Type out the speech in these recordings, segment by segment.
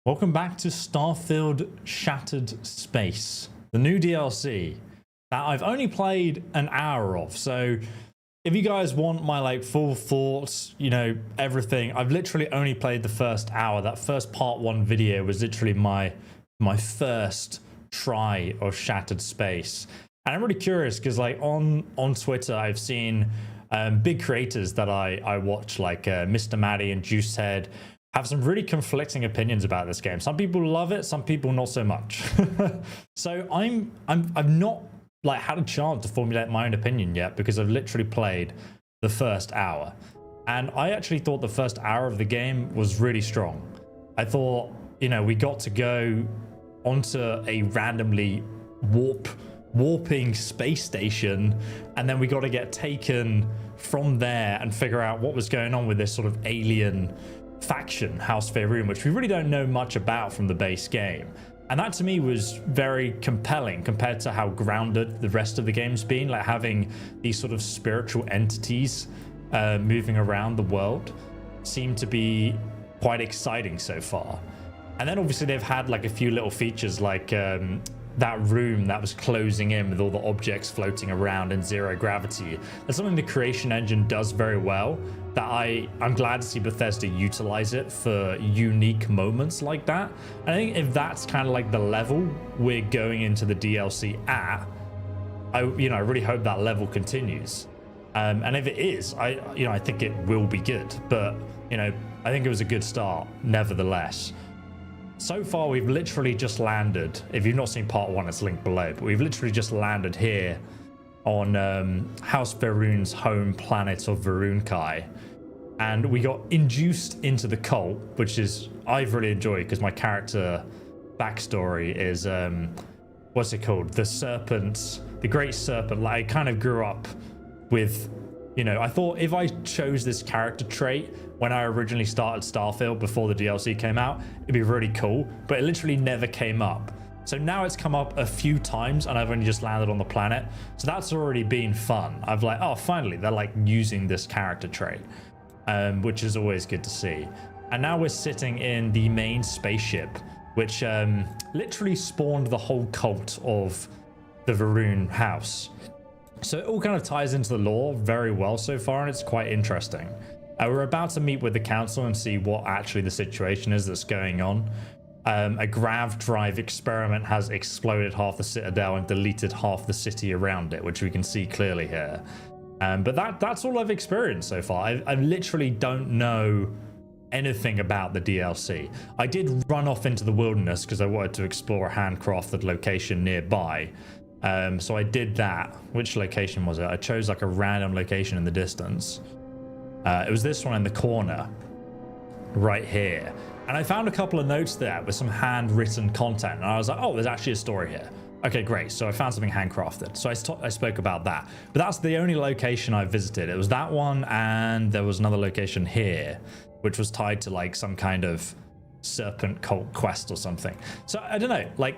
Welcome back to Starfield Shattered Space, the new DLC that I've only played an hour of. So if you guys want my full thoughts, everything, I've literally only played the first hour. That first part 1 video was literally my first try of Shattered Space. And I'm really curious because on Twitter I've seen big creators that I watch like Mr. Maddie and Juicehead have some really conflicting opinions about this game. Some people love it, some people not so much. So I've not had a chance to formulate my own opinion yet because I've literally played the first hour. And I actually thought the first hour of the game was really strong. I thought, we got to go onto a randomly warping space station, and then we got to get taken from there and figure out what was going on with this sort of alien faction, House Vaeric, which we really don't know much about from the base game. And that to me was very compelling compared to how grounded the rest of the game's been, having these sort of spiritual entities moving around the world seemed to be quite exciting so far. And then obviously they've had a few little features that room that was closing in with all the objects floating around in zero gravity. That's something the creation engine does very well, that I'm glad to see Bethesda utilize it for unique moments like that. And I think if that's kind of the level we're going into the DLC at, I really hope that level continues. And if it is, I think it will be good. But I think it was a good start nevertheless. So far, we've literally just landed. If you've not seen part 1, it's linked below. But we've literally just landed here on House Vaeric's home planet of Vurunkai. And we got induced into the cult, which is I've really enjoyed because my character backstory is, what's it called? The serpent, the great serpent. I kind of grew up with, I thought if I chose this character trait when I originally started Starfield before the DLC came out, it'd be really cool, but it literally never came up. So now it's come up a few times and I've only just landed on the planet. So that's already been fun. I've oh, finally, they're using this character trait, which is always good to see. And now we're sitting in the main spaceship, which literally spawned the whole cult of the Vaerec house. So it all kind of ties into the lore very well so far, and it's quite interesting. We're about to meet with the council and see what actually the situation is that's going on. A grav drive experiment has exploded half the citadel and deleted half the city around it, which we can see clearly here. But that's all I've experienced so far. I literally don't know anything about the DLC. I did run off into the wilderness because I wanted to explore a handcrafted location nearby. So I did that. Which location was it? I chose a random location in the distance. It was this one in the corner right here. And I found a couple of notes there with some handwritten content. And I was like, oh, there's actually a story here. Okay, great. So I found something handcrafted. So I spoke about that. But that's the only location I visited. It was that one, and there was another location here, which was tied to some kind of serpent cult quest or something. So I don't know,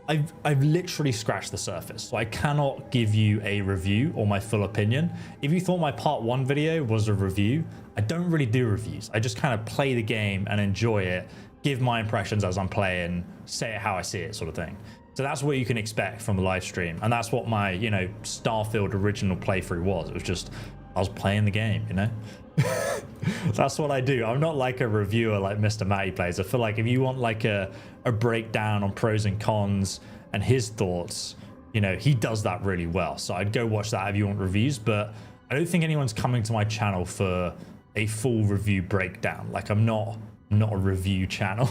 I've literally scratched the surface, so I cannot give you a review or my full opinion. If you thought my part 1 video was a review, I don't really do reviews. I just kind of play the game and enjoy it, give my impressions as I'm playing, say it how I see it, sort of thing. So that's what you can expect from the live stream, and that's what my Starfield original playthrough was. It was just I was playing the game, That's what I do. I'm not like a reviewer like Mr. Matty plays. I feel if you want a breakdown on pros and cons and his thoughts, he does that really well. So I'd go watch that if you want reviews, but I don't think anyone's coming to my channel for a full review breakdown. I'm not a review channel.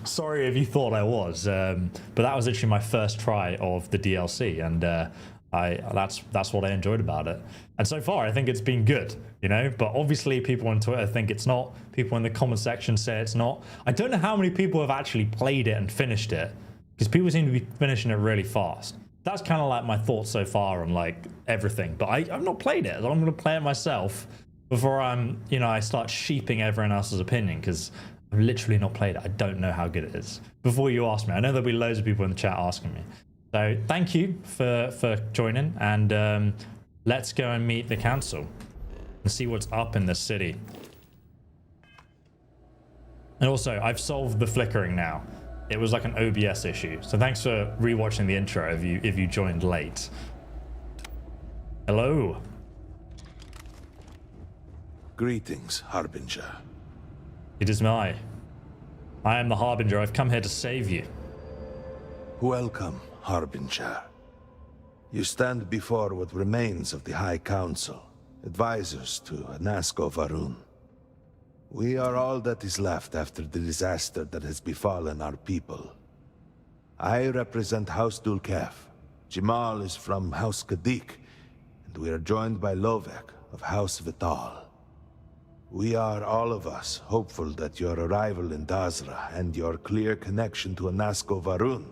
Sorry if you thought I was, but that was actually my first try of the DLC, and that's what I enjoyed about it. And so far I think it's been good, but obviously people on Twitter think it's not. People in the comment section say it's not. I don't know how many people have actually played it and finished it, because people seem to be finishing it really fast. That's kind of my thoughts so far on everything, but I've not played it. So I'm going to play it myself before I start sheeping everyone else's opinion, because I've literally not played it. I don't know how good it is. Before you ask me, I know there'll be loads of people in the chat asking me. So thank you for joining, and let's go and meet the council and see what's up in this city. And also, I've solved the flickering now. It was like an OBS issue. So thanks for rewatching the intro if you joined late. Hello. Greetings, Harbinger. It is I am the Harbinger. I've come here to save you. Welcome, Harbinger. You stand before what remains of the High Council, advisors to Anasko Varun. We are all that is left after the disaster that has befallen our people. I represent House Dulkef. Jamal is from House Kadik, and we are joined by Lovek of House Veth'aal. We are, all of us, hopeful that your arrival in Dazra and your clear connection to Anasko Varun,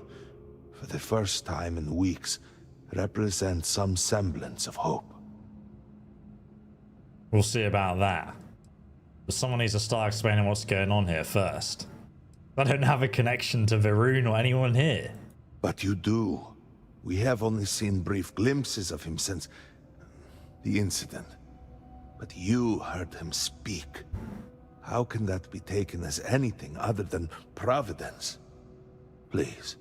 for the first time in weeks, represent some semblance of hope. We'll see about that. But someone needs to start explaining what's going on here first. I don't have a connection to Varun or anyone here. But you do. We have only seen brief glimpses of him since the incident. But you heard him speak. How can that be taken as anything other than providence? Please,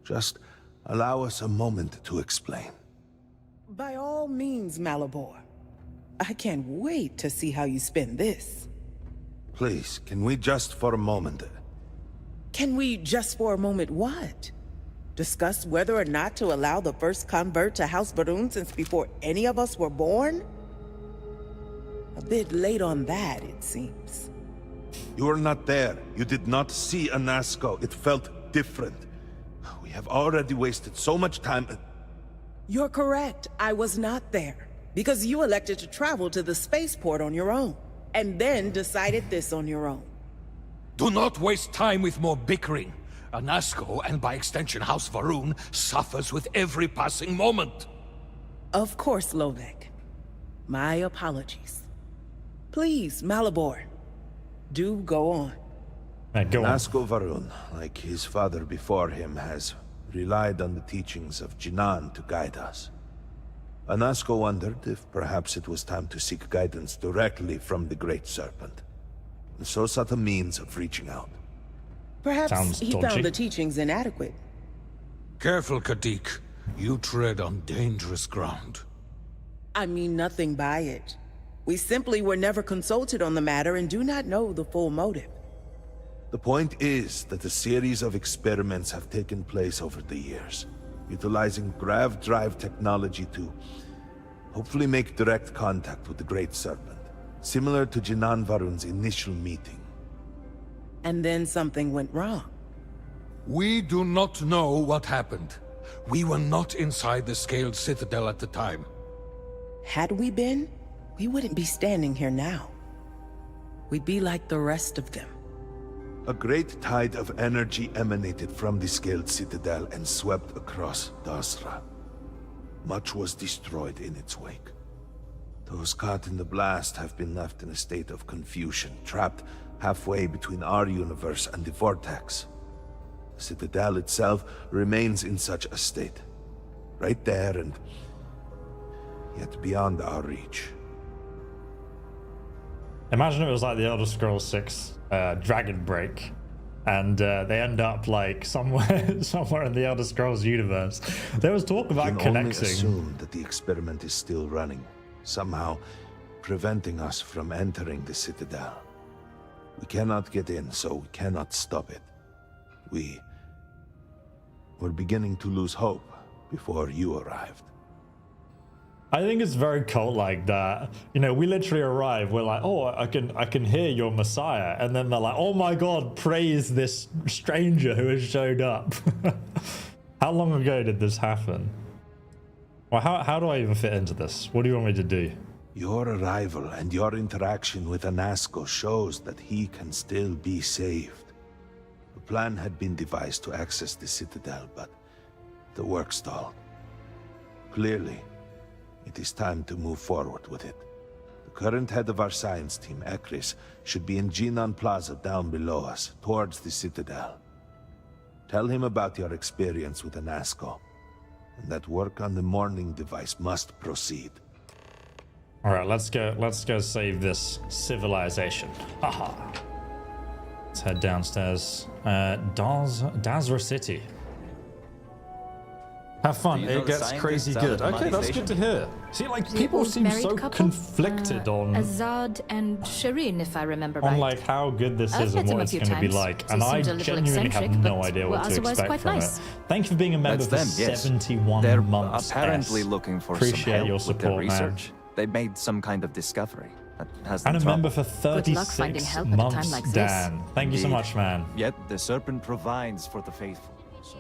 just allow us a moment to explain. By all means, Malabor. I can't wait to see how you spin this. Please, can we just for a moment... Can we just for a moment what? Discuss whether or not to allow the first convert to House Varun since before any of us were born? A bit late on that, it seems. You were not there. You did not see Anasko. It felt different. We have already wasted so much time... You're correct. I was not there. Because you elected to travel to the spaceport on your own. And then decided this on your own. Do not waste time with more bickering. Anasko, and by extension House Varun, suffers with every passing moment. Of course, Lovek. My apologies. Please, Malabor. Do go on. Go on. Anasko Varun, like his father before him, has relied on the teachings of Jinan to guide us. Anasko wondered if perhaps it was time to seek guidance directly from the Great Serpent, and so sought a means of reaching out. Perhaps Sounds he dodgy. found the teachings inadequate. Careful, Kadik. You tread on dangerous ground. I mean nothing by it. We simply were never consulted on the matter and do not know the full motive. The point is that a series of experiments have taken place over the years, utilizing grav drive technology to hopefully make direct contact with the Great Serpent, similar to Jinan Varun's initial meeting. And then something went wrong. We do not know what happened. We were not inside the Scaled Citadel at the time. Had we been, we wouldn't be standing here now. We'd be like the rest of them. A great tide of energy emanated from the Scaled Citadel and swept across Dazra. Much was destroyed in its wake. Those caught in the blast have been left in a state of confusion, trapped halfway between our universe and the Vortex. The Citadel itself remains in such a state. Right there and yet beyond our reach. Imagine it was like the Elder Scrolls 6 Dragon Break, and they end up like somewhere in the Elder Scrolls universe. There was talk about We can only connecting. assume that the experiment is still running, somehow preventing us from entering the Citadel. We cannot get in, so we cannot stop it. We're beginning to lose hope before you arrived. I think it's very cult-like that. You know, we literally arrive. We're like, oh, I can hear your Messiah, and then they're like, oh my God, praise this stranger who has showed up. How long ago did this happen? Well, how do I even fit into this? What do you want me to do? Your arrival and your interaction with Anasko shows that he can still be saved. A plan had been devised to access the Citadel, but the work stalled. Clearly, it is time to move forward with it. The current head of our science team, Ekris, should be in Jinan Plaza down below us, towards the Citadel. Tell him about your experience with Anasko, and that work on the morning device must proceed. All right, let's go save this civilization. Haha. Let's head downstairs. Dazra City. Have fun. Do you know It the gets crazy scientists good. out at Okay, the that's station? good to hear. See, like, The people old seem married so couple? conflicted on Azad and Shireen, if I remember right. like how good this I've is met and him what a it's few going to be times. like. He And I seemed a little genuinely have eccentric, no but idea were what to otherwise expect quite from nice. it. Thank you for being a member That's for them, yes. 71 They're months. apparently S. looking for Appreciate some help your with their support, man. research. They made some kind of discovery that has them And a member troubled. for Good luck finding 36 help at a time months, like this. Dan. Thank you so Indeed. much, man. Yet the serpent provides for the faithful. So,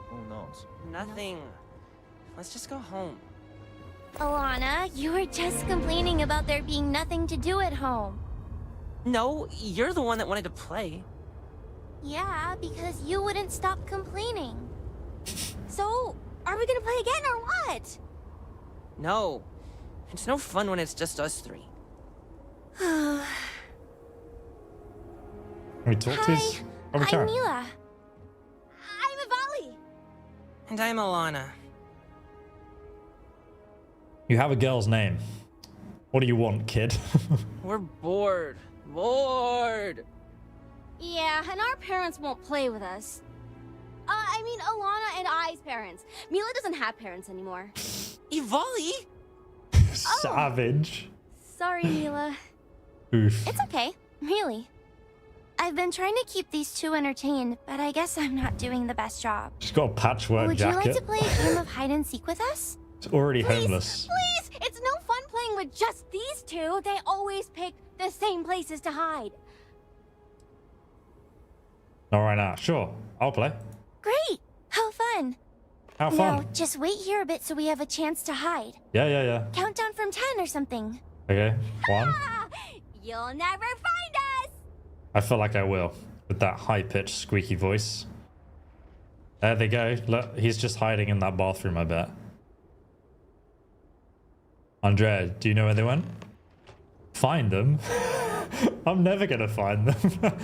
who knows? Nothing. Let's just go home. Alana, you were just complaining about there being nothing to do at home. No, you're the one that wanted to play. Yeah, because you wouldn't stop complaining. So, are we gonna play again or what? No. It's no fun when it's just us three. Can we talk to these? Oh, we I'm can. Mila. I'm Veth'aal. And I'm Alana. You have a girl's name. What do you want, kid? We're bored. Bored. Yeah, and our parents won't play with us. I mean, Alana and I's parents. Mila doesn't have parents anymore. Ivali? Savage. Sorry, Mila. Oof. It's okay, really. I've been trying to keep these two entertained, but I guess I'm not doing the best job. She's got a patchwork Would jacket. you like to play a game of hide and seek with us? It's already Please, homeless. please! It's no fun playing with just these two. They always pick the same places to hide. Not right now. Sure, I'll play. Great! How fun! How Now, fun. just wait here a bit so we have a chance to hide. Yeah. Count down from 10 or something. Okay, 1. Ah! You'll never find us! I feel like I will, with that high-pitched, squeaky voice. There they go. Look, he's just hiding in that bathroom, I bet. Andrea, do you know where they went? Find them? I'm never gonna find them.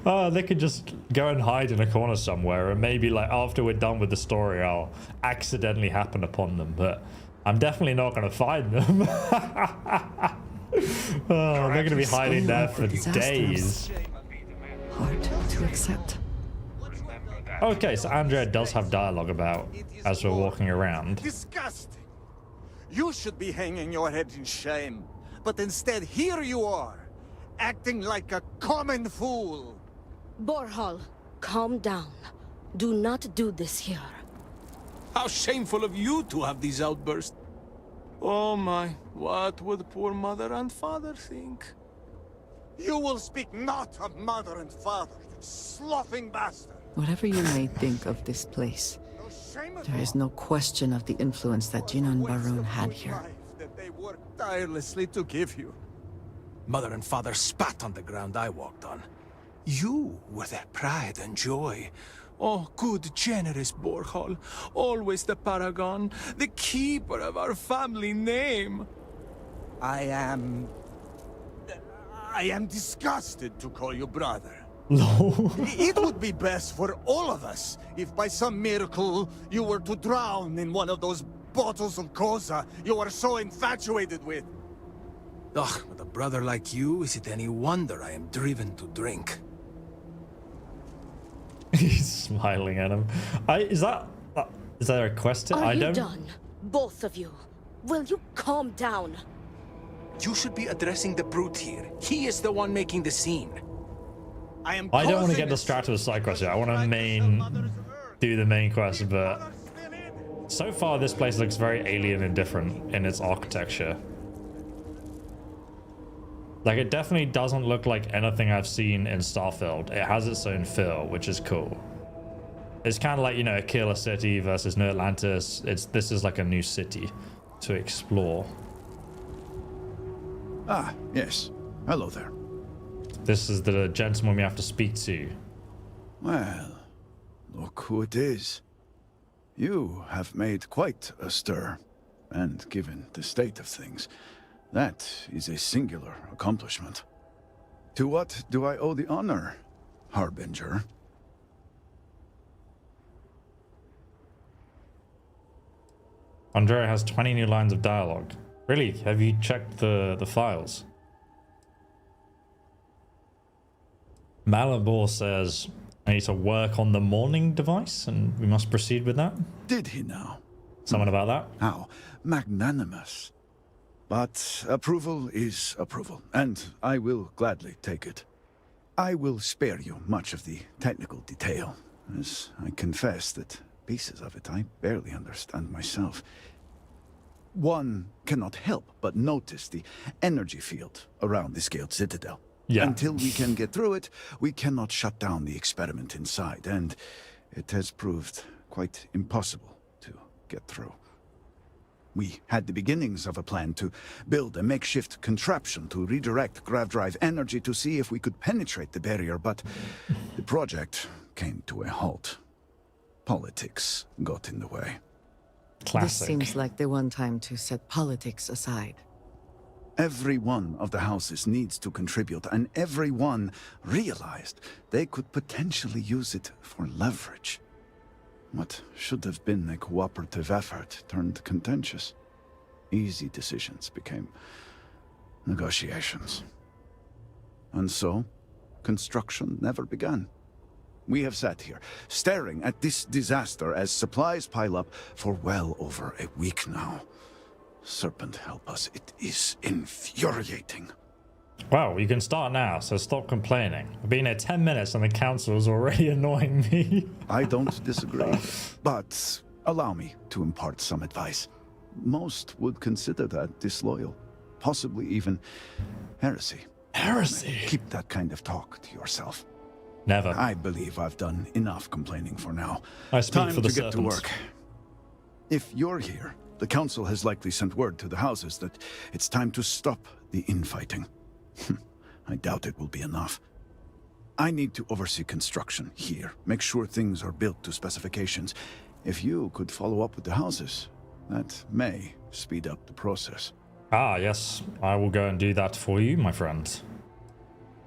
Oh, they could just go and hide in a corner somewhere, and maybe like after we're done with the story, I'll accidentally happen upon them, but I'm definitely not gonna find them. Oh, they're gonna be hiding there for days. Hard to accept. Okay, so Andrea does have dialogue about as we're walking around. Disgusting. You should be hanging your head in shame. But instead, here you are, acting like a common fool. Veth'aal, calm down. Do not do this here. How shameful of you to have these outbursts. Oh my, what would poor mother and father think? You will speak not of mother and father, you sloughing bastard. Whatever you may think of this place, No shame at there is all. no question of the influence that Jin and Waste Barun of had good here. life that they worked tirelessly to give you. Mother and father spat on the ground I walked on. You were their pride and joy. Oh, good, generous Veth'aal, always the paragon, the keeper of our family name. I am disgusted to call you brother. Lol. It would be best for all of us if by some miracle you were to drown in one of those bottles of Koza you are so infatuated with. Ugh, with a brother like you, is it any wonder I am driven to drink? He's smiling at him. Is that a request? Are I you don't. done? Both of you. Will you calm down? You should be addressing the brute here. He is the one making the scene. I am I don't want to causing get a distracted with side quests yet. I want to do the main quest, but so far this place looks very alien and different in its architecture. Like, it definitely doesn't look like anything I've seen in Starfield. It has its own feel, which is cool. It's kind of like, you know, Killer City versus New Atlantis. This is like a new city to explore. Ah, yes. Hello there. This is the gentleman we have to speak to. Well, look who it is. You have made quite a stir, and given the state of things, that is a singular accomplishment. To what do I owe the honor, Harbinger? Andrea has 20 new lines of dialogue. Really? Have you checked the files? Malabor says I need to work on the morning device and we must proceed with that. Did he now? Someone about that? How magnanimous. But approval is approval, and I will gladly take it. I will spare you much of the technical detail, as I confess that pieces of it I barely understand myself. One cannot help but notice the energy field around the scaled citadel. Yeah. Until we can get through it, we cannot shut down the experiment inside, and it has proved quite impossible to get through. We had the beginnings of a plan to build a makeshift contraption to redirect grav drive energy to see if we could penetrate the barrier, but the project came to a halt. Politics got in the way. Classic. This seems like the one time to set politics aside. Every one of the houses needs to contribute, and every one realized they could potentially use it for leverage. What should have been a cooperative effort turned contentious. Easy decisions became negotiations. And so, construction never began. We have sat here, staring at this disaster as supplies pile up for well over a week now. Serpent help us, it is infuriating. Wow, you can start now, so stop complaining. I've been here 10 minutes and the council is already annoying me. I don't disagree, but allow me to impart some advice. Most would consider that disloyal, possibly even heresy. Heresy? Keep that kind of talk to yourself. Never. I believe I've done enough complaining for now. I speak Time for the to get to serpent. work. If you're here, the council has likely sent word to the houses that it's time to stop the infighting. I doubt it will be enough. I need to oversee construction here, make sure things are built to specifications. If you could follow up with the houses, that may speed up the process. Ah, yes. I will go and do that for you, my friend.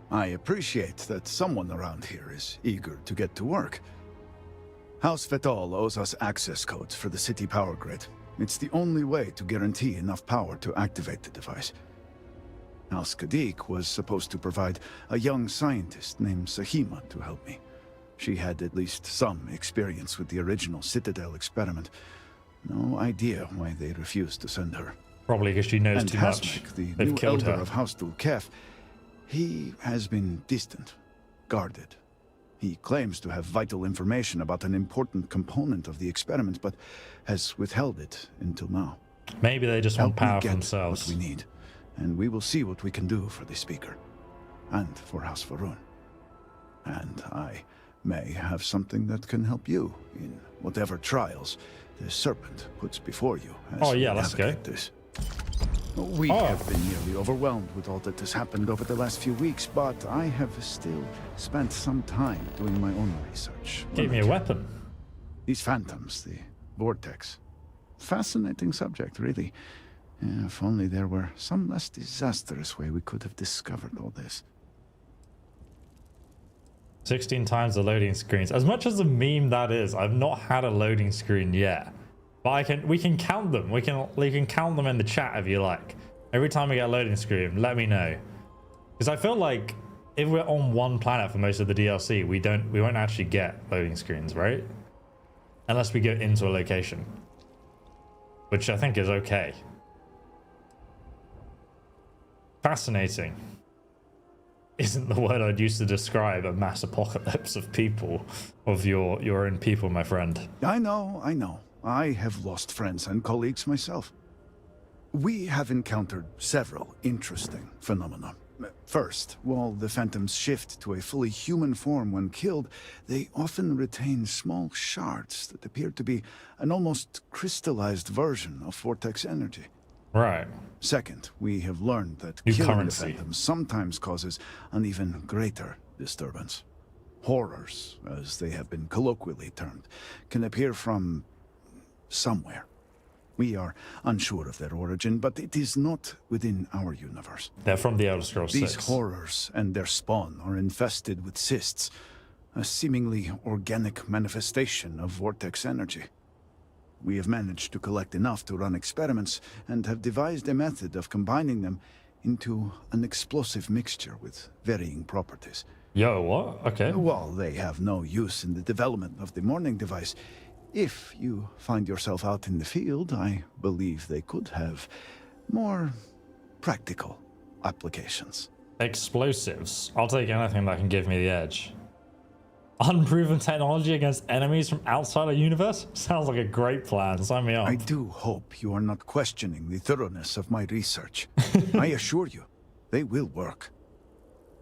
I appreciate that someone around here is eager to get to work. House Veth'aal owes us access codes for the city power grid. It's the only way to guarantee enough power to activate the device. House Kadik was supposed to provide a young scientist named Sahima to help me. She had at least some experience with the original Citadel experiment. No idea why they refused to send her. Probably because she knows And too much. Hasmek, the They've new killed elder her. of House Dulkef, he has been distant, guarded. He claims to have vital information about an important component of the experiment, but has withheld it until now. Maybe they just want Help me power for get themselves. what we need, and we will see what we can do for the Speaker, and for House Va'ruun. And I may have something that can help you in whatever trials the Serpent puts before you. Oh yeah, let's go. This. We have been nearly overwhelmed with all that has happened over the last few weeks, but I have still spent some time doing my own research. Gave me a weapon. These phantoms, the vortex. Fascinating subject, really. If only there were some less disastrous way we could have discovered all this. 16 times the loading screens. As much as a meme that is, I've not had a loading screen yet. But we can count them. We can count them in the chat if you like. Every time we get a loading screen, let me know. Because I feel like if we're on one planet for most of the DLC, we won't actually get loading screens, right? Unless we go into a location. Which I think is okay. Fascinating isn't the word I'd use to describe a mass apocalypse of people, of your own people, my friend. I know. I have lost friends and colleagues myself. We have encountered several interesting phenomena. First, while the phantoms shift to a fully human form when killed, they often retain small shards that appear to be an almost crystallized version of vortex energy. Right. Second, we have learned that New killing currency. the phantoms sometimes causes an even greater disturbance. Horrors, as they have been colloquially termed, can appear from somewhere. We are unsure of their origin, but it is not within our universe. They're from the Elder Scrolls 6. These horrors and their spawn are infested with cysts, a seemingly organic manifestation of vortex energy. We have managed to collect enough to run experiments and have devised a method of combining them into an explosive mixture with varying properties. Yo, what? Okay. While they have no use in the development of the morning device, if you find yourself out in the field, I believe they could have more practical applications. Explosives. I'll take anything that can give me the edge. Unproven technology against enemies from outside the universe? Sounds like a great plan. Sign me up. I do hope you are not questioning the thoroughness of my research. I assure you, they will work.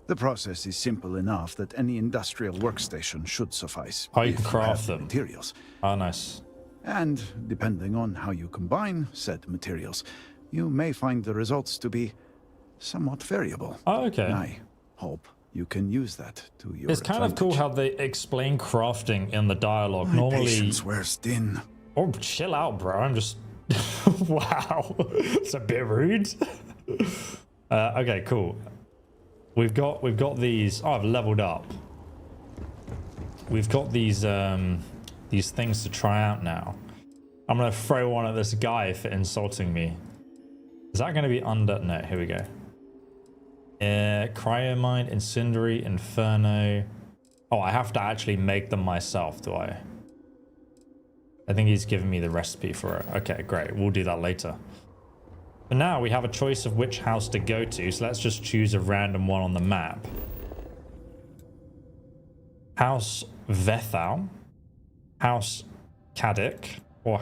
The process is simple enough that any industrial workstation should suffice. Oh, you can craft them. Materials. Oh, nice. And depending on how you combine said materials, you may find the results to be somewhat variable. Oh, okay. I hope you can use that to your It's kind of cool how they explain crafting in the dialogue. My Normally, patience wears thin. Oh, chill out, bro. I'm just wow. It's a bit rude. Okay, cool. We've got these. Oh, I've leveled up. We've got these things to try out now. I'm gonna throw one at this guy for insulting me. Is that gonna be under? No, here we go. Cryomine, Incendiary, Inferno. Oh, I have to actually make them myself, do I? I think he's giving me the recipe for it. Okay, great. We'll do that later. But now we have a choice of which house to go to, so let's just choose a random one on the map. House Veth'aal, House Kadik, or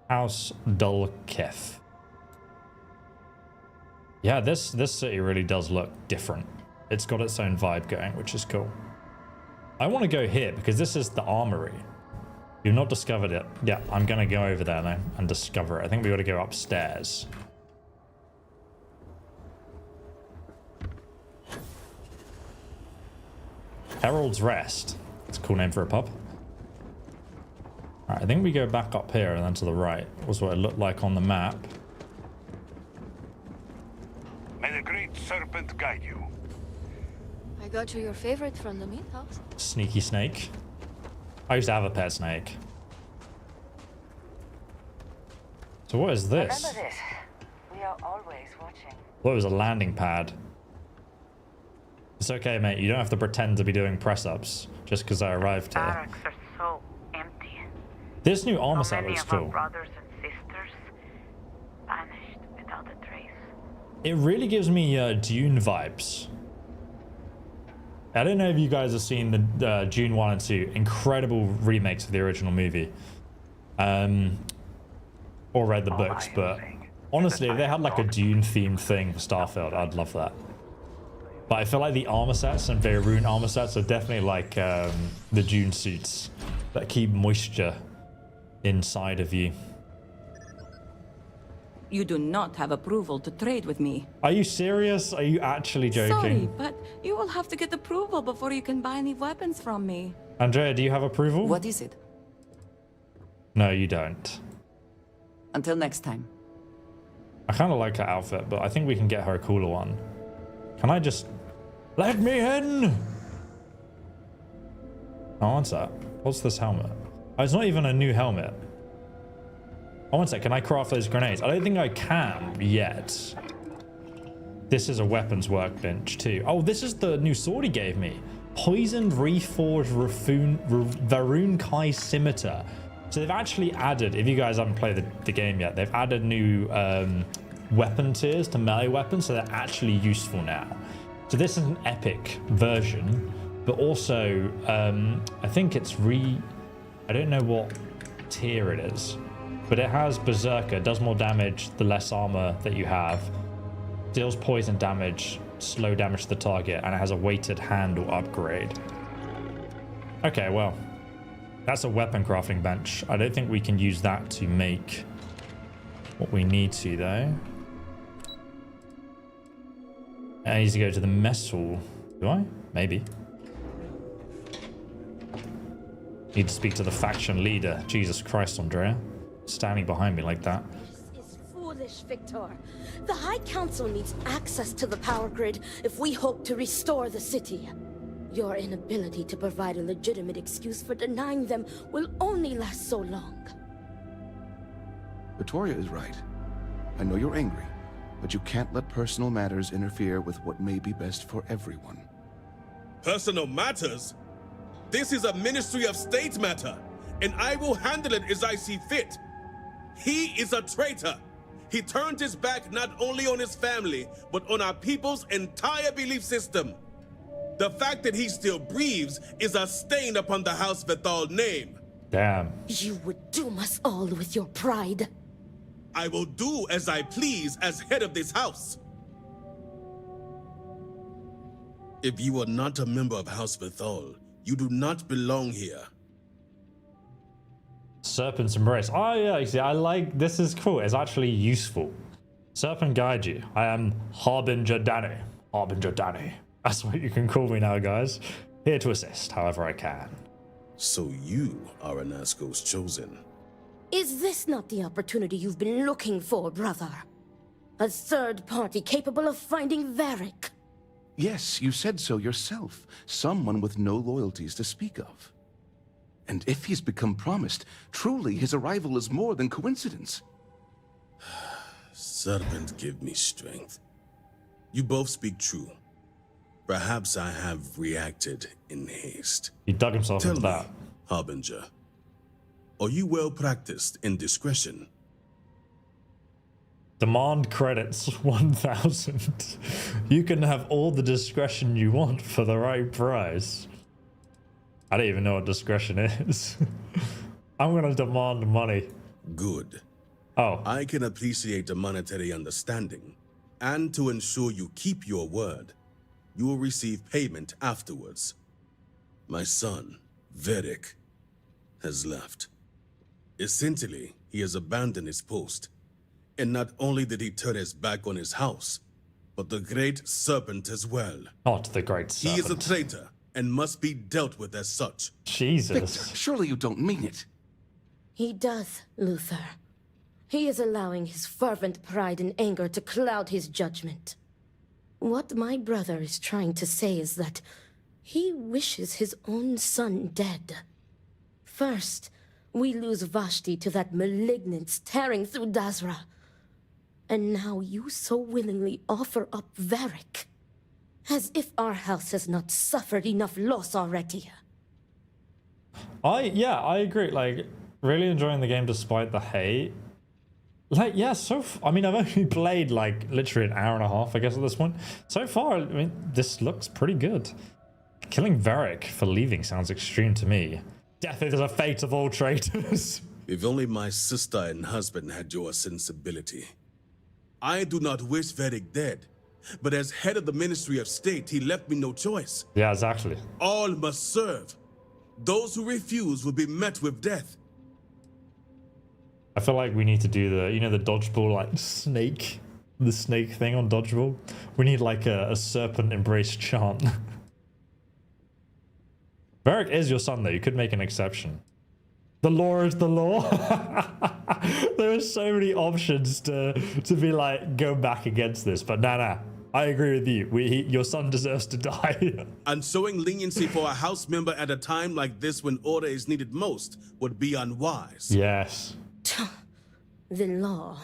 House Dulketh. Yeah, this city really does look different. It's got its own vibe going, which is cool. I want to go here because this is the armory. You've not discovered it. Yeah, I'm going to go over there now and discover it. I think we got to go upstairs. Herald's Rest. It's a cool name for a pub. Alright, I think we go back up here and then to the right. Was what it looked like on the map. May the great serpent guide you. I got you your favorite from the meat house. Sneaky snake. I used to have a pet snake. So what is this? Remember this. We are always watching. Well, it was a landing pad. It's okay, mate. You don't have to pretend to be doing press-ups just because I arrived here. Barracks are so empty. This new armor So set many looks of our cool. brothers and sisters vanished without a trace. It really gives me Dune vibes. I don't know if you guys have seen the Dune 1 and 2. Incredible remakes of the original movie. Or read the books, but honestly, if they had like a Dune themed thing for Starfield, I'd love that. But I feel like the armor sets and Vaeric armor sets are definitely like the Dune suits that keep moisture inside of you. You do not have approval to trade with me. Are you serious? Are you actually joking? Sorry, but you will have to get approval before you can buy any weapons from me. Andrea, do you have approval? What is it? No, you don't. Until next time. I kind of like her outfit, but I think we can get her a cooler one. Can I just... Let me in! Oh, what's that? What's this helmet? Oh, it's not even a new helmet. Oh, one sec. Can I craft those grenades? I don't think I can yet. This is a weapons workbench too. Oh, this is the new sword he gave me. Poisoned Reforged Vaeric Kai Scimitar. So they've actually added, if you guys haven't played the game yet, they've added new weapon tiers to melee weapons, so they're actually useful now. So this is an epic version, but also I think it's I don't know what tier it is, but it has Berserker, does more damage the less armor that you have, deals poison damage, slow damage to the target, and it has a weighted handle upgrade. Okay, well, that's a weapon crafting bench. I don't think we can use that to make what we need to, though. I need to go to the mess hall. Do I? Maybe. Need to speak to the faction leader. Jesus Christ, Andrea. Standing behind me like that. This is foolish, Victor. The High Council needs access to the power grid if we hope to restore the city. Your inability to provide a legitimate excuse for denying them will only last so long. Victoria is right. I know you're angry, but you can't let personal matters interfere with what may be best for everyone. Personal matters? This is a Ministry of State matter, and I will handle it as I see fit. He is a traitor. He turned his back not only on his family, but on our people's entire belief system. The fact that he still breathes is a stain upon the House Veth'aal name. Damn. You would doom us all with your pride. I will do as I please as head of this house. If you are not a member of House Veth'aal, you do not belong here. Serpent's Embrace. Oh yeah, see, I like, this is cool. It's actually useful. Serpent guide you. I am Harbinger Danny. Harbinger Danny. That's what you can call me now, guys. Here to assist however I can. So you are Anasco's chosen. Is this not the opportunity you've been looking for, brother? A third party capable of finding Vaeric? Yes, you said so yourself. Someone with no loyalties to speak of. And if he's become promised, truly his arrival is more than coincidence. Serpent, give me strength. You both speak true. Perhaps I have reacted in haste. He dug himself into that. Harbinger, are you well practiced in discretion? Demand credits 1,000. You can have all the discretion you want for the right price. I don't even know what discretion is. I'm gonna demand money. Good. Oh. I can appreciate the monetary understanding. And to ensure you keep your word, you will receive payment afterwards. My son, Vaeric, has left. Essentially, he has abandoned his post. And not only did he turn his back on his house, but the Great Serpent as well. Not the Great Serpent. He is a traitor and must be dealt with as such. Jesus. Victor, surely you don't mean it. He does, Luther. He is allowing his fervent pride and anger to cloud his judgment. What my brother is trying to say is that he wishes his own son dead. First, we lose Vashti to that malignance tearing through Dazra. And now you so willingly offer up Vaeric. As if our house has not suffered enough loss already. I agree. Like, really enjoying the game despite the hate. Like, yeah, I mean, I've only played, like, literally an hour and a half, I guess, at this point. So far, I mean, this looks pretty good. Killing Vaeric for leaving sounds extreme to me. Death is a fate of all traitors. If only my sister and husband had your sensibility. I do not wish Vaeric dead, but as head of the Ministry of State, he left me no choice. Yeah, exactly. All must serve. Those who refuse will be met with death. I feel like we need to do the, you know, the dodgeball, like, snake, the snake thing on dodgeball. We need, like, a serpent embrace chant. Vaeric is your son, though. You could make an exception. The law is the law. There are so many options to be like, go back against this. But nah. I agree with you. Your son deserves to die. And showing leniency for a house member at a time like this when order is needed most would be unwise. Yes. The law.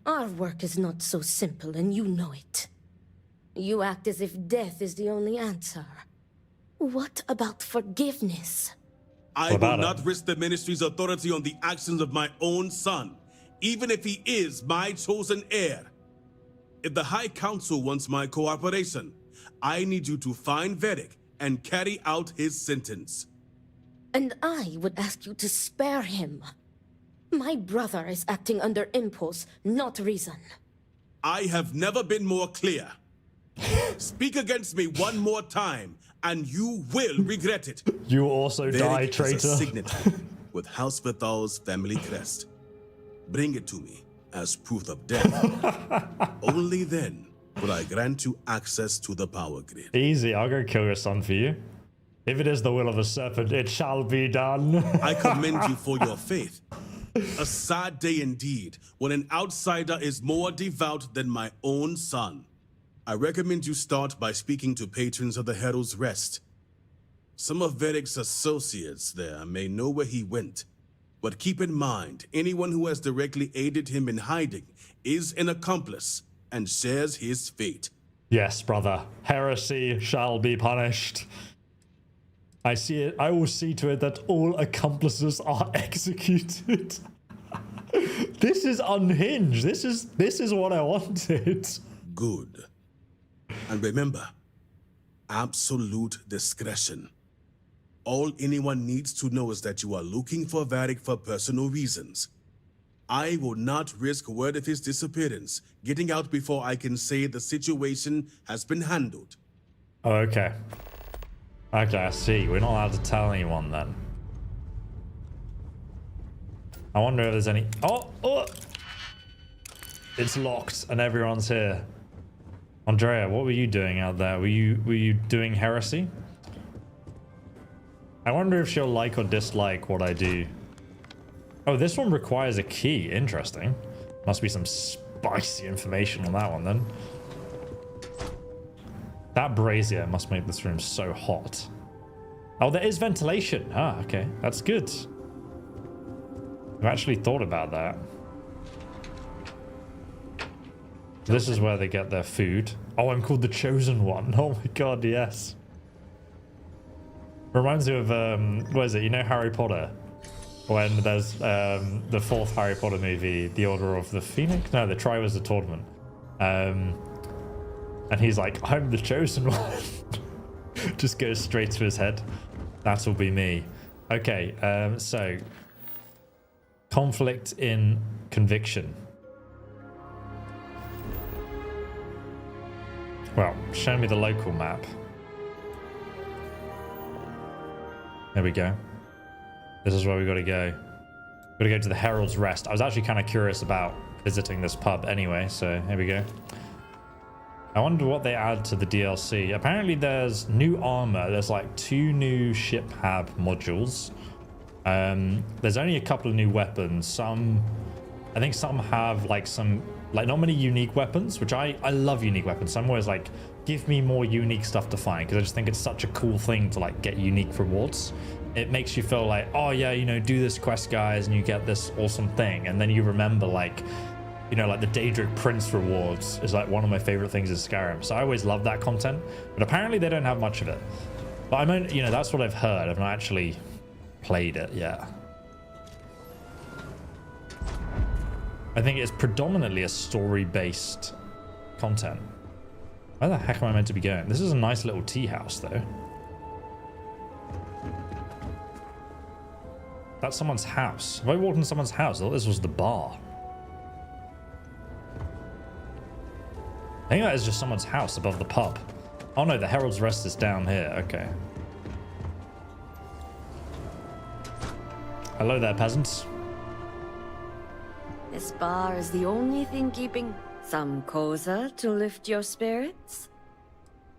Our work is not so simple, and you know it. You act as if death is the only answer. What about forgiveness? I will not risk the ministry's authority on the actions of my own son, even if he is my chosen heir. If the High Council wants my cooperation, I need you to find Vaeric and carry out his sentence. And I would ask you to spare him. My brother is acting under impulse, not reason. I have never been more clear. Speak against me one more time, and you will regret it. You also die, Vaeric traitor. is a signet with House Veth'aal's family crest. Bring it to me as proof of death. Only then will I grant you access to the power grid. Easy, I'll go kill your son for you. If it is the will of the serpent, it shall be done. I commend you for your faith. A sad day indeed, when an outsider is more devout than my own son. I recommend you start by speaking to patrons of the Herald's Rest. Some of Vaeric's associates there may know where he went. But keep in mind, anyone who has directly aided him in hiding is an accomplice and shares his fate. Yes, brother. Heresy shall be punished. I see it. I will see to it that all accomplices are executed. This is unhinged. This is what I wanted. Good. And remember, absolute discretion. All anyone needs to know is that you are looking for Vaeric for personal reasons. I will not risk word of his disappearance getting out before I can say the situation has been handled. Oh, okay. Okay, I see. We're not allowed to tell anyone then. I wonder if there's any... Oh! It's locked and everyone's here. Andrea, what were you doing out there? Were you doing heresy? I wonder if she'll like or dislike what I do. Oh, this one requires a key. Interesting. Must be some spicy information on that one then. That brazier must make this room so hot. Oh, there is ventilation. Ah, okay. That's good. I've actually thought about that. This is where they get their food. Oh, I'm called the Chosen One. Oh my god, yes. Reminds me of, what is it? You know Harry Potter? When there's the fourth Harry Potter movie, The Order of the Phoenix? No, the Triwizard of Tournament. And he's like, I'm the Chosen One. Just goes straight to his head. That'll be me. Okay, so... conflict in conviction. Well, show me the local map. There we go. This is where we gotta go. Gotta go to the Herald's Rest. I was actually kind of curious about visiting this pub anyway, so here we go. I wonder what they add to the DLC. Apparently there's new armor. There's like 2 new ship hab modules. There's only a couple of new weapons. I think some have like not many unique weapons, which I love unique weapons. So I'm always like, give me more unique stuff to find, because I just think it's such a cool thing to like get unique rewards. It makes you feel like, oh yeah, you know, do this quest, guys, and you get this awesome thing, and then you remember like, you know, like the Daedric Prince rewards is like one of my favorite things in Skyrim. So I always love that content, but apparently they don't have much of it. But I mean, you know, that's what I've heard. I've not actually played it yet. I think it's predominantly a story-based content. Where the heck am I meant to be going? This is a nice little tea house, though. That's someone's house. Have I walked in someone's house? I thought this was the bar. I think that is just someone's house above the pub. Oh no, the Herald's Rest is down here. Okay. Hello there, peasants. This bar is the only thing keeping some Koza to lift your spirits?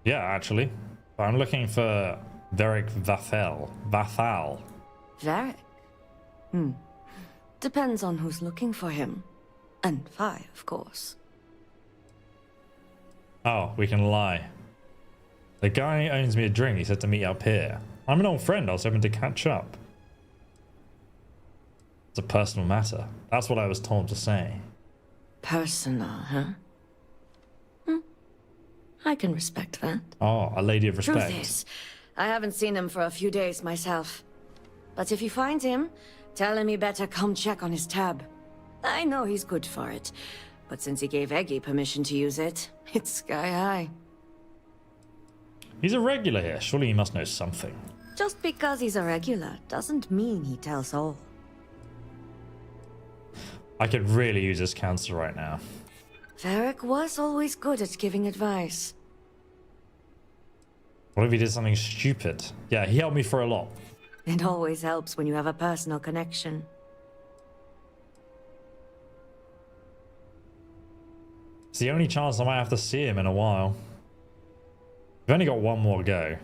Yeah, actually. But I'm looking for Vaeric Veth'aal. Vaeric? Depends on who's looking for him. And Vi, of course. Oh, we can lie. The guy owes me a drink. He said to meet up here. I'm an old friend. I was hoping to catch up. It's a personal matter. That's what I was told to say. Personal, huh? I can respect that. Oh, a lady of respect. Truth is, I haven't seen him for a few days myself. But if you find him, tell him he better come check on his tab. I know he's good for it, but since he gave Eggy permission to use it, it's sky high. He's a regular here. Surely he must know something. Just because he's a regular doesn't mean he tells all. I could really use this counsel right now. Vaeric was always good at giving advice. What if he did something stupid? Yeah, he helped me for a lot. It always helps when you have a personal connection. It's the only chance I might have to see him in a while. We've only got one more go.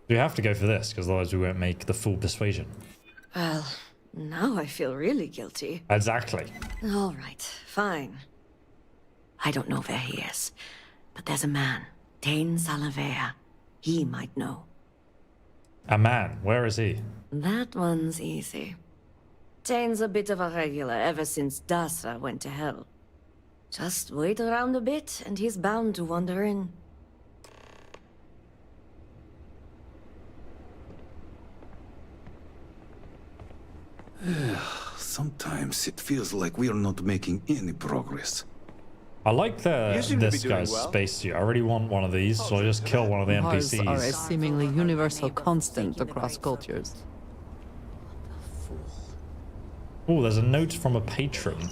We have to go for this, because otherwise we won't make the full persuasion. Well, now I feel really guilty. Exactly. All right, fine. I don't know where he is, but there's a man, Dane Salavea. He might know. A man? Where is he? That one's easy. Dane's a bit of a regular ever since Dasa went to hell. Just wait around a bit, and he's bound to wander in. Sometimes it feels like we are not making any progress. I like this guy's spacesuit. I really want one of these, so I'll just kill one of the Wars NPCs. are a seemingly universal constant across cultures. Oh, there's a note from a patron.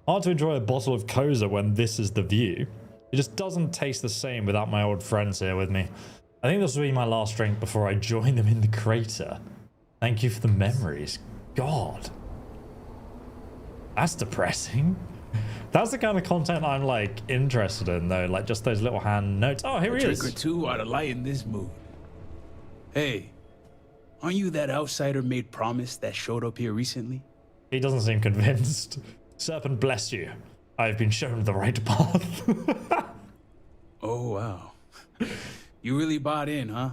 Hard to enjoy a bottle of Koza when this is the view. It just doesn't taste the same without my old friends here with me. I think this will be my last drink before I join them in the crater. Thank you for the memories. God. That's depressing. That's the kind of content I'm like interested in though, like just those little hand notes. Oh, here he is. A trick or two ought to lighten this mood. Hey, aren't you that outsider-made promise that showed up here recently? He doesn't seem convinced. Serpent bless you. I've been shown the right path. Oh, wow. You really bought in, huh?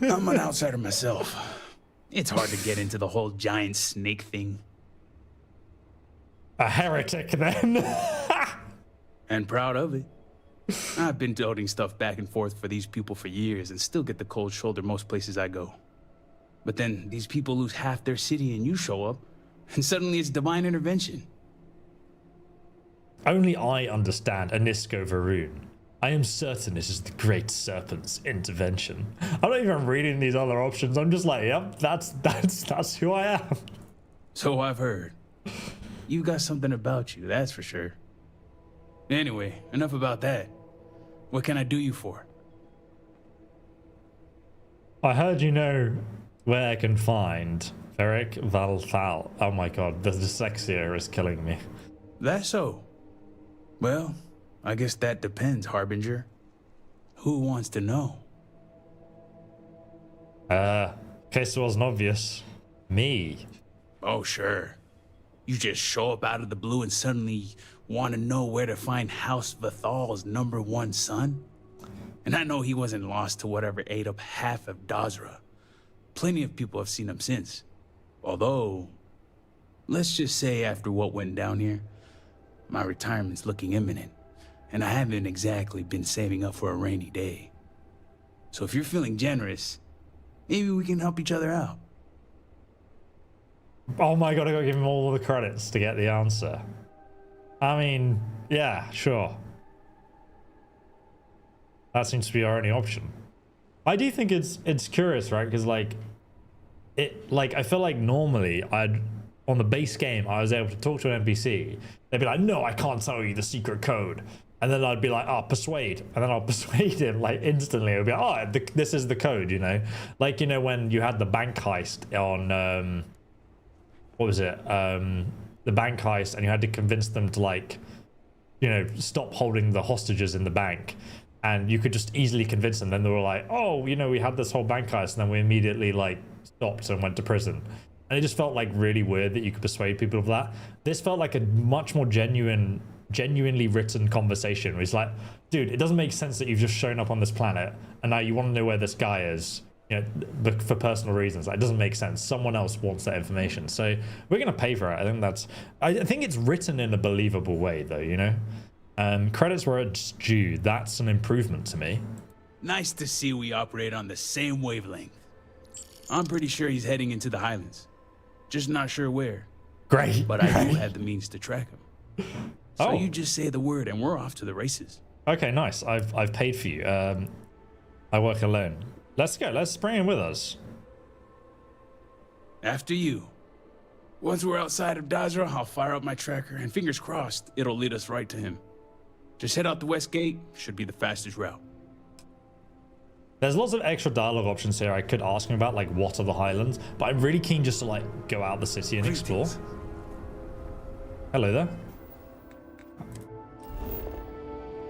I'm an outsider myself. It's hard to get into the whole giant snake thing. A heretic, then. And proud of it. I've been toting stuff back and forth for these people for years and still get the cold shoulder most places I go. But then these people lose half their city and you show up, and suddenly it's divine intervention. Only I understand Anisko Varun. I am certain this is the Great Serpent's intervention. I'm not even reading these other options. I'm just like, yep, that's who I am. So I've heard. You got something about you, that's for sure. Anyway, enough about that. What can I do you for? I heard you know where I can find Vaeric Veth'aal. Oh my god, the dyslexia is killing me. That's so. Well, I guess that depends, Harbinger. Who wants to know? In case it wasn't obvious. Me. Oh, sure. You just show up out of the blue and suddenly want to know where to find House Veth'aal's #1 son? And I know he wasn't lost to whatever ate up half of Dazra. Plenty of people have seen him since. Although, let's just say after what went down here, my retirement's looking imminent, and I haven't exactly been saving up for a rainy day. So if you're feeling generous, maybe we can help each other out. Oh my god, I gotta give him all the credits to get the answer. I mean, yeah, sure. That seems to be our only option. I do think it's curious, right? Because like I feel like normally on the base game I was able to talk to an NPC. They'd be like, no, I can't tell you the secret code. And then I'd be like, oh, persuade. And then I'll persuade him like instantly. It'll be like, oh, this is the code, you know? Like, you know, when you had the bank heist on, what was it? The bank heist, and you had to convince them to like, you know, stop holding the hostages in the bank. And you could just easily convince them. Then they were like, oh, you know, we had this whole bank heist. And then we immediately like stopped and went to prison. And it just felt like really weird that you could persuade people of that. This felt like a much more genuinely written conversation where it's like, dude, it doesn't make sense that you've just shown up on this planet and now you want to know where this guy is, you know, for personal reasons. Like, it doesn't make sense. Someone else wants that information, so we're gonna pay for it. I think it's written in a believable way though, you know. Credits where it's due. That's an improvement to me. Nice to see we operate on the same wavelength. I'm pretty sure he's heading into the Highlands, just not sure where. Great. But I do have the means to track him. So Oh. you just say the word and we're off to the races. Okay, nice. I've paid for you. I work alone. Let's go. Let's bring him with us. After you. Once we're outside of Dazra, I'll fire up my tracker, and fingers crossed, it'll lead us right to him. Just head out the west gate, should be the fastest route. There's lots of extra dialogue options here I could ask him about, like what are the Highlands, but I'm really keen just to like go out the city and explore. Hello there.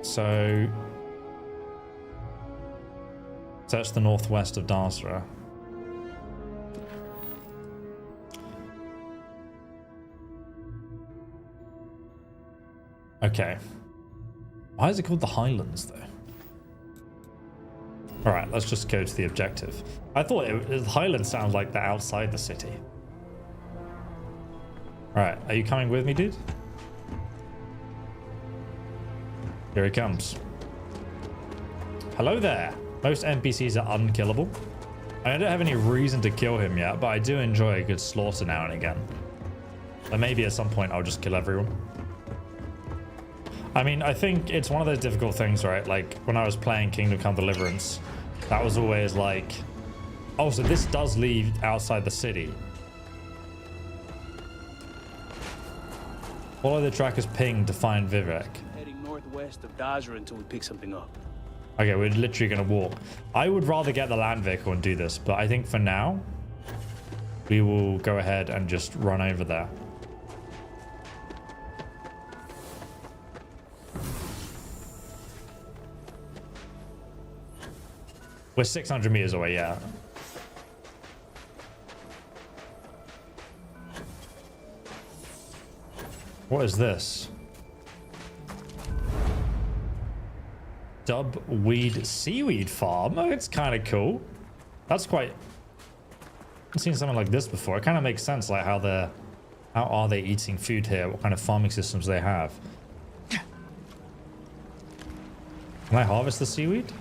So, search the northwest of Dazra. Okay. Why is it called the Highlands though? All right, let's just go to the objective. I thought the Highlands sounds like they're outside the city. All right, are you coming with me, dude? Here he comes. Hello there. Most NPCs are unkillable. I don't have any reason to kill him yet, but I do enjoy a good slaughter now and again. So maybe at some point I'll just kill everyone. I mean, I think it's one of those difficult things, right? Like when I was playing Kingdom Come Deliverance, that was always like, oh, so this does lead outside the city. Follow the tracker's ping to find Vaeric. Heading northwest of Dazra until we pick something up. Okay, we're literally going to walk. I would rather get the land vehicle and do this, but I think for now, we will go ahead and just run over there. We're 600 meters away, yeah. What is this? Dubweed seaweed farm. Oh, it's kind of cool. That's quite... I've seen something like this before. It kind of makes sense, like how are they eating food here? What kind of farming systems they have? Can I harvest the seaweed?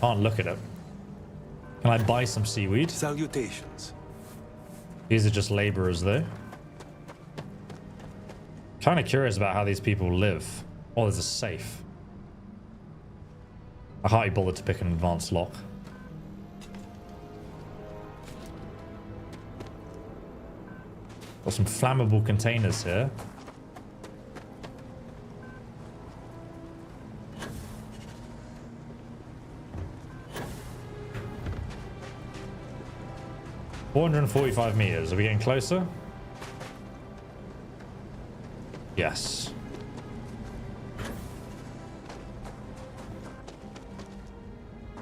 Can't look at it. Can I buy some seaweed? Salutations. These are just laborers though. Kind of curious about how these people live. Oh, there's a safe. I hardly bothered to pick an advanced lock. Got some flammable containers here. $445 meters. Are we getting closer? Yes.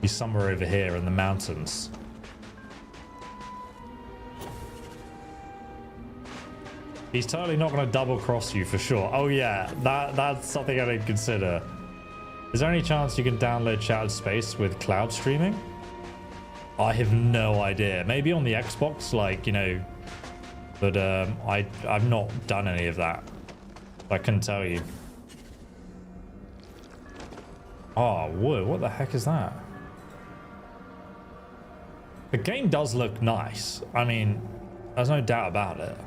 He's somewhere over here in the mountains. He's totally not going to double cross you for sure. Oh yeah, that's something I didn't consider. Is there any chance you can download Shattered Space with cloud streaming? I have no idea. Maybe on the Xbox, like, you know, but I've not done any of that. I couldn't tell you. Oh, whoa, what the heck is that? The game does look nice. I mean, there's no doubt about it.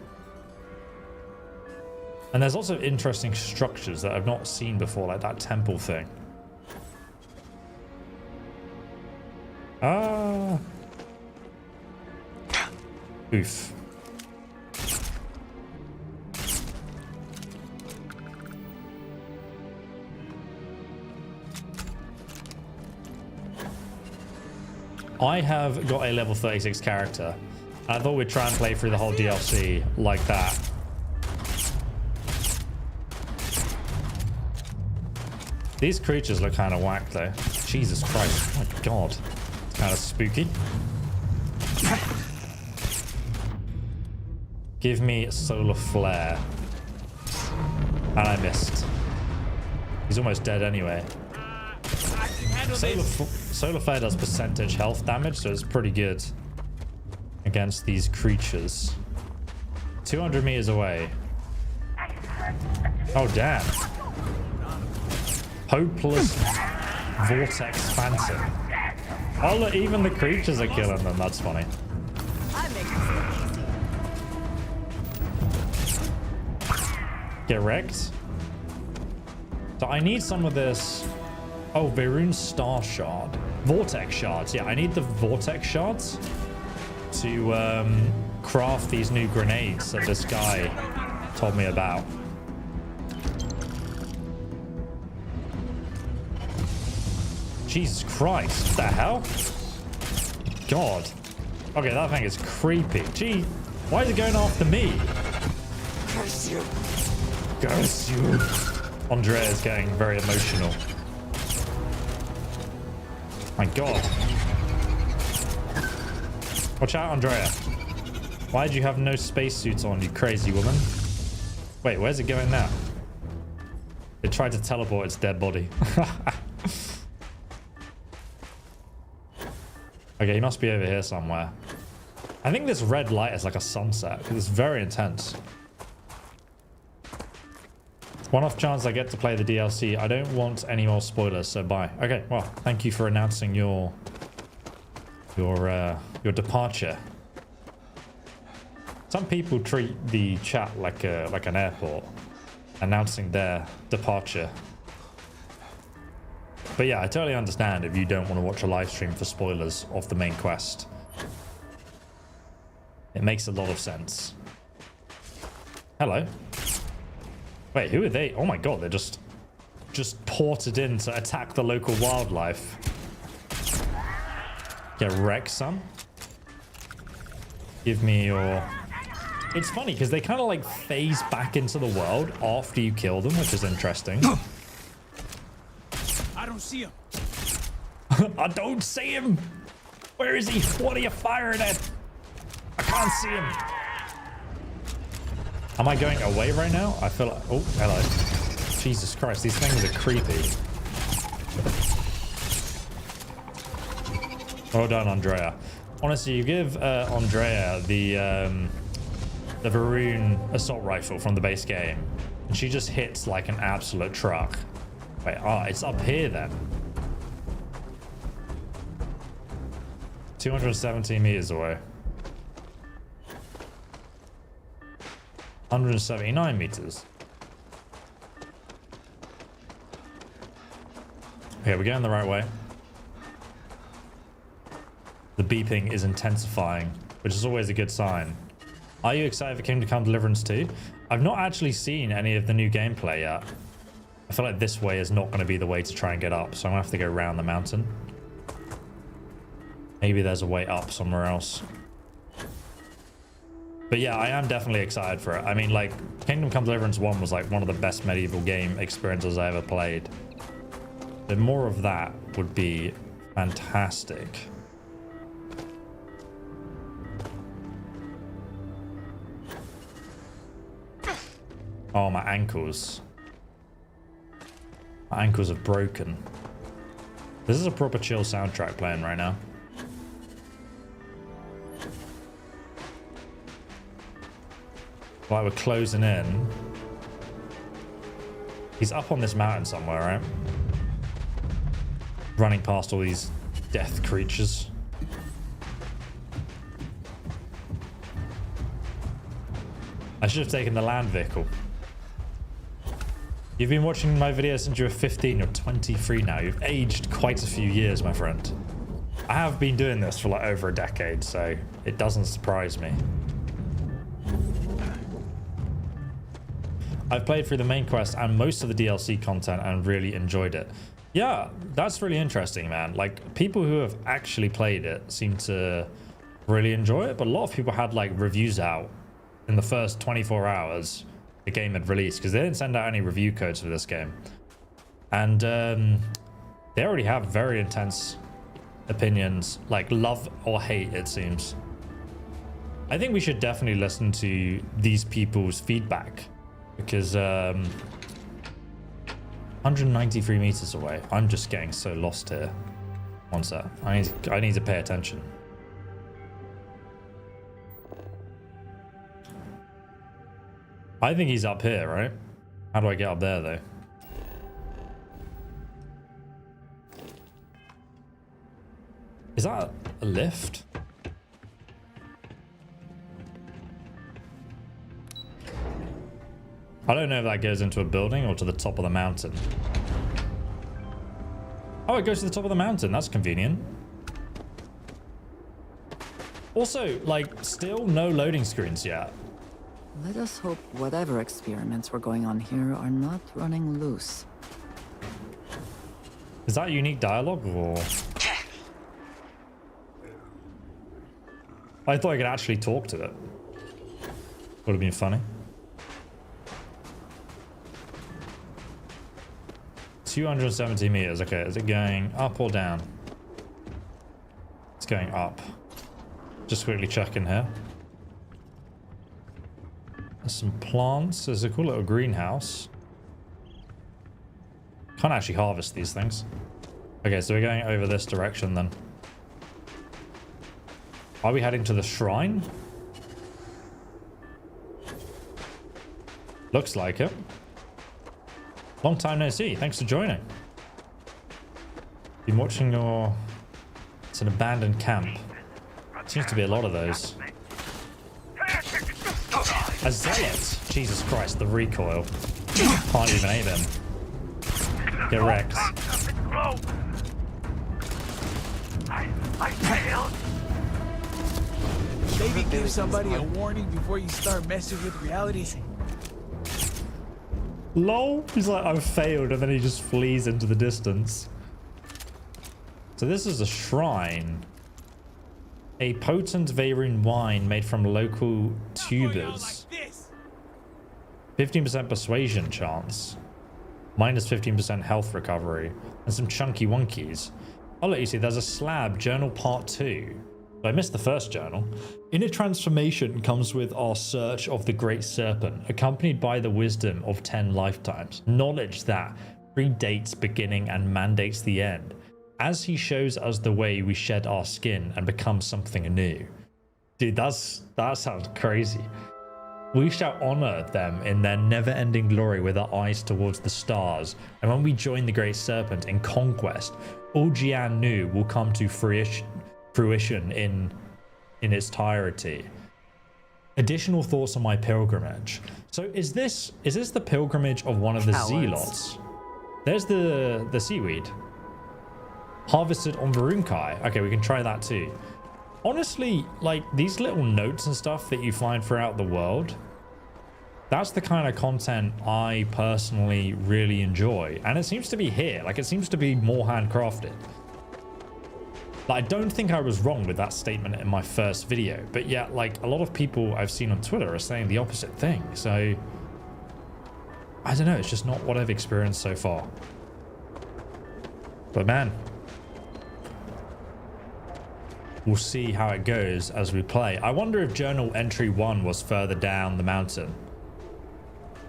And there's also interesting structures that I've not seen before, like that temple thing. Ah. Oof. I have got a level 36 character. I thought we'd try and play through the whole DLC like that. These creatures look kind of whack though. Jesus Christ. Oh my god. It's kind of spooky. Give me solar flare. And I missed. He's almost dead anyway. Solar flare does percentage health damage, so it's pretty good against these creatures. 200 meters away. Oh damn. Hopeless vortex phantom. Oh look, even the creatures are killing them. That's funny. Get wrecked. So I need some of this. Oh, Vaerun's star shard. Vortex shards. Yeah, I need the vortex shards to craft these new grenades that this guy told me about. Jesus Christ, what the hell? God. Okay, that thing is creepy. Gee, why is it going after me? Curse you. Curse you. Andrea is getting very emotional. My God. Watch out, Andrea. Why did you have no spacesuits on, you crazy woman? Wait, where's it going now? It tried to teleport its dead body. Okay, he must be over here somewhere. I think this red light is like a sunset because it's very intense. One-off chance I get to play the DLC. I don't want any more spoilers, so bye. Okay, well, thank you for announcing your departure. Some people treat the chat like an airport, announcing their departure. But yeah, I totally understand if you don't want to watch a live stream for spoilers of the main quest. It makes a lot of sense. Hello. Wait, who are they? Oh my god, they're just ported in to attack the local wildlife. Get wrecked, son. Give me your... It's funny because they kind of like phase back into the world after you kill them, which is interesting. I don't see him. I don't see him. Where is he? What are you firing at? I can't see him. Am I going away right now? I feel like... Oh, hello. Jesus Christ, these things are creepy. Well done, Andrea. Honestly, you give Andrea the Vaeric assault rifle from the base game, and she just hits like an absolute truck. Wait, it's up here then. 217 meters away. 179 meters. Okay, we're going the right way. The beeping is intensifying, which is always a good sign. Are you excited for Kingdom Come Deliverance 2? I've not actually seen any of the new gameplay yet. I feel like this way is not going to be the way to try and get up, so I'm going to have to go around the mountain. Maybe there's a way up somewhere else. But yeah, I am definitely excited for it. I mean, like, Kingdom Come Deliverance 1 was like one of the best medieval game experiences I ever played. So more of that would be fantastic. Oh, my ankles. My ankles are broken. This is a proper chill soundtrack playing right now. While we're closing in. He's up on this mountain somewhere, right? Running past all these death creatures. I should have taken the land vehicle. You've been watching my videos since you were 15. You're 23 now. You've aged quite a few years, my friend. I have been doing this for like over a decade, so it doesn't surprise me. I've played through the main quest and most of the DLC content and really enjoyed it. Yeah, that's really interesting, man. Like, people who have actually played it seem to really enjoy it, but a lot of people had like reviews out in the first 24 hours the game had released, because they didn't send out any review codes for this game. And they already have very intense opinions, like love or hate, it seems. I think we should definitely listen to these people's feedback, because 193 meters away. I'm just getting so lost here. One sec. I need to pay attention. I think he's up here, right? How do I get up there, though? Is that a lift? I don't know if that goes into a building or to the top of the mountain. Oh, it goes to the top of the mountain. That's convenient. Also, like, still no loading screens yet. Let us hope whatever experiments were going on here are not running loose. Is that unique dialogue or... I thought I could actually talk to it. Would have been funny. 270 meters. Okay, is it going up or down? It's going up. Just quickly checking here. There's some plants. There's a cool little greenhouse. Can't actually harvest these things. Okay, so we're going over this direction then. Are we heading to the shrine? Looks like it. Long time no see. Thanks for joining. Been watching your... It's an abandoned camp. Seems to be a lot of those. A zealot! Jesus Christ, the recoil. Can't even aim him. Get wrecked. I failed. Maybe give somebody a warning before you start messing with reality. LOL! He's like, I've failed, and then he just flees into the distance. So this is a shrine. A potent Vaeric wine made from local tubers. 15% persuasion chance. Minus 15% health recovery. And some chunky wonkies. I'll let you see, there's a slab, journal part 2. I missed the first journal. Inner transformation comes with our search of the Great Serpent, accompanied by the wisdom of 10 lifetimes. Knowledge that predates beginning and mandates the end. As he shows us the way, we shed our skin and become something new. Dude, that sounds crazy. We shall honor them in their never-ending glory with our eyes towards the stars. And when we join the Great Serpent in conquest, all Jian Nu will come to fruition in its entirety. Additional thoughts on my pilgrimage. So is this the pilgrimage of one of the Zealots? There's the seaweed. Harvested on Vaeric. Okay, we can try that too. Honestly, like these little notes and stuff that you find throughout the world, that's the kind of content I personally really enjoy. And it seems to be here. Like it seems to be more handcrafted. But I don't think I was wrong with that statement in my first video. But yeah, like a lot of people I've seen on Twitter are saying the opposite thing. So I don't know. It's just not what I've experienced so far. But man, we'll see how it goes as we play. I wonder if journal entry 1 was further down the mountain.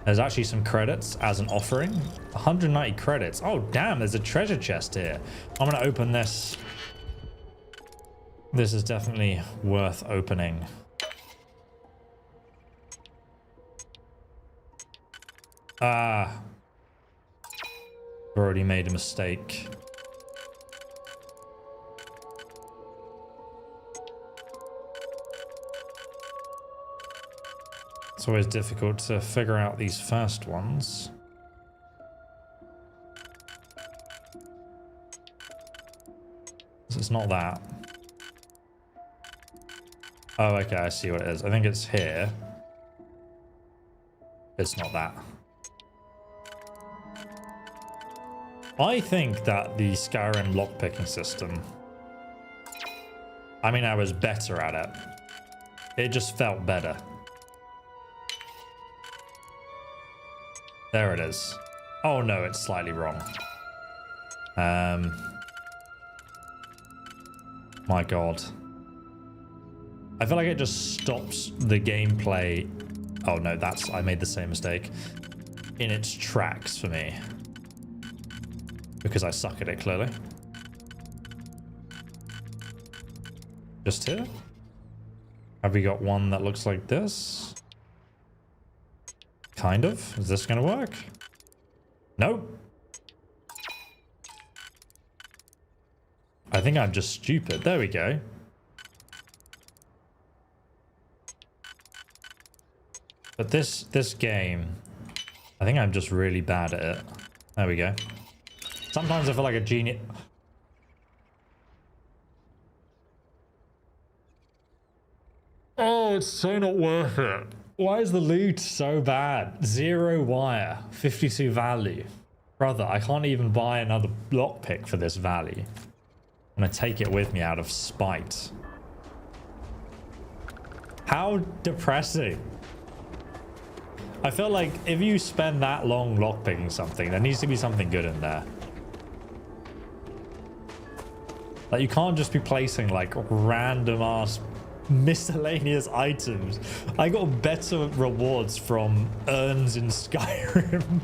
There's actually some credits as an offering. 190 credits. Oh, damn, there's a treasure chest here. I'm going to open this. This is definitely worth opening. Ah. I've already made a mistake. It's always difficult to figure out these first ones. So it's not that. Oh, okay, I see what it is. I think it's here. It's not that. I think that the Skyrim lockpicking system, I mean, I was better at it. It just felt better. There it is. Oh no, it's slightly wrong. My God. I feel like it just stops the gameplay. Oh no, I made the same mistake. In its tracks for me. Because I suck at it, clearly. Just here? Have we got one that looks like this? Kind of. Is this gonna work? Nope. I think I'm just stupid. There we go. But this game, I think I'm just really bad at it. There we go. Sometimes I feel like a genius. Oh, it's so not worth it. Why is the loot so bad? 0 wire, 52 value. Brother, I can't even buy another lockpick for this value. I'm gonna take it with me out of spite. How depressing. I feel like if you spend that long lockpicking something, there needs to be something good in there. Like you can't just be placing like random ass miscellaneous items. I got better rewards from urns in Skyrim.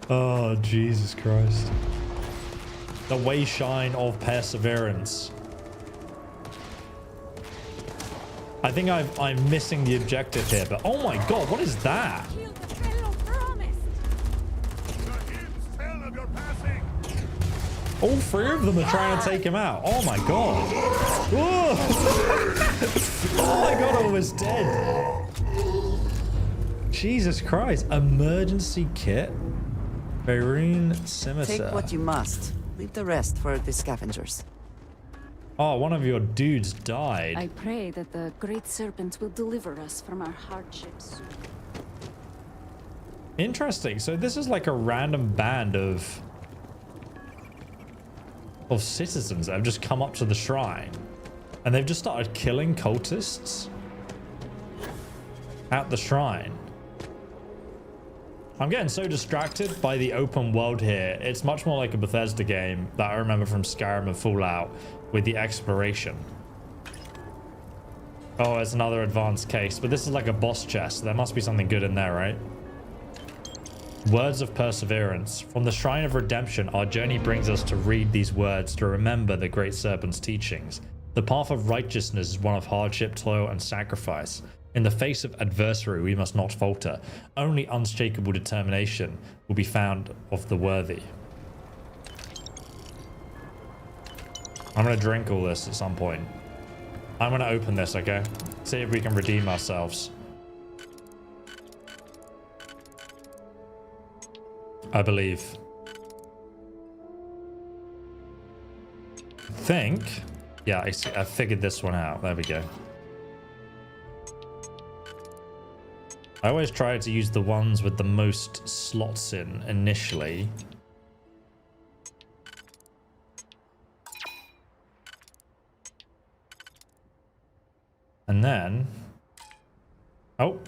Oh, Jesus Christ. The Wayshine of Perseverance. I think I'm missing the objective here, but oh my God, what is that? All three of them are trying to take him out. Oh my god. Whoa. Oh my god, I was dead. Jesus Christ. Emergency kit. Vaeric scimitar. Take what you must. Leave the rest for the scavengers. Oh, one of your dudes died. I pray that the Great Serpent will deliver us from our hardships soon. Interesting. So this is like a random band of citizens that have just come up to the shrine. And they've just started killing cultists at the shrine. I'm getting so distracted by the open world here. It's much more like a Bethesda game that I remember from Skyrim and Fallout with the exploration. Oh, it's another advanced case, but this is like a boss chest. There must be something good in there, right? Words of perseverance. From the Shrine of Redemption, our journey brings us to read these words to remember the Great Serpent's teachings. The path of righteousness is one of hardship, toil, and sacrifice. In the face of adversary, we must not falter. Only unshakable determination will be found of the worthy. I'm going to drink all this at some point. I'm going to open this, okay? See if we can redeem ourselves. I believe. Yeah, I figured this one out. There we go. I always try to use the ones with the most slots in initially. And then... Oh.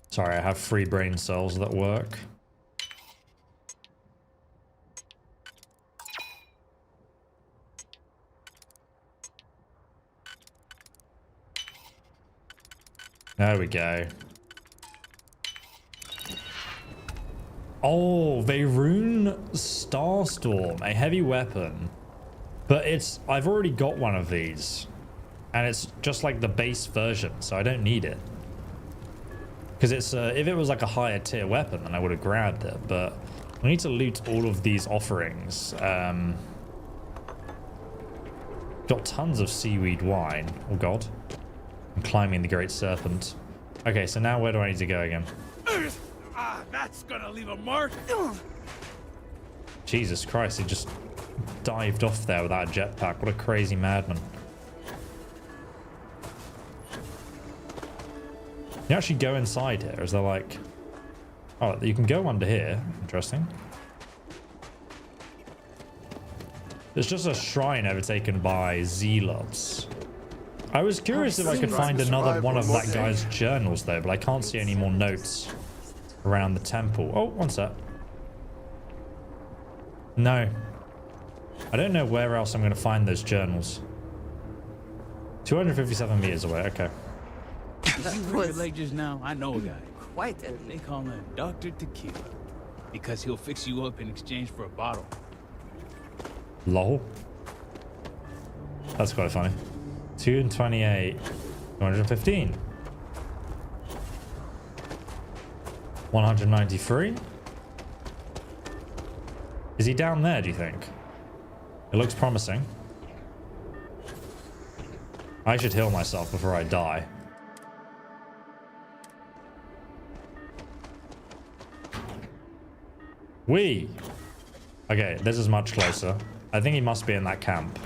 Sorry, I have 3 brain cells that work. There we go. Oh, Vaeric Starstorm, a heavy weapon. But I've already got one of these. And it's just like the base version, so I don't need it. Because if it was like a higher tier weapon, then I would have grabbed it. But we need to loot all of these offerings. Got tons of seaweed wine. Oh god. I'm climbing the Great Serpent. Okay, so now where do I need to go again? That's gonna leave a mark. Jesus Christ, he just dived off there without a jetpack. What a crazy madman. You actually go inside here? Is there like... Oh, you can go under here. Interesting. There's just a shrine overtaken by Zealots. I was curious if I could find another one of that guy's journals though, but I can't see any more notes around the temple. Oh, one sec. No. I don't know where else I'm going to find those journals. 257 meters away, okay. Your leg just now, I know a guy. Quite They call him Dr. Tequila because he'll fix you up in exchange for a bottle. Lol. That's quite funny. 228, 215, 193. Is he down there, do you think? It looks promising. I should heal myself before I die. Okay, this is much closer. I think he must be in that camp.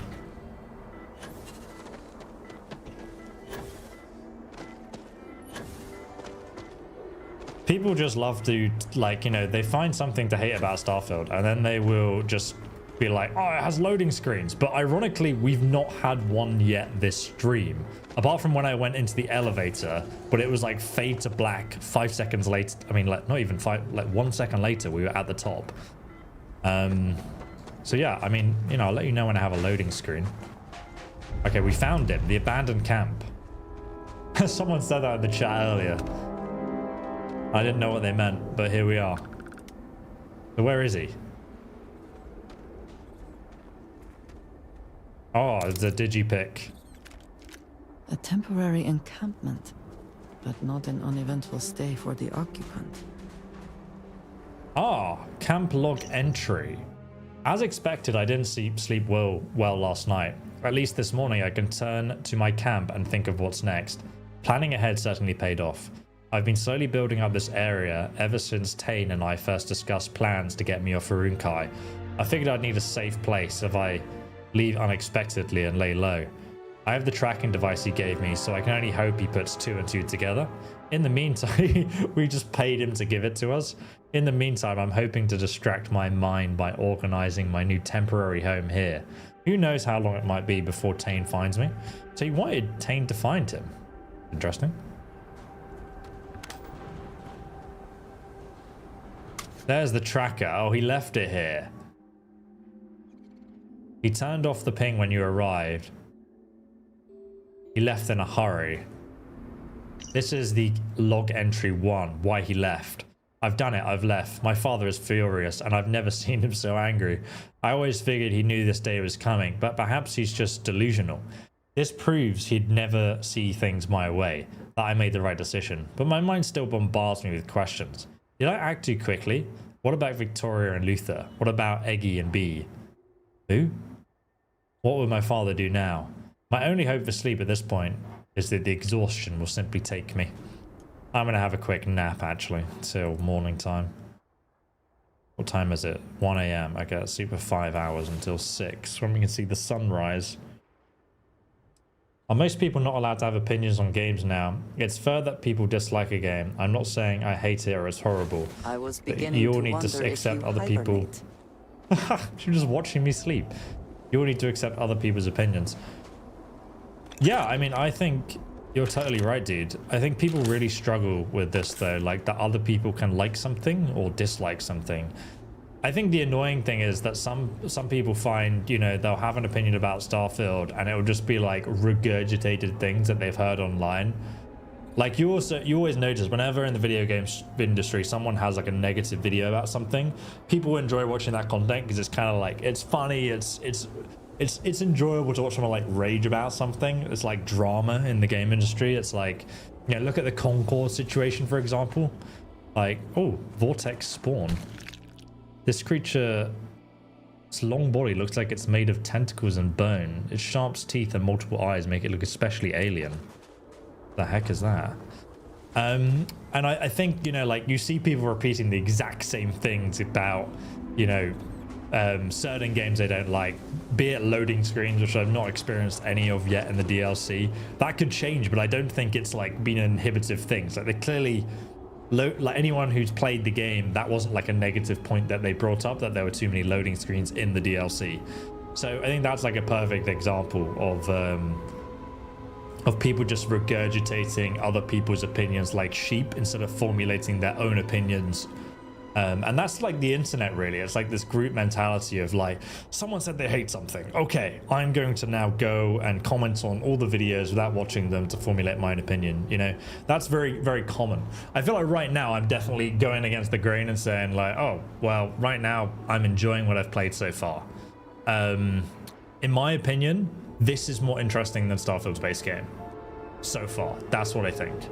People just love to, like, you know, they find something to hate about Starfield and then they will just be like, oh, it has loading screens. But ironically, we've not had one yet this stream. Apart from when I went into the elevator, but it was like fade to black 5 seconds later. I mean, like, not even 5, like 1 second later, we were at the top. So yeah, I mean, you know, I'll let you know when I have a loading screen. Okay, we found him, the abandoned camp. Someone said that in the chat earlier. I didn't know what they meant, but here we are. So where is he? Oh, it's a digipic. A temporary encampment, but not an uneventful stay for the occupant. Ah, camp log entry. As expected, I didn't sleep well last night. At least this morning I can turn to my camp and think of what's next. Planning ahead certainly paid off. I've been slowly building up this area ever since Tane and I first discussed plans to get me off Urunkai. I figured I'd need a safe place if I leave unexpectedly and lay low. I have the tracking device he gave me, so I can only hope he puts 2 and 2 together. In the meantime, we just paid him to give it to us. In the meantime, I'm hoping to distract my mind by organizing my new temporary home here. Who knows how long it might be before Tane finds me. So you wanted Tane to find him. Interesting. There's the tracker. Oh, he left it here. He turned off the ping when you arrived. He left in a hurry. This is the log entry 1, why he left. I've done it, I've left. My father is furious, and I've never seen him so angry. I always figured he knew this day was coming, but perhaps he's just delusional. This proves he'd never see things my way, that I made the right decision. But my mind still bombards me with questions. Did I act too quickly? What about Victoria and Luther? What about Eggy and Bee? Who? What would my father do now? My only hope for sleep at this point is that the exhaustion will simply take me. I'm going to have a quick nap, actually, till morning time. What time is it? 1 a.m. I get sleep for 5 hours until 6, when we can see the sunrise. Are most people not allowed to have opinions on games now? It's fair that people dislike a game. I'm not saying I hate it or it's horrible. I was beginning you all to need wonder to if accept you other people. You're just watching me sleep. You all need to accept other people's opinions. Yeah, I mean, I think you're totally right, dude. I think people really struggle with this, though, like that other people can like something or dislike something. I think the annoying thing is that some people find, you know, they'll have an opinion about Starfield and it will just be like regurgitated things that they've heard online. Like you always notice whenever in the video games industry someone has like a negative video about something, people enjoy watching that content because it's kind of like, it's funny, it's enjoyable to watch someone like rage about something. It's like drama in the game industry. It's like, you know, look at the Concord situation, for example. Like, oh, Vortex Spawn. This creature, its long body looks like it's made of tentacles and bone. Its sharp teeth and multiple eyes make it look especially alien. The heck is that? And I think, you know, like you see people repeating the exact same things about, you know, certain games they don't like, be it loading screens, which I've not experienced any of yet in the DLC. That could change, but I don't think it's like been an inhibitive thing. So they clearly, like anyone who's played the game, that wasn't like a negative point that they brought up, that there were too many loading screens in the DLC. So I think that's like a perfect example of people just regurgitating other people's opinions like sheep instead of formulating their own opinions. And that's like the internet, really. It's like this group mentality of like, someone said they hate something. Okay, I'm going to now go and comment on all the videos without watching them to formulate my own opinion. You know, that's very, very common. I feel like right now I'm definitely going against the grain and saying like, oh, well, right now I'm enjoying what I've played so far. In my opinion, this is more interesting than Starfield's base game so far. That's what I think.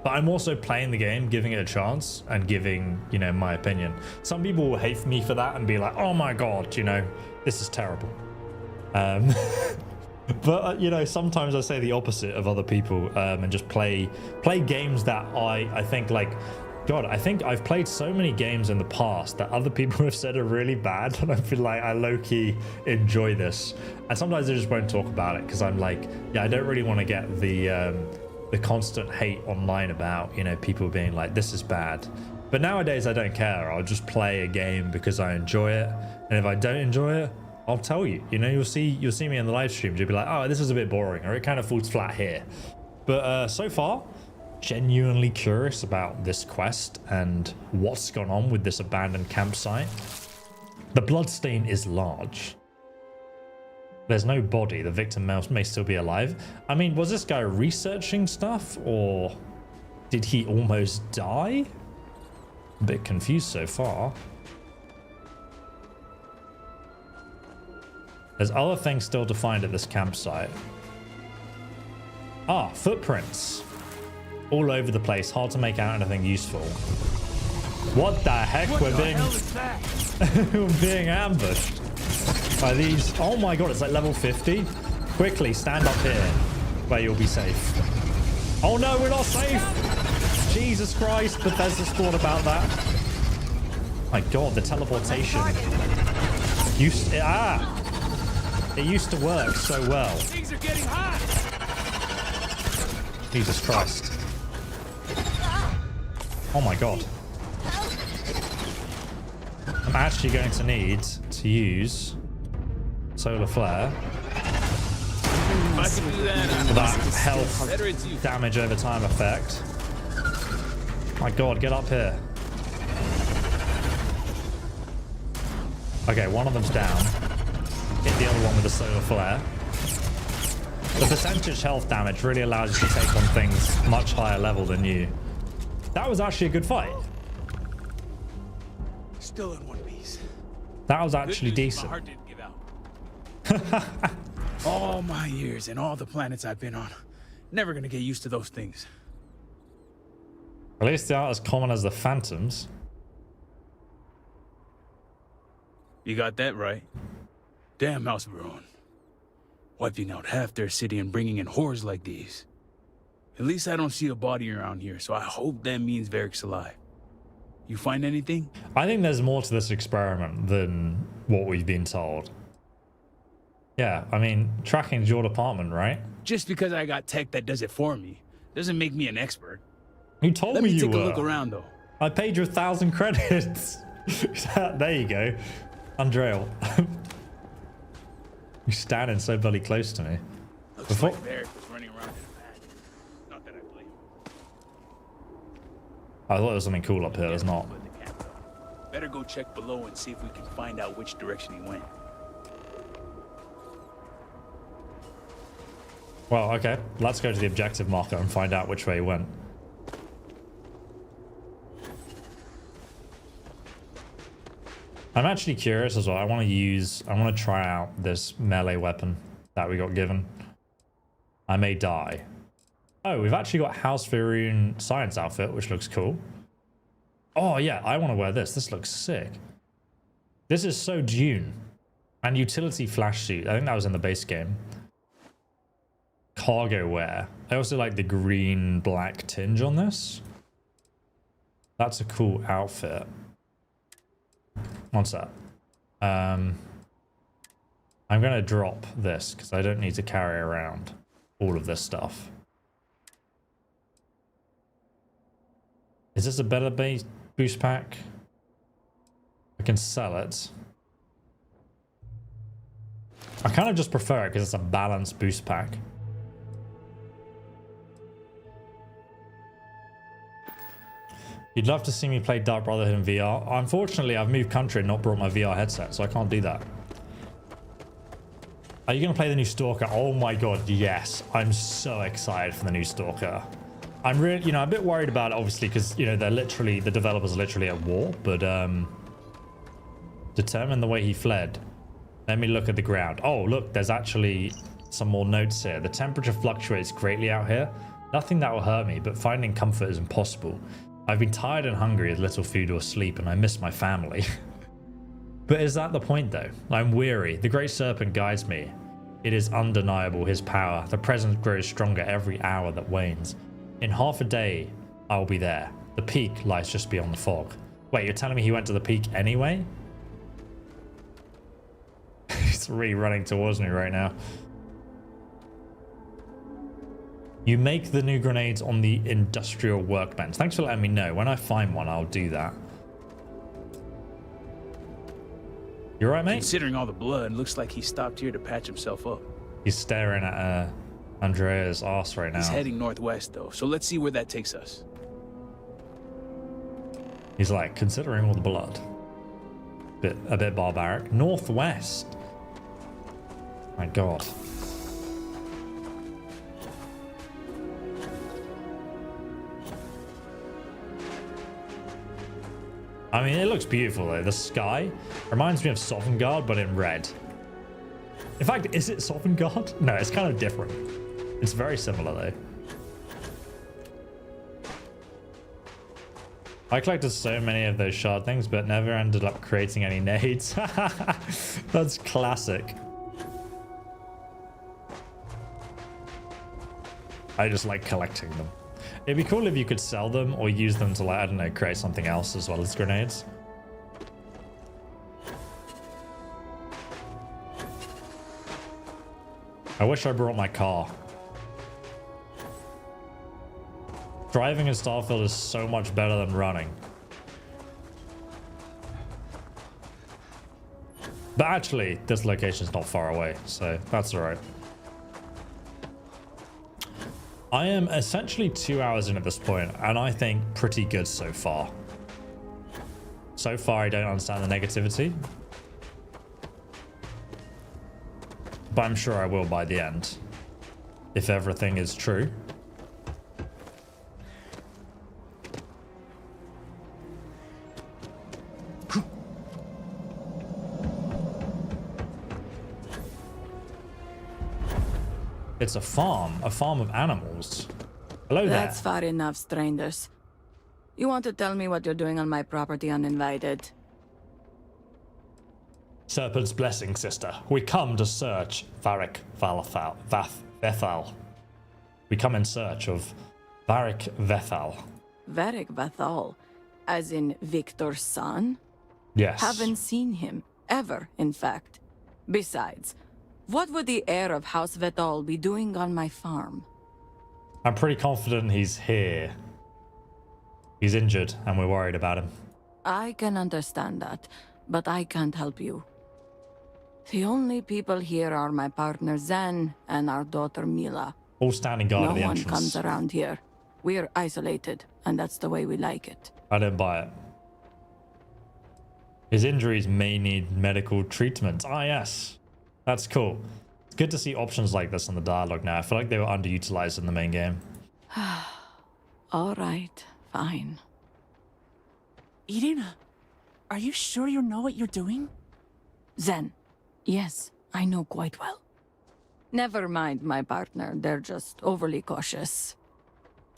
But I'm also playing the game, giving it a chance and giving, you know, my opinion. Some people will hate me for that and be like, oh my God, you know, this is terrible. But, you know, sometimes I say the opposite of other people and just play games that I think like, God, I think I've played so many games in the past that other people have said are really bad, and I feel like I low-key enjoy this. And sometimes I just won't talk about it because I'm like, yeah, I don't really want to get the constant hate online about, you know, people being like, this is bad. But nowadays I don't care. I'll just play a game because I enjoy it, and if I don't enjoy it, I'll tell you. You know, you'll see me in the live streams. You'll be like, oh, this is a bit boring, or it kind of falls flat here. But so far, genuinely curious about this quest and what's gone on with this abandoned campsite. The bloodstain is large. There's no body. The victim may still be alive. I mean, was this guy researching stuff, or did he almost die? A bit confused so far. There's other things still to find at this campsite. Ah, footprints. All over the place. Hard to make out anything useful. What the heck? What We're the being hell is that? we're being ambushed by these. Oh my god, it's like level 50. Quickly stand up here where you'll be safe. Oh no, we're not safe. Jesus Christ, Bethesda's thought about that. My god, the teleportation. It used to work so well. Things are getting hot. Jesus Christ. Oh my god. I'm actually going to need to use solar flare. That health damage over time effect. My god, get up here. Okay, one of them's down. Hit the other one with a solar flare. The percentage health damage really allows you to take on things much higher level than you. That was actually a good fight. Still in one piece. That was actually decent. My heart didn't give out. All my years and all the planets I've been on. Never gonna get used to those things. At least they aren't as common as the phantoms. You got that right. Damn House Varun. Wiping out half their city and bringing in horrors like these. At least I don't see a body around here, so I hope that means Vaeric's alive. You find anything? I think there's more to this experiment than what we've been told. Yeah, I mean, tracking's your department, right? Just because I got tech that does it for me doesn't make me an expert. You told me you were. Let me take a look around, though. I paid you 1,000 credits. There you go. Andreal. You're standing so bloody close to me. Looks like Vaeric was running around in a pad. Not that I blame him. I thought there was something cool up here. There's not. Better go check below and see if we can find out which direction he went. Well, okay. Let's go to the objective marker and find out which way he went. I'm actually curious as well. I want to try out this melee weapon that we got given. I may die. Oh, we've actually got House Varun science outfit, which looks cool. Oh yeah, I want to wear this. This looks sick. This is so Dune. And utility flash suit. I think that was in the base game. Cargo wear. I also like the green black tinge on this. That's a cool outfit. What's that? I'm gonna drop this because I don't need to carry around all of this stuff. Is this a better base boost pack? I can sell it. I kind of just prefer it because it's a balanced boost pack. You'd love to see me play Dark Brotherhood in VR. Unfortunately, I've moved country and not brought my VR headset, so I can't do that. Are you going to play the new Stalker? Oh my god, yes. I'm so excited for the new Stalker. I'm really, you know, a bit worried about it, obviously, because, you know, the developers are literally at war, but, determine the way he fled. Let me look at the ground. Oh, look, there's actually some more notes here. The temperature fluctuates greatly out here. Nothing that will hurt me, but finding comfort is impossible. I've been tired and hungry with little food or sleep, and I miss my family. But is that the point, though? I'm weary. The Great Serpent guides me. It is undeniable, his power. The presence grows stronger every hour that wanes. In half a day, I'll be there. The peak lies just beyond the fog. Wait, you're telling me he went to the peak anyway? He's really running towards me right now. You make the new grenades on the industrial workbench. Thanks for letting me know. When I find one, I'll do that. You alright, mate? Considering all the blood, looks like he stopped here to patch himself up. He's staring at Andrea's ass right now. He's heading northwest, though, so let's see where that takes us. He's like, considering all the blood. A bit barbaric. Northwest. My god. I mean, it looks beautiful though. The sky reminds me of Sovngarde, but in red. In fact, is it Sovngarde? No, it's kind of different. It's very similar though. I collected so many of those shard things, but never ended up creating any nades. That's classic. I just like collecting them. It'd be cool if you could sell them or use them to, like, I don't know, create something else as well as grenades. I wish I brought my car. Driving in Starfield is so much better than running. But actually, this location is not far away, so that's alright. I am essentially 2 hours in at this point, and I think pretty good so far. So far, I don't understand the negativity. But I'm sure I will by the end, if everything is true. It's a farm of animals. Hello there. That's far enough, strangers. You want to tell me what you're doing on my property uninvited? Serpent's blessing, sister. We come to search Vaeric Veth'aal. We come in search of Vaeric Veth'aal. Vaeric Veth'aal, as in Victor's son? Yes. Haven't seen him, ever, in fact. Besides, what would the heir of House Veth'aal be doing on my farm? I'm pretty confident he's here. He's injured, and we're worried about him. I can understand that, but I can't help you. The only people here are my partner Zen and our daughter Mila. All standing guard at the No one entrance. comes around here. We're isolated, and that's the way we like it. I don't buy it. His injuries may need medical treatment. Ah, yes. That's cool. It's good to see options like this in the dialogue now. I feel like they were underutilized in the main game. All right, fine. Eden, are you sure you know what you're doing? Zen, yes, I know quite well. Never mind my partner, they're just overly cautious.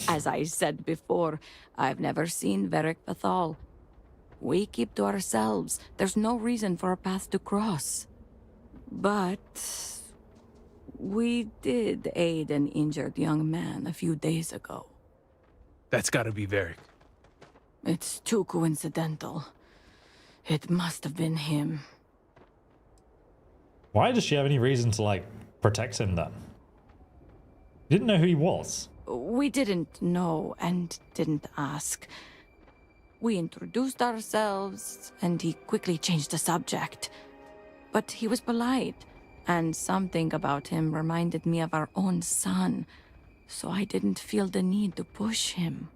As I said before, I've never seen Vaeric Veth'aal. We keep to ourselves. There's no reason for a path to cross. But we did aid an injured young man a few days ago. That's gotta be Vaeric. It's too coincidental. It must have been him. Why does she have any reason to, like, protect him then? You didn't know who he was. We didn't know and didn't ask. We introduced ourselves, and he quickly changed the subject. But he was polite, and something about him reminded me of our own son, so I didn't feel the need to push him.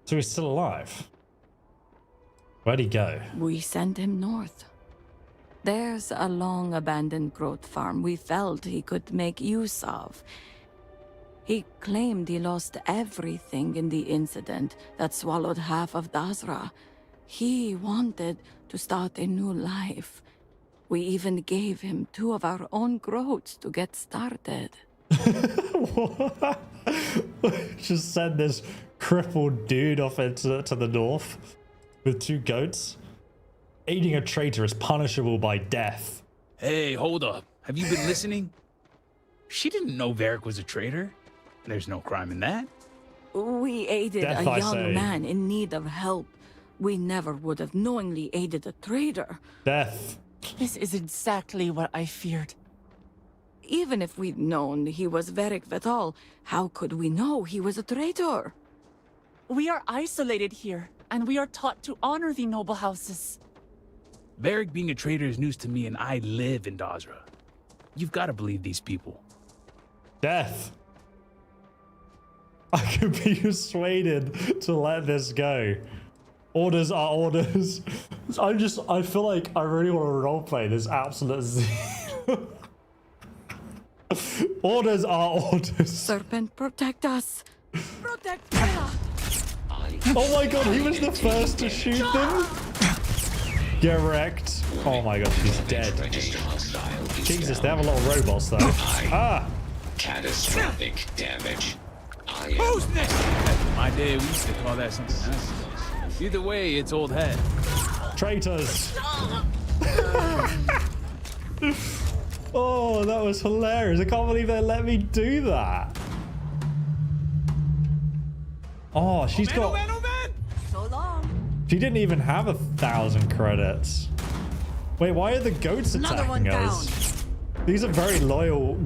So he's still alive? Where'd he go? We sent him north. There's a long-abandoned growth farm we felt he could make use of. He claimed he lost everything in the incident that swallowed half of Dazra. He wanted to start a new life. We even gave him 2 of our own growths to get started. Just send this crippled dude off into the north with 2 goats. Aiding a traitor is punishable by death. Hey, hold up. Have you been listening? She didn't know Vaeric was a traitor. There's no crime in that. We aided Death, a I young say. man in need of help. We never would have knowingly aided a traitor. Death. This is exactly what I feared. Even if we'd known he was Vaeric Veth'aal, how could we know he was a traitor? We are isolated here, and we are taught to honor the noble houses. Vaeric being a traitor is news to me, and I live in Dazra. You've got to believe these people. Death. I could be persuaded to let this go. Orders are orders. I feel like I really want to roleplay this absolute Orders are orders. Serpent, protect us. Protect Bella. Oh my god, he was the first to shoot them? Get wrecked. Oh my god, he's dead. Jesus, they have a lot of robots though. Ah! Catastrophic damage. Who's next? My day, we used to call that something else. Either way, it's old hat. Traitors. Oh, that was hilarious. I can't believe they let me do that. Oh, she's got... So long. She didn't even have 1,000 credits. Wait, why are the goats attacking us? These are very loyal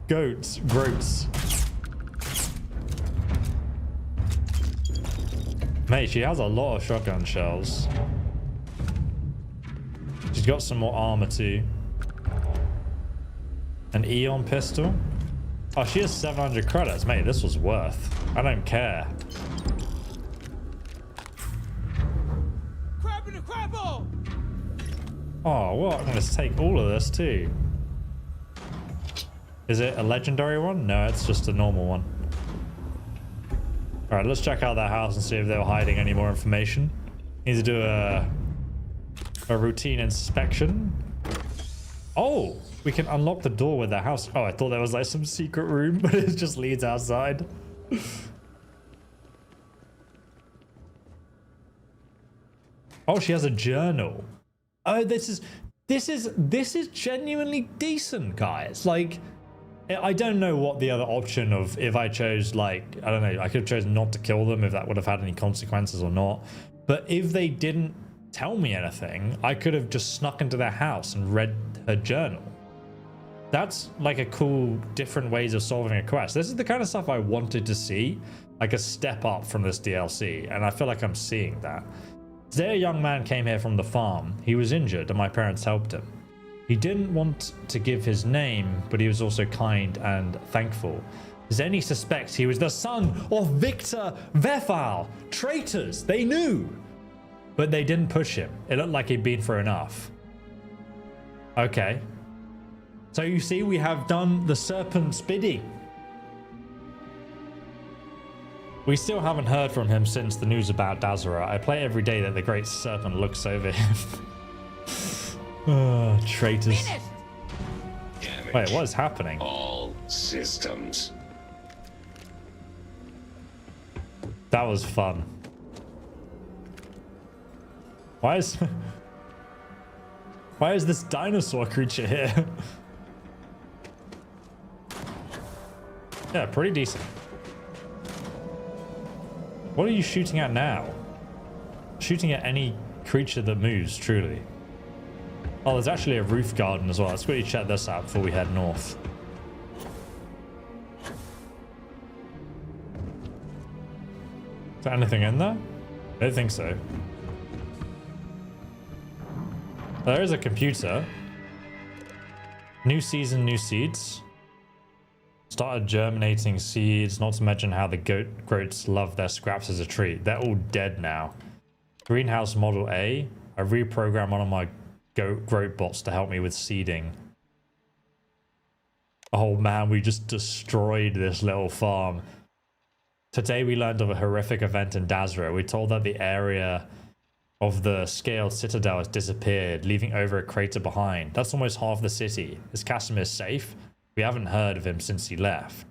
goats. Mate, she has a lot of shotgun shells. She's got some more armor too. An Eon pistol. Oh, she has 700 credits. Mate, this was worth. I don't care. Crab in a crabble! Oh, what? I'm going to take all of this too. Is it a legendary one? No, it's just a normal one. All right, let's check out that house and see if they were hiding any more information. Need to do a routine inspection. Oh, we can unlock the door with the house. Oh, I thought there was like some secret room, but it just leads outside. Oh, she has a journal. Oh, this is genuinely decent, guys. Like, I don't know what the other option of if I chose, like, I don't know, I could have chosen not to kill them if that would have had any consequences or not. But if they didn't tell me anything, I could have just snuck into their house and read her journal. That's like a cool, different ways of solving a quest. This is the kind of stuff I wanted to see, like a step up from this DLC, and I feel like I'm seeing that. Today, a young man came here from the farm. He was injured, and my parents helped him. He didn't want to give his name, but he was also kind and thankful. Zeni suspects he was the son of Victor Veth'aal. Traitors, they knew. But they didn't push him. It looked like he'd been through enough. Okay. So you see, we have done the serpent's bidding. We still haven't heard from him since the news about Dazra. I play every day that the great serpent looks over him. Oh, traitors. Wait, what is happening? All systems. That was fun. Why is this dinosaur creature here? Yeah, pretty decent. What are you shooting at now? Shooting at any creature that moves, truly. Oh, there's actually a roof garden as well. Let's quickly check this out before we head north. Is there anything in there? I don't think so. There is a computer. New season, new seeds. Started germinating seeds, not to mention how the goats love their scraps as a treat. They're all dead now. Greenhouse Model A. I reprogrammed one of my goat bots to help me with seeding. Oh man, we just destroyed this little farm. Today we learned of a horrific event in Dazra. We're told that the area of the scaled citadel has disappeared, leaving over a crater behind. That's almost half the city. Is Casimir safe? We haven't heard of him since he left.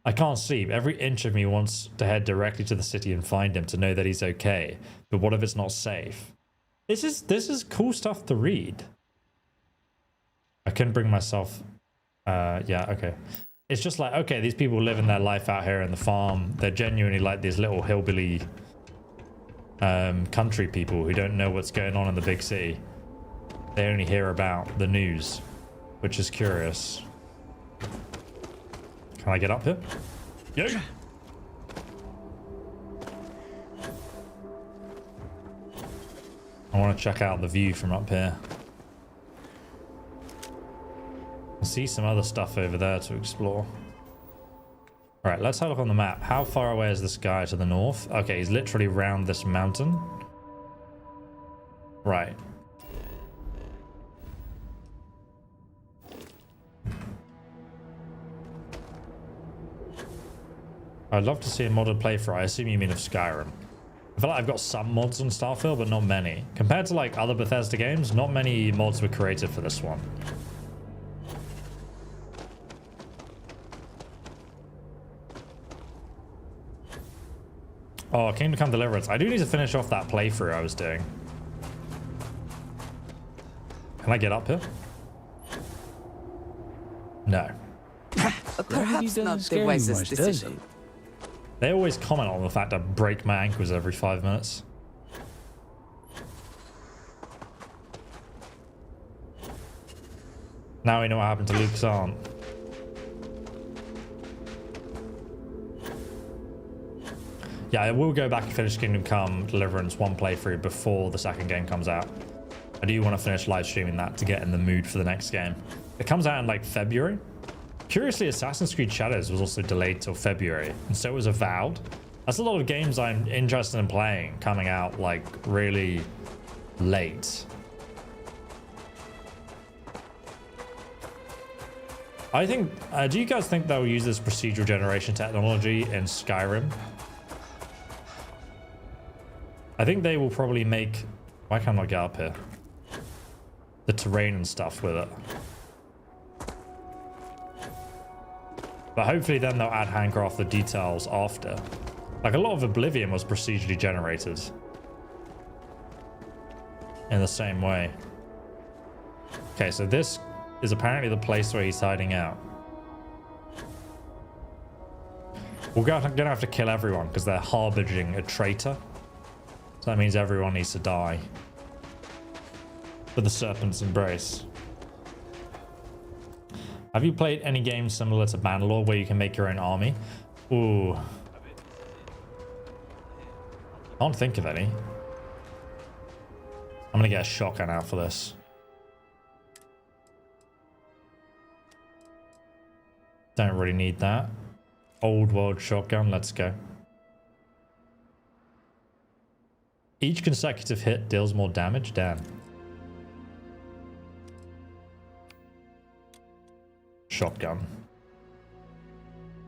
I can't sleep. Every inch of me wants to head directly to the city and find him to know that he's okay. But what if it's not safe? This is cool stuff to read. I couldn't bring myself... yeah, okay. It's just like, okay, these people living their life out here in the farm. They're genuinely like these little hillbilly country people who don't know what's going on in the big city. They only hear about the news, which is curious. Can I get up here? Yo! I want to check out the view from up here. I see some other stuff over there to explore. Alright, let's have a look on the map. How far away is this guy to the north? Okay, he's literally around this mountain. Right. I'd love to see a modded playthrough. I assume you mean of Skyrim. I feel like I've got some mods on Starfield, but not many. Compared to like other Bethesda games, not many mods were created for this one. Oh, Kingdom Come Deliverance. I do need to finish off that playthrough I was doing. Can I get up here? No. Perhaps not the wisest decision. They always comment on the fact I break my ankles every 5 minutes. Now we know what happened to Luke's aunt. Yeah, I will go back and finish Kingdom Come Deliverance one playthrough before the second game comes out. I do want to finish live streaming that to get in the mood for the next game. It comes out in like February. Curiously, Assassin's Creed Shadows was also delayed till February, and so was Avowed. That's a lot of games I'm interested in playing coming out like really late. I think, do you guys think they'll use this procedural generation technology in Skyrim? I think they will probably make, why can't I get up here? The terrain and stuff with it. But hopefully then they'll add handcrafted details after. Like a lot of Oblivion was procedurally generated. In the same way. Okay, so this is apparently the place where he's hiding out. We're gonna have to kill everyone because they're harboring a traitor. So that means everyone needs to die. For the Serpent's Embrace. Have you played any games similar to Bannerlord where you can make your own army? Ooh. I don't think of any. I'm gonna get a shotgun out for this. Don't really need that. Old world shotgun, let's go. Each consecutive hit deals more damage, damn. Shotgun.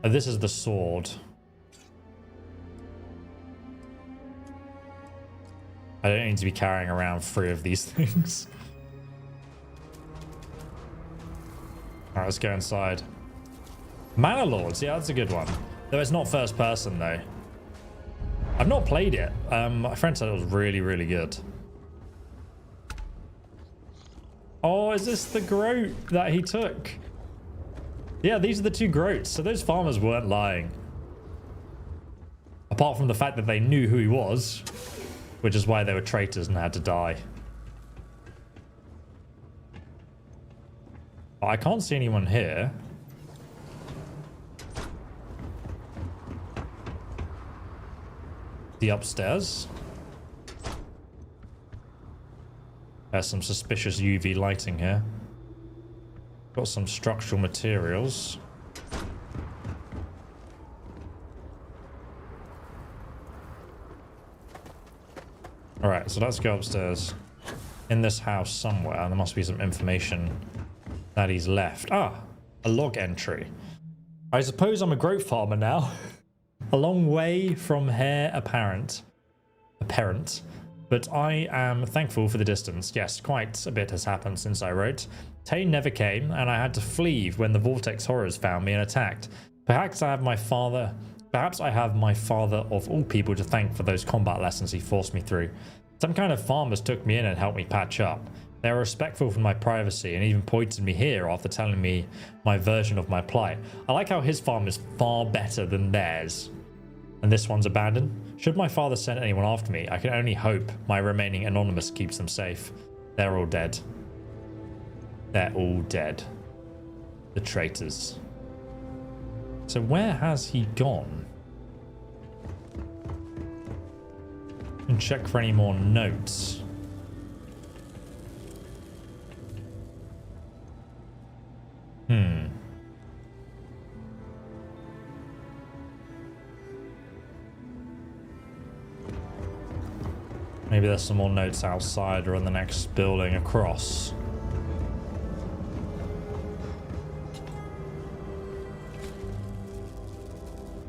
Oh, this is the sword. I don't need to be carrying around 3 of these things. Alright, let's go inside. Manor Lords, yeah, that's a good one. Though it's not first person though. I've not played it. My friend said it was really, really good. Oh, is this the groat that he took? Yeah, these are the 2 groats. So those farmers weren't lying. Apart from the fact that they knew who he was, which is why they were traitors and had to die. But I can't see anyone here. The upstairs. There's some suspicious UV lighting here. Got some structural materials. Alright, so let's go upstairs. In this house somewhere, there must be some information that he's left. Ah, a log entry. I suppose I'm a groat farmer now. A long way from heir apparent, but I am thankful for the distance. Yes, quite a bit has happened since I wrote. Tane never came, and I had to flee when the Vortex horrors found me and attacked. Perhaps I have my father of all people to thank for those combat lessons he forced me through. Some kind of farmers took me in and helped me patch up. They were respectful for my privacy and even pointed me here after telling me my version of my plight. I like how his farm is far better than theirs. And this one's abandoned. Should my father send anyone after me, I can only hope my remaining anonymous keeps them safe. They're all dead. They're all dead. The traitors. So where has he gone? And check for any more notes. Maybe there's some more notes outside or in the next building across.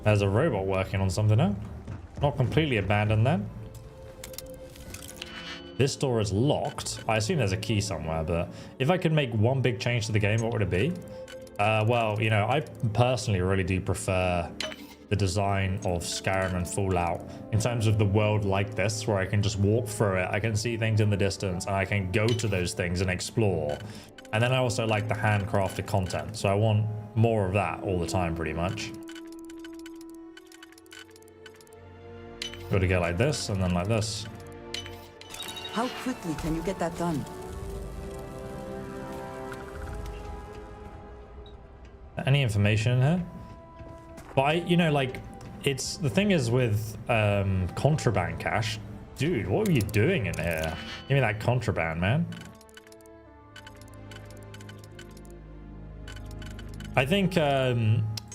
There's a robot working on something now. Not completely abandoned then. This door is locked. I assume there's a key somewhere, but if I could make one big change to the game, what would it be? Well, you know, I personally really do prefer the design of Skyrim and Fallout in terms of the world like this, where I can just walk through it, I can see things in the distance, and I can go to those things and explore. And then I also like the handcrafted content, so I want more of that all the time, pretty much. Got to go like this, and then like this. How quickly can you get that done? Any information in here? But you know, like, it's the thing is with contraband cash. Dude, what were you doing in here? Give me that contraband, man. I think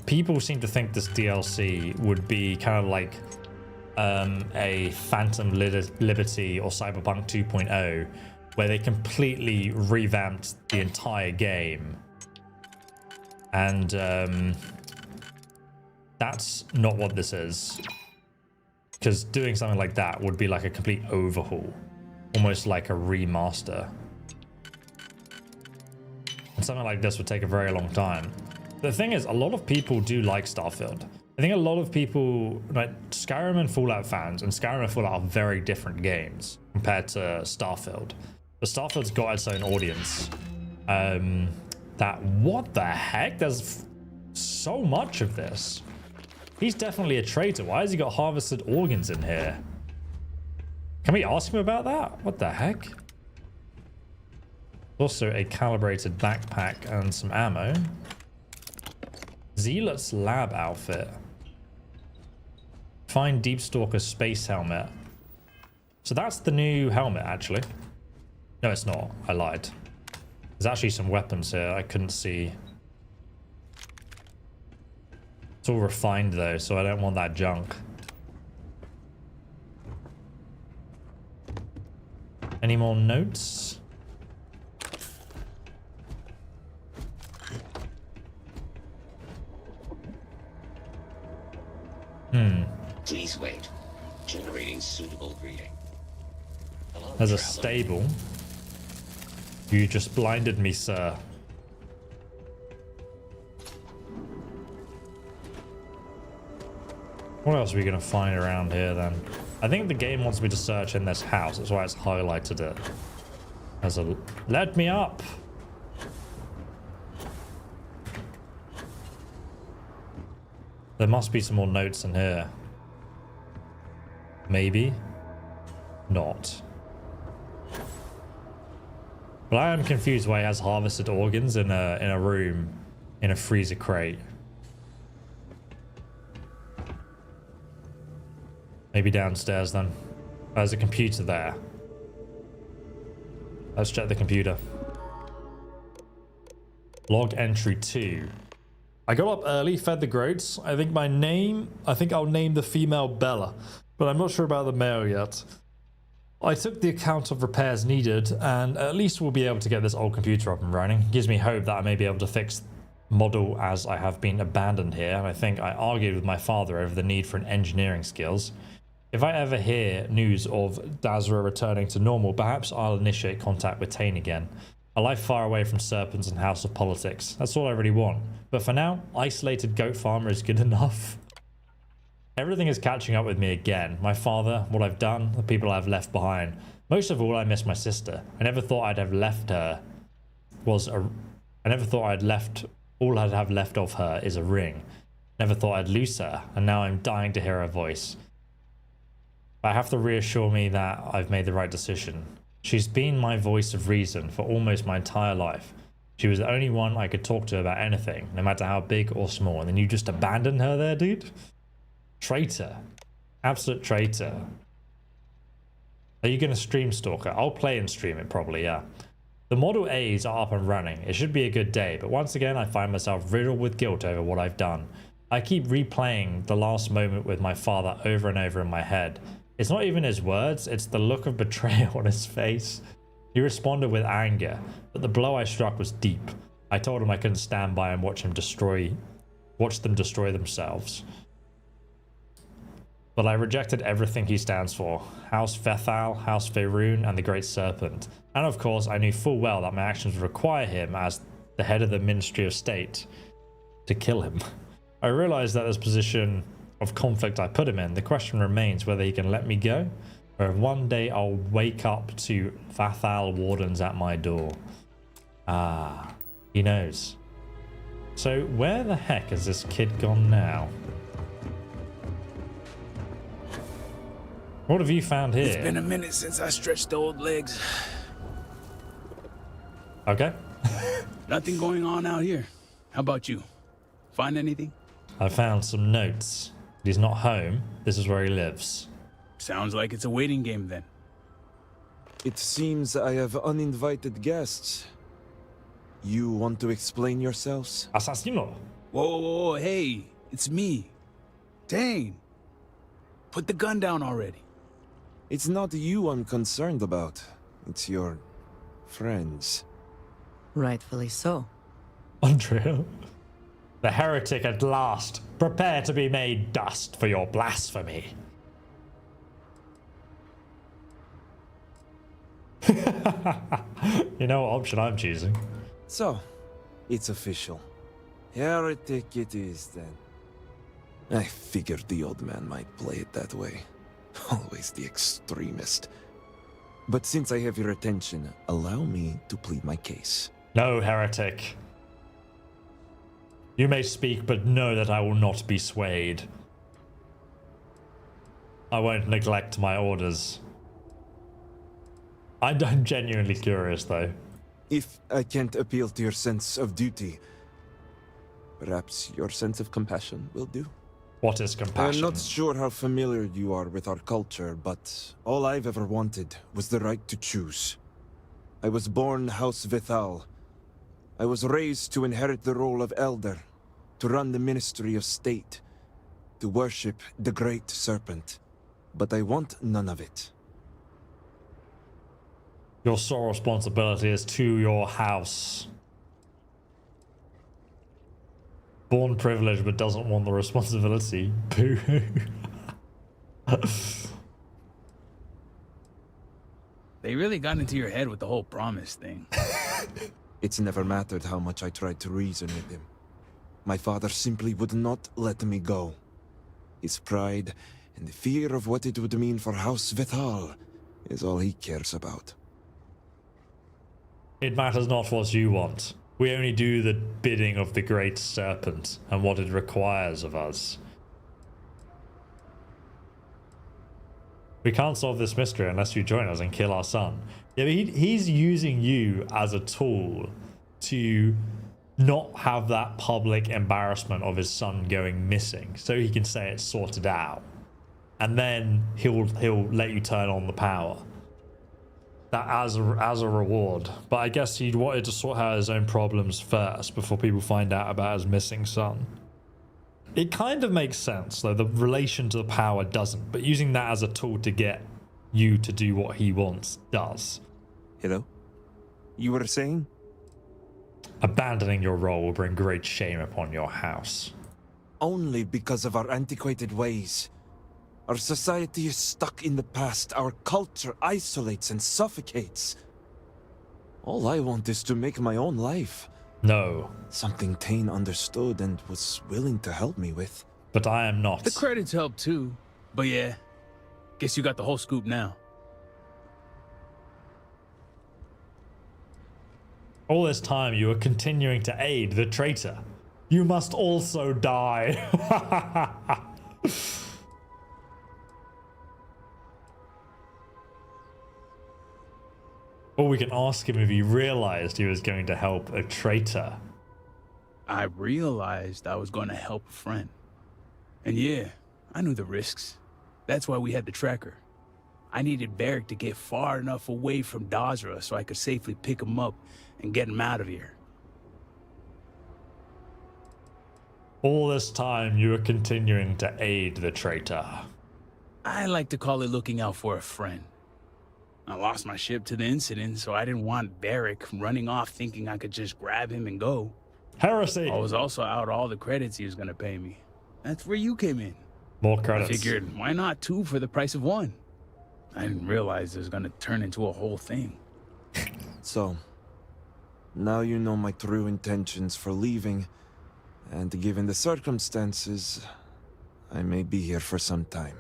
people seem to think this DLC would be kind of like a Phantom Liberty or Cyberpunk 2.0, where they completely revamped the entire game. And that's not what this is. Because doing something like that would be like a complete overhaul. Almost like a remaster. And something like this would take a very long time. The thing is, a lot of people do like Starfield. I think a lot of people, like Skyrim and Fallout fans, and Skyrim and Fallout are very different games compared to Starfield. But Starfield's got its own audience. What the heck? There's so much of this. He's definitely a traitor. Why has he got harvested organs in here? Can we ask him about that? What the heck? Also a calibrated backpack and some ammo. Zealot's lab outfit. Find Deepstalker's space helmet. So that's the new helmet, actually. No, it's not. I lied. There's actually some weapons here I couldn't see. It's all refined though, so I don't want that junk. Any more notes? Please wait. Generating suitable greeting. Hello, There's a traveler. stable. You just blinded me, sir. What else are we going to find around here then? I think the game wants me to search in this house. That's why it's highlighted it. As a... Let me up! There must be some more notes in here. Maybe. Not. But I am confused why he has harvested organs in a room in a freezer crate. Maybe downstairs then. There's a computer there. Let's check the computer. Log entry 2. I got up early, fed the goats. I think I'll name the female Bella, but I'm not sure about the male yet. I took the account of repairs needed, and at least we'll be able to get this old computer up and running. Gives me hope that I may be able to fix model as I have been abandoned here, and I think I argued with my father over the need for an engineering skills. If I ever hear news of Dazra returning to normal, perhaps I'll initiate contact with Tane again. A life far away from serpents and house of politics. That's all I really want. But for now, isolated goat farmer is good enough. Everything is catching up with me again. My father, what I've done, the people I've left behind. Most of all, I miss my sister. I never thought I'd have left her I never thought all I'd have left of her is a ring. Never thought I'd lose her, and now I'm dying to hear her voice. I have to reassure me that I've made the right decision. She's been my voice of reason for almost my entire life. She was the only one I could talk to about anything, no matter how big or small. And then you just abandon her there, dude? Traitor. Absolute traitor. Are you going to stream Stalker? I'll play and stream it probably, yeah. The Model A's are up and running. It should be a good day, but once again I find myself riddled with guilt over what I've done. I keep replaying the last moment with my father over and over in my head. It's not even his words, it's the look of betrayal on his face. He responded with anger, but the blow I struck was deep. I told him I couldn't stand by and watch them destroy themselves. But I rejected everything he stands for. House Veth'aal, House Vaeric, and the Great Serpent. And of course, I knew full well that my actions would require him, as the head of the Ministry of State, to kill him. I realized that this position of conflict I put him in, the question remains whether he can let me go, or if one day I'll wake up to Veth'aal wardens at my door. Ah, he knows. So where the heck has this kid gone now? What have you found here? It's been a minute since I stretched the old legs. Okay. Nothing going on out here. How about you? Find anything? I found some notes. He's not home. This is where he lives. Sounds like it's a waiting game then. It seems I have uninvited guests. You want to explain yourselves? Assassino. Whoa, whoa, whoa, hey, it's me. Dang. Put the gun down already. It's not you I'm concerned about. It's your friends. Rightfully so. Unreal. The heretic at last. Prepare to be made dust for your blasphemy. You know what option I'm choosing. So, it's official. Heretic it is then. I figured the old man might play it that way. Always the extremist. But since I have your attention, allow me to plead my case. No, heretic. You may speak, but know that I will not be swayed. I won't neglect my orders. I'm genuinely curious, though. If I can't appeal to your sense of duty, perhaps your sense of compassion will do. What is compassion? I'm not sure how familiar you are with our culture, but all I've ever wanted was the right to choose. I was born House Veth'aal. I was raised to inherit the role of elder, to run the Ministry of State, to worship the Great Serpent. But I want none of it. Your sole responsibility is to your house. Born privileged but doesn't want the responsibility. Boo. They really got into your head with the whole promise thing. It's never mattered how much I tried to reason with him. My father simply would not let me go. His pride and the fear of what it would mean for House Veth'aal is all he cares about. It matters not what you want. We only do the bidding of the Great Serpent and what it requires of us. We can't solve this mystery unless you join us and kill our son. Yeah, but he's using you as a tool to not have that public embarrassment of his son going missing, so he can say it's sorted out, and then he'll let you turn on the power. That as a reward. But I guess he wanted to sort out his own problems first before people find out about his missing son. It kind of makes sense, though the relation to the power doesn't, but using that as a tool to get you to do what he wants does. Hello? You were saying? Abandoning your role will bring great shame upon your house. Only because of our antiquated ways. Our society is stuck in the past. Our culture isolates and suffocates. All I want is to make my own life. No. Something Tane understood and was willing to help me with. But I am not. The credits help too. But yeah, guess you got the whole scoop now. All this time you were continuing to aid the traitor. You must also die. Or we can ask him if he realized he was going to help a traitor. I realized I was going to help a friend. And yeah, I knew the risks. That's why we had the tracker. I needed Vaeric to get far enough away from Dazra so I could safely pick him up and get him out of here. All this time you were continuing to aid the traitor. I like to call it looking out for a friend. I lost my ship to the incident, so I didn't want Vaeric running off thinking I could just grab him and go. Heresy! I was also out all the credits he was going to pay me. That's where you came in. More credits. I figured, why not 2 for the price of 1? I didn't realize it was going to turn into a whole thing. So, now you know my true intentions for leaving, and given the circumstances, I may be here for some time.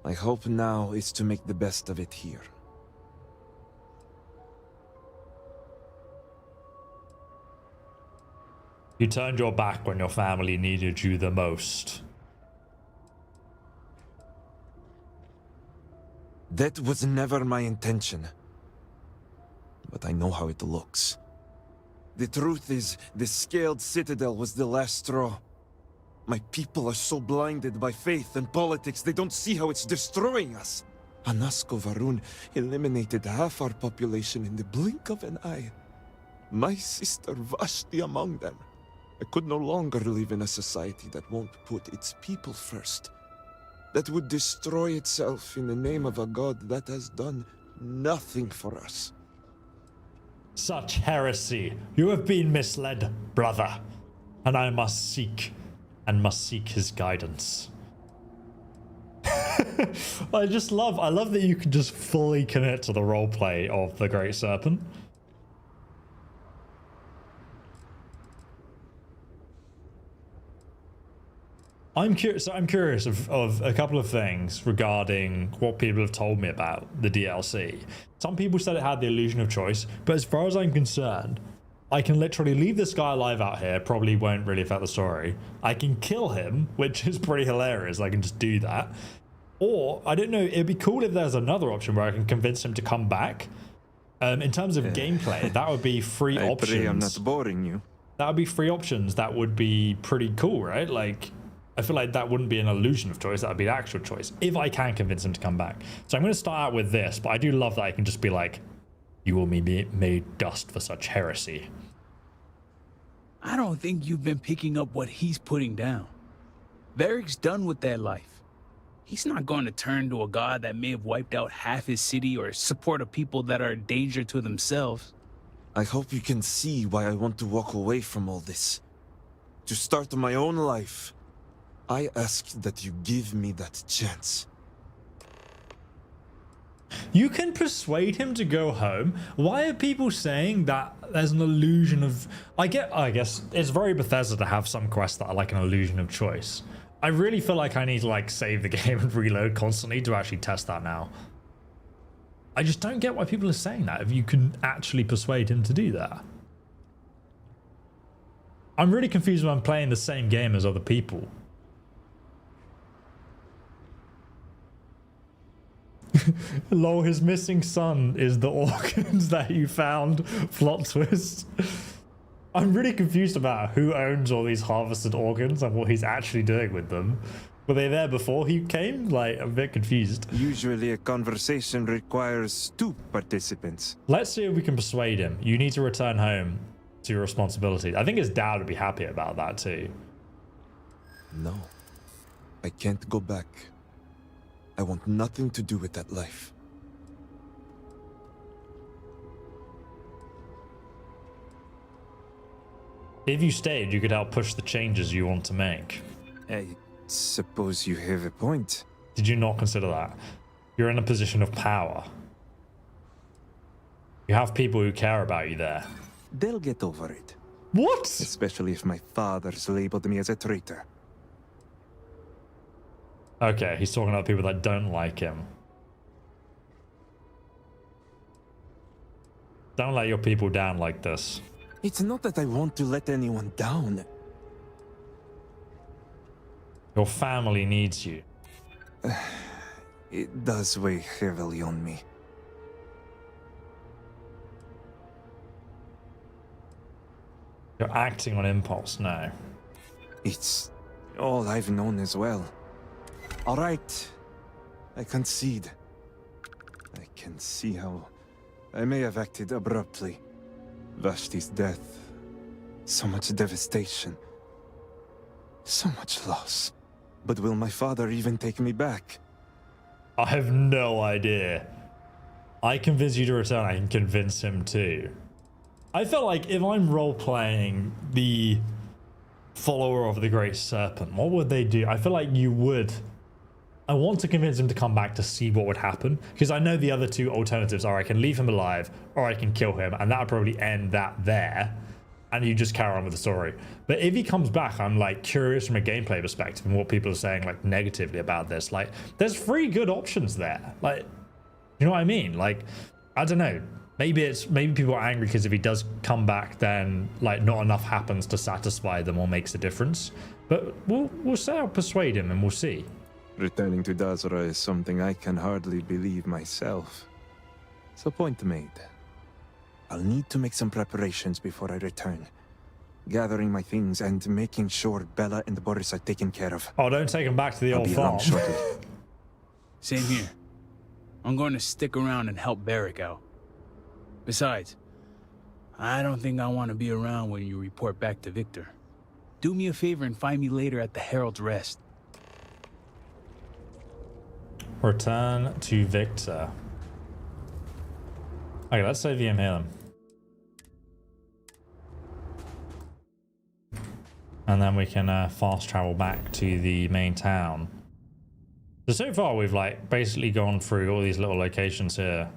My hope now is to make the best of it here. You turned your back when your family needed you the most. That was never my intention. But I know how it looks. The truth is, the scaled citadel was the last straw. My people are so blinded by faith and politics, they don't see how it's destroying us. Anasko Varun eliminated half our population in the blink of an eye. My sister Vashti among them. I could no longer live in a society that won't put its people first. That would destroy itself in the name of a god that has done nothing for us. Such heresy. You have been misled, brother. And I must seek his guidance. I love that you can just fully commit to the roleplay of the Great Serpent. I'm curious of a couple of things regarding what people have told me about the DLC. Some people said it had the illusion of choice, but as far as I'm concerned, I can literally leave this guy alive out here, probably won't really affect the story. I can kill him, which is pretty hilarious. I can just do that. Or, I don't know, it'd be cool if there's another option where I can convince him to come back. In terms of gameplay, that would be free options. I pray I'm not boring you. That would be free options. That would be pretty cool, right? Like, I feel like that wouldn't be an illusion of choice. That would be an actual choice, if I can convince him to come back. So I'm going to start out with this, but I do love that I can just be like, you will be made dust for such heresy. I don't think you've been picking up what he's putting down. Vaeric's done with that life. He's not going to turn to a god that may have wiped out half his city or support a people that are a danger to themselves. I hope you can see why I want to walk away from all this. To start my own life. I ask that you give me that chance. You can persuade him to go home. Why are people saying that there's an illusion of... I guess it's very Bethesda to have some quests that are like an illusion of choice. I really feel like I need to like save the game and reload constantly to actually test that now. I just don't get why people are saying that if you can actually persuade him to do that. I'm really confused when I'm playing the same game as other people. Lol, his missing son is the organs that you found. Plot twist. I'm really confused about who owns all these harvested organs and what he's actually doing with them. Were they there before he came? Like, I'm a bit confused. Usually a conversation requires 2 participants. Let's see if we can persuade him. You need to return home to your responsibility. I think his dad would be happy about that too. No, I can't go back. I want nothing to do with that life. If you stayed, you could help push the changes you want to make. I suppose you have a point. Did you not consider that? You're in a position of power. You have people who care about you there. They'll get over it. What? Especially if my father's labeled me as a traitor. Okay, he's talking about people that don't like him. Don't let your people down like this. It's not that I want to let anyone down. Your family needs you. It does weigh heavily on me. You're acting on impulse now. It's all I've known as well. All right, I concede. I can see how I may have acted abruptly. Vashti's death, so much devastation, so much loss. But will my father even take me back? I have no idea. I convince you to return, I can convince him too. I felt like if I'm role-playing the follower of the Great Serpent, what would they do? I feel like you would. I want to convince him to come back to see what would happen, because I know the other 2 alternatives are I can leave him alive or I can kill him, and that would probably end that there. and you just carry on with the story. But if he comes back, I'm like curious from a gameplay perspective and what people are saying like negatively about this. Like, there's 3 good options there. Like, you know what I mean? Like, I don't know. Maybe people are angry because if he does come back, then like not enough happens to satisfy them or makes a difference. But we'll say I'll persuade him and we'll see. Returning to Dazra is something I can hardly believe myself. So point made. I'll need to make some preparations before I return. Gathering my things and making sure Bella and Boris are taken care of. Oh, don't take him back to the old farm. Same here. I'm going to stick around and help Vaeric out. Besides, I don't think I want to be around when you report back to Victor. Do me a favor and find me later at the Herald's Rest. Return to Victor. Okay, let's save the here then. And then we can fast travel back to the main town. So far we've like basically gone through all these little locations here.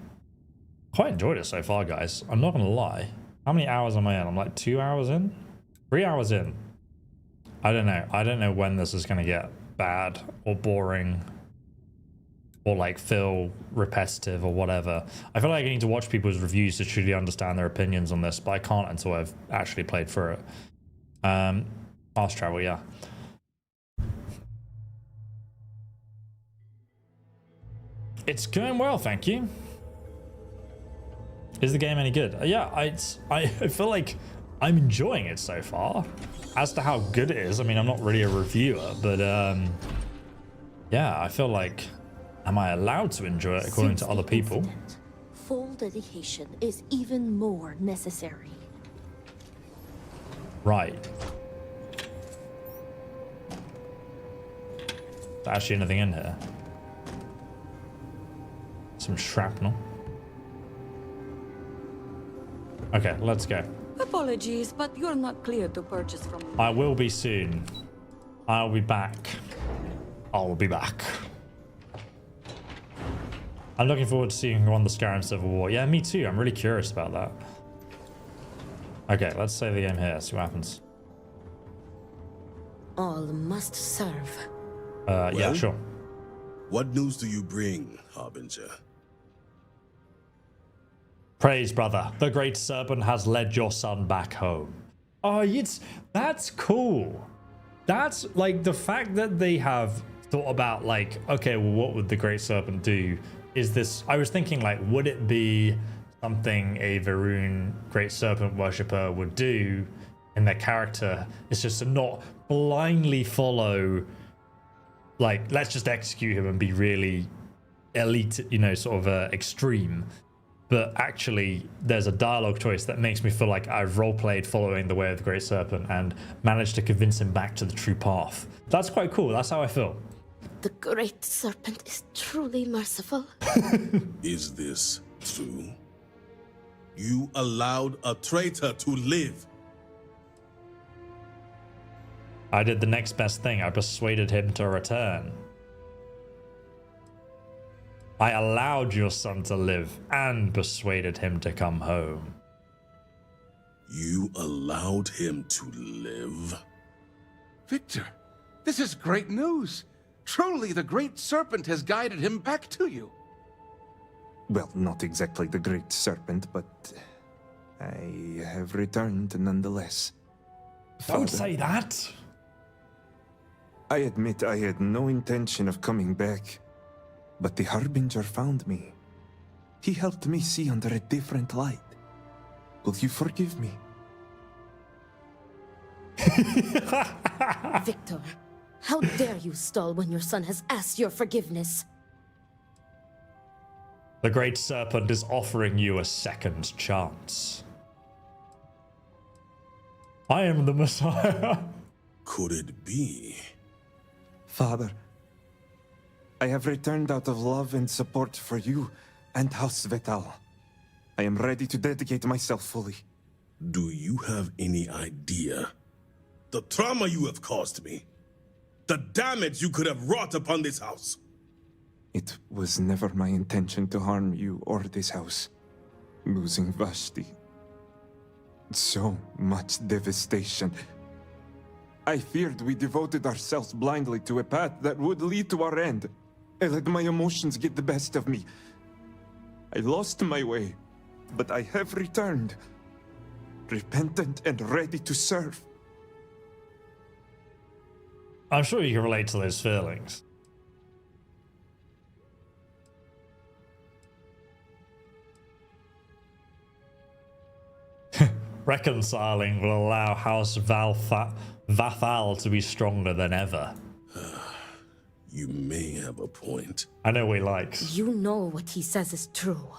Quite enjoyed it so far, guys. I'm not gonna lie. How many hours am I in? I'm like 2 hours in? 3 hours in. I don't know. I don't know when this is gonna get bad or boring or like feel repetitive or whatever. I feel like I need to watch people's reviews to truly understand their opinions on this, but I can't until I've actually played through it. Fast travel, yeah. It's going well, thank you. Is the game any good? Yeah, I feel like I'm enjoying it so far. As to how good it is, I mean, I'm not really a reviewer, but yeah, I feel like, am I allowed to enjoy it according to other people? Full dedication is even more necessary. Right. Is there actually anything in here? Some shrapnel. Okay, let's go. Apologies, but you're not clear to purchase from me. I will be soon. I'll be back. I'll be back. I'm looking forward to seeing who won the Skyrim Civil War. Yeah, me too. I'm really curious about that. Okay, let's save the game here. See what happens. All must serve. Yeah, sure. What news do you bring, Harbinger? Praise, brother. The Great Serpent has led your son back home. Oh, that's cool. That's like the fact that they have thought about like, okay, well, what would the Great Serpent do? Is this, I was thinking like, would it be something a Va'ruun Great Serpent worshipper would do in their character? It's just to not blindly follow, like, let's just execute him and be really elite, you know, sort of extreme. But actually, there's a dialogue choice that makes me feel like I've roleplayed following the way of the Great Serpent and managed to convince him back to the true path. That's quite cool. That's how I feel. The Great Serpent is truly merciful. Is this true? You allowed a traitor to live. I did the next best thing. I persuaded him to return. I allowed your son to live and persuaded him to come home. You allowed him to live? Victor, this is great news. Truly, the Great Serpent has guided him back to you. Well, not exactly the Great Serpent, but I have returned nonetheless. Don't say that. I admit I had no intention of coming back, but the Harbinger found me. He helped me see under a different light. Will you forgive me? Victor, how dare you stall when your son has asked your forgiveness? The Great Serpent is offering you a second chance. I am the Messiah. Could it be? Father, I have returned out of love and support for you and House Veth'aal. I am ready to dedicate myself fully. Do you have any idea the trauma you have caused me? The damage you could have wrought upon this house? It was never my intention to harm you or this house. Losing Vashti. So much devastation. I feared we devoted ourselves blindly to a path that would lead to our end. I let my emotions get the best of me. I lost my way, but I have returned. Repentant and ready to serve. I'm sure you can relate to those feelings. Reconciling will allow House Veth'aal to be stronger than ever. You may have a point. I know what he likes. You know what he says is true.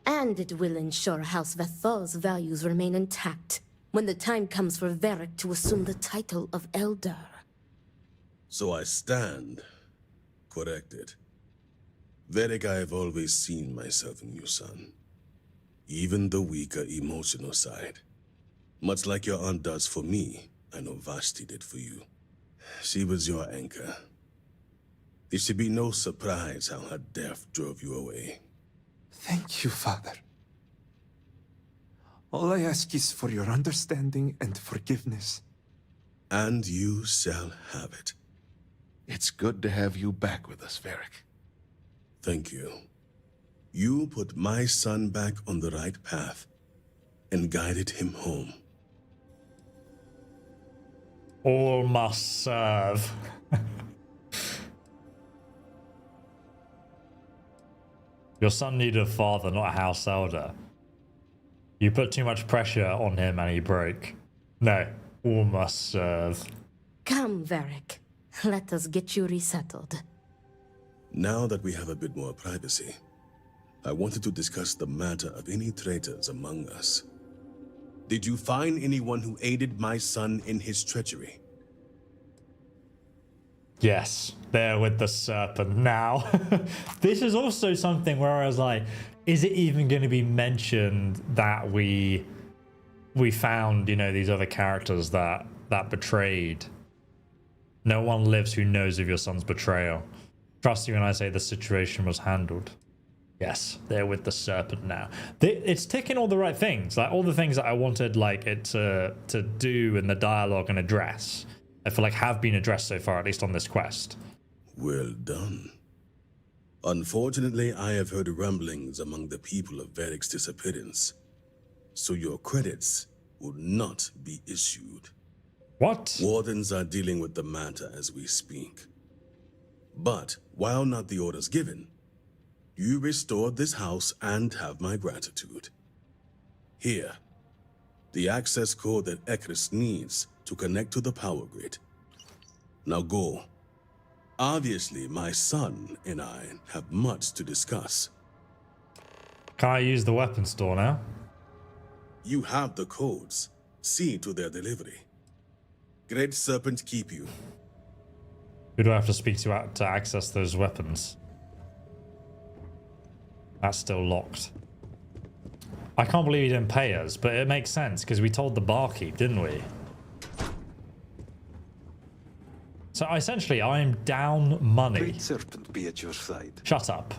And it will ensure House Veth'aal's values remain intact when the time comes for Vaeric to assume the title of Elder. So I stand corrected. Vaeric, I have always seen myself in you, son. Even the weaker emotional side. Much like your aunt does for me, I know Vashti did for you. She was your anchor. It should be no surprise how her death drove you away. Thank you, Father. All I ask is for your understanding and forgiveness. And you shall have it. It's good to have you back with us, Vaeric. Thank you. You put my son back on the right path and guided him home. All must serve. Your son needed a father, not a house elder. You put too much pressure on him and he broke. No, all must serve. Come, Vaeric. Let us get you resettled. Now that we have a bit more privacy, I wanted to discuss the matter of any traitors among us. Did you find anyone who aided my son in his treachery? Yes, there with the serpent now. This is also something where I was like, is it even going to be mentioned that we found, you know, these other characters that betrayed? No one lives who knows of your son's betrayal. Trust you when I say the situation was handled. Yes, they're with the serpent now. It's ticking all the right things, like all the things that I wanted, like it to do in the dialogue and address. I feel like have been addressed so far, at least on this quest. Well done. Unfortunately, I have heard rumblings among the people of Vaeric's disappearance, so your credits will not be issued. What? Wardens are dealing with the matter as we speak. But while not the orders given, you restored this house and have my gratitude. Here, the access code that Ekris needs to connect to the power grid. Now go. Obviously, my son and I have much to discuss. Can I use the weapon store now? You have the codes. See to their delivery. Great Serpent keep you. Who do I have to speak to access those weapons? That's still locked. I can't believe he didn't pay us, but it makes sense because we told the barkeep, didn't we? So essentially, I am down money. Great Serpent be at your side. Shut up.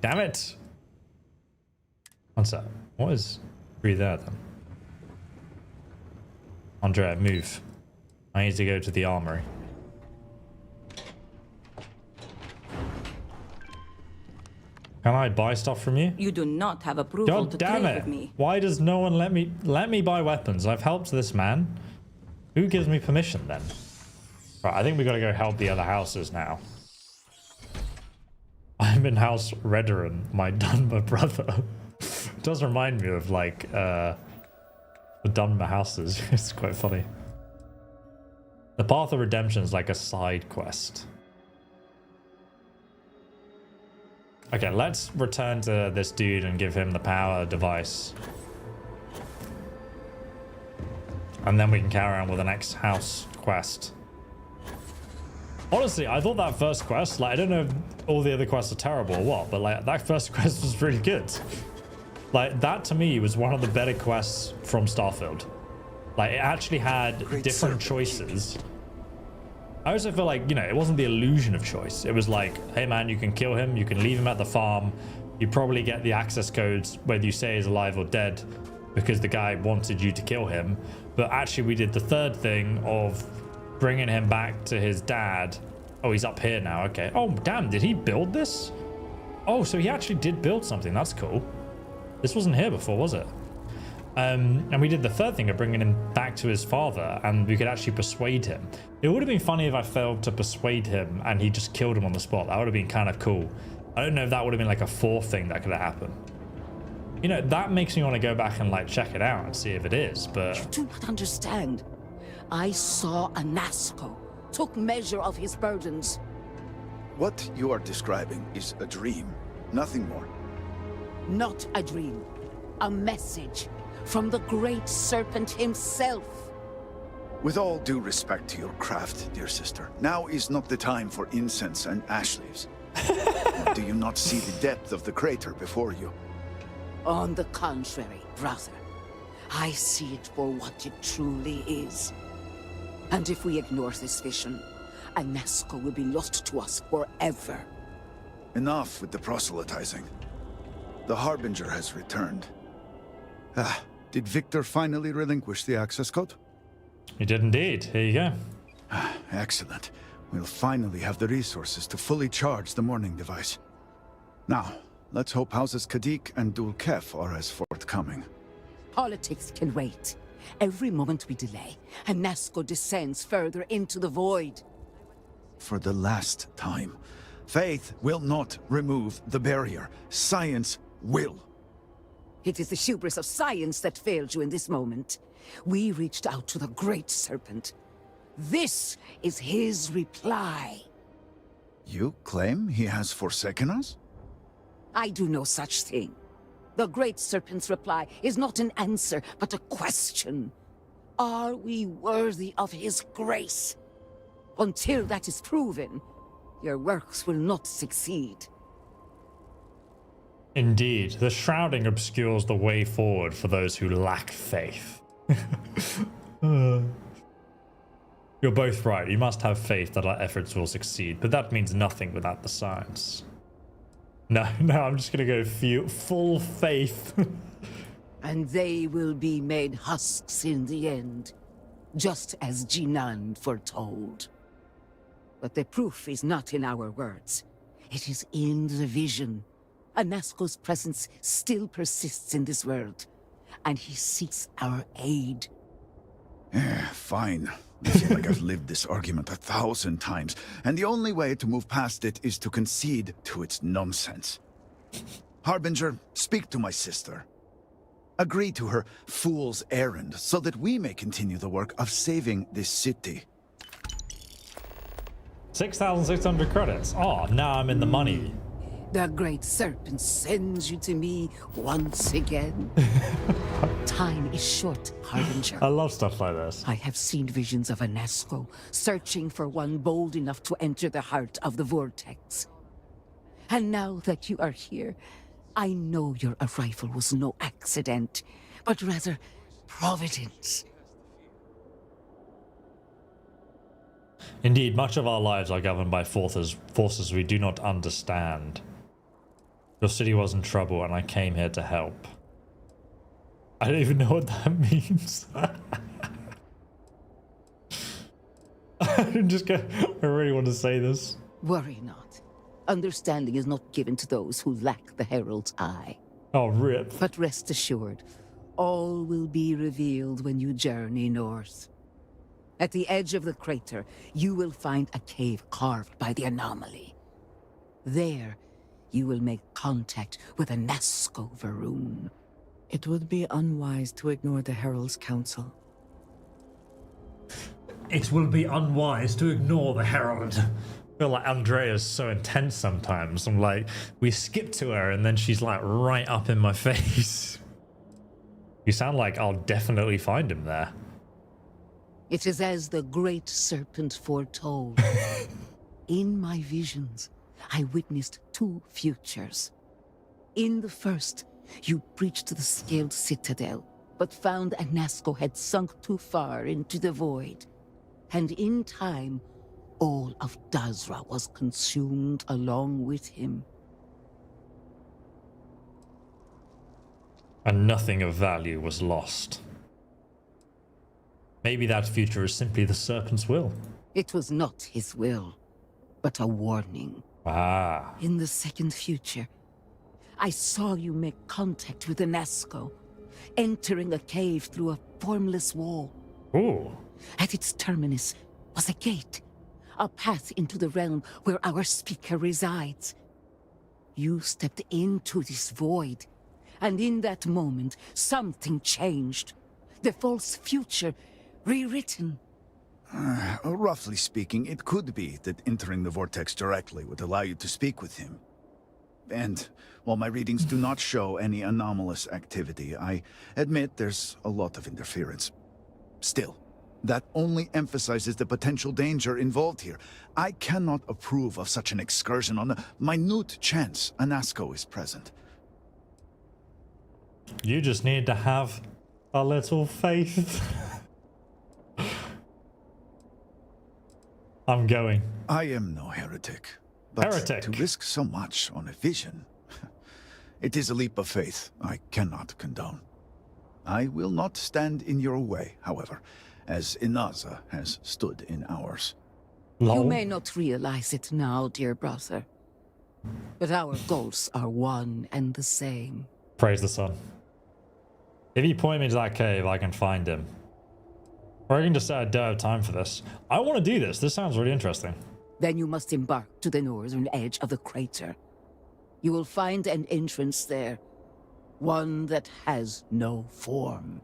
Damn it. One sec. What is free there then? Andrea, move. I need to go to the armory. Can I buy stuff from you? You do not have approval God to damn trade it. with me. Why does no one let me buy weapons? I've helped this man. Who gives me permission then? Right, I think we gotta go help the other houses now. I'm in House Redoran, my Dunmer brother. It does remind me of like the Dunmer houses. It's quite funny. The Path of Redemption is like a side quest. Okay, let's return to this dude and give him the power device. And then we can carry on with the next house quest. Honestly, I thought that first quest, like, I don't know if all the other quests are terrible or what, but like, that first quest was really good. Like, that to me was one of the better quests from Starfield. Like, it actually had different choices. I also feel like, you know, it wasn't the illusion of choice. It was like, hey man, you can kill him, you can leave him at the farm, you probably get the access codes whether you say he's alive or dead because the guy wanted you to kill him. But actually we did the third thing of bringing him back to his dad. Oh, he's up here now. Okay. Oh, damn. Did he build this? Oh, so he actually did build something. That's cool. This wasn't here before, was it? And we did the third thing of bringing him back to his father, and we could actually persuade him. It would have been funny if I failed to persuade him and he just killed him on the spot. That would have been kind of cool. I don't know if that would have been like a fourth thing that could have happened. You know, that makes me want to go back and like check it out and see if it is, but... You do not understand. I saw Anasco, took measure of his burdens. What you are describing is a dream, nothing more. Not a dream. A message from the great serpent himself. With all due respect to your craft, dear sister, now is not the time for incense and ash leaves. Do you not see the depth of the crater before you? On the contrary, brother. I see it for what it truly is. And if we ignore this vision, Anasco will be lost to us forever. Enough with the proselytizing. The Harbinger has returned. Did Victor finally relinquish the access code? He did indeed. Here you go. Excellent. We'll finally have the resources to fully charge the morning device. Now, let's hope Houses Kadik and Dul Kef are as forthcoming. Politics can wait. Every moment we delay, Anasco descends further into the void. For the last time, faith will not remove the barrier. Science will. It is the hubris of science that failed you in this moment. We reached out to the Great Serpent. This is his reply. You claim he has forsaken us? I do no such thing. The Great Serpent's reply is not an answer, but a question. Are we worthy of his grace? Until that is proven, your works will not succeed. Indeed, the shrouding obscures the way forward for those who lack faith. You're both right. You must have faith that our efforts will succeed, but that means nothing without the science. No, I'm just gonna go full faith. And they will be made husks in the end, just as Jinan foretold. But the proof is not in our words. It is in the vision. Anasco's presence still persists in this world, and he seeks our aid. Fine. I feel like I've lived this argument 1,000 times, and the only way to move past it is to concede to its nonsense. Harbinger, speak to my sister. Agree to her fool's errand so that we may continue the work of saving this city. 6,600 credits. Oh, now I'm in the money. The Great Serpent sends you to me once again. Time is short, Harbinger. I love stuff like this. I have seen visions of Anasco, searching for one bold enough to enter the heart of the vortex. And now that you are here, I know your arrival was no accident, but rather providence. Indeed, much of our lives are governed by forces we do not understand. Your city was in trouble and I came here to help. I don't even know what that means. I really want to say this. Worry not. Understanding is not given to those who lack the Herald's eye. Oh, rip. But rest assured, all will be revealed when you journey north. At the edge of the crater, you will find a cave carved by the anomaly. There, you will make contact with Anasco Varun. It would be unwise to ignore the Herald's counsel. It will be unwise to ignore the Herald. I feel like Andrea's so intense sometimes. I'm like, we skip to her and then she's like right up in my face. You sound like I'll definitely find him there. It is as the Great Serpent foretold. In my visions, I witnessed two futures. In the first, you breached the scaled citadel, but found Anasco had sunk too far into the void. And in time, all of Dazra was consumed along with him. And nothing of value was lost. Maybe that future is simply the Serpent's will. It was not his will, but a warning. Ah. In the second future, I saw you make contact with an Asco, entering a cave through a formless wall. Ooh. At its terminus was a gate, a path into the realm where our speaker resides. You stepped into this void, and in that moment, something changed. The false future rewritten. Roughly speaking, it could be that entering the vortex directly would allow you to speak with him. And while my readings do not show any anomalous activity, I admit there's a lot of interference. Still, that only emphasizes the potential danger involved here. I cannot approve of such an excursion on the minute chance an Asco is present. You just need to have a little faith. I'm going. I am no heretic. But Heretic. to risk so much on a vision, it is a leap of faith I cannot condone. I will not stand in your way, however, as Inaza has stood in ours. You may not realize it now, dear brother, but our goals are one and the same. Praise the sun. If you point me to that cave, I can find him. Or I can just say I don't have time for this. I want to do this. This sounds really interesting. Then you must embark to the northern edge of the crater. You will find an entrance there, one that has no form.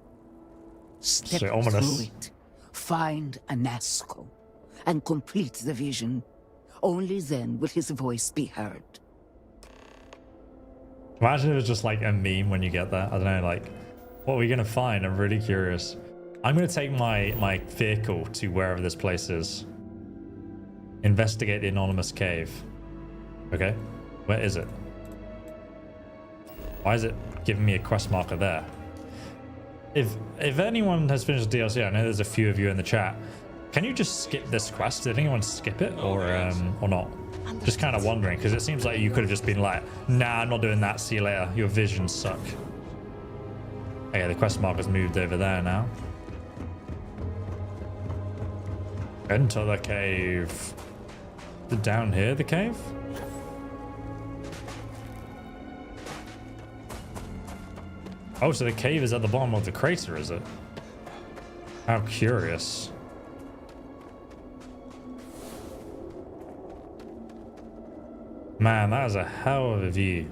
Step So ominous. through it, find a Nazco, and complete the vision. Only then will his voice be heard. Imagine it was just like a meme when you get there. I don't know, like, what are we going to find? I'm really curious. I'm going to take my vehicle to wherever this place is. Investigate the anonymous cave. Okay, where is it? Why is it giving me a quest marker there? If anyone has finished the DLC, I know there's a few of you in the chat. Can you just skip this quest? Did anyone skip it or not? Just kind of wondering, because it seems like you could have just been like, nah, I'm not doing that. See you later. Your visions suck. Okay, the quest marker's moved over there now. Enter the cave. Down here, the cave? Oh, so the cave is at the bottom of the crater, is it? How curious. Man, that is a hell of a view.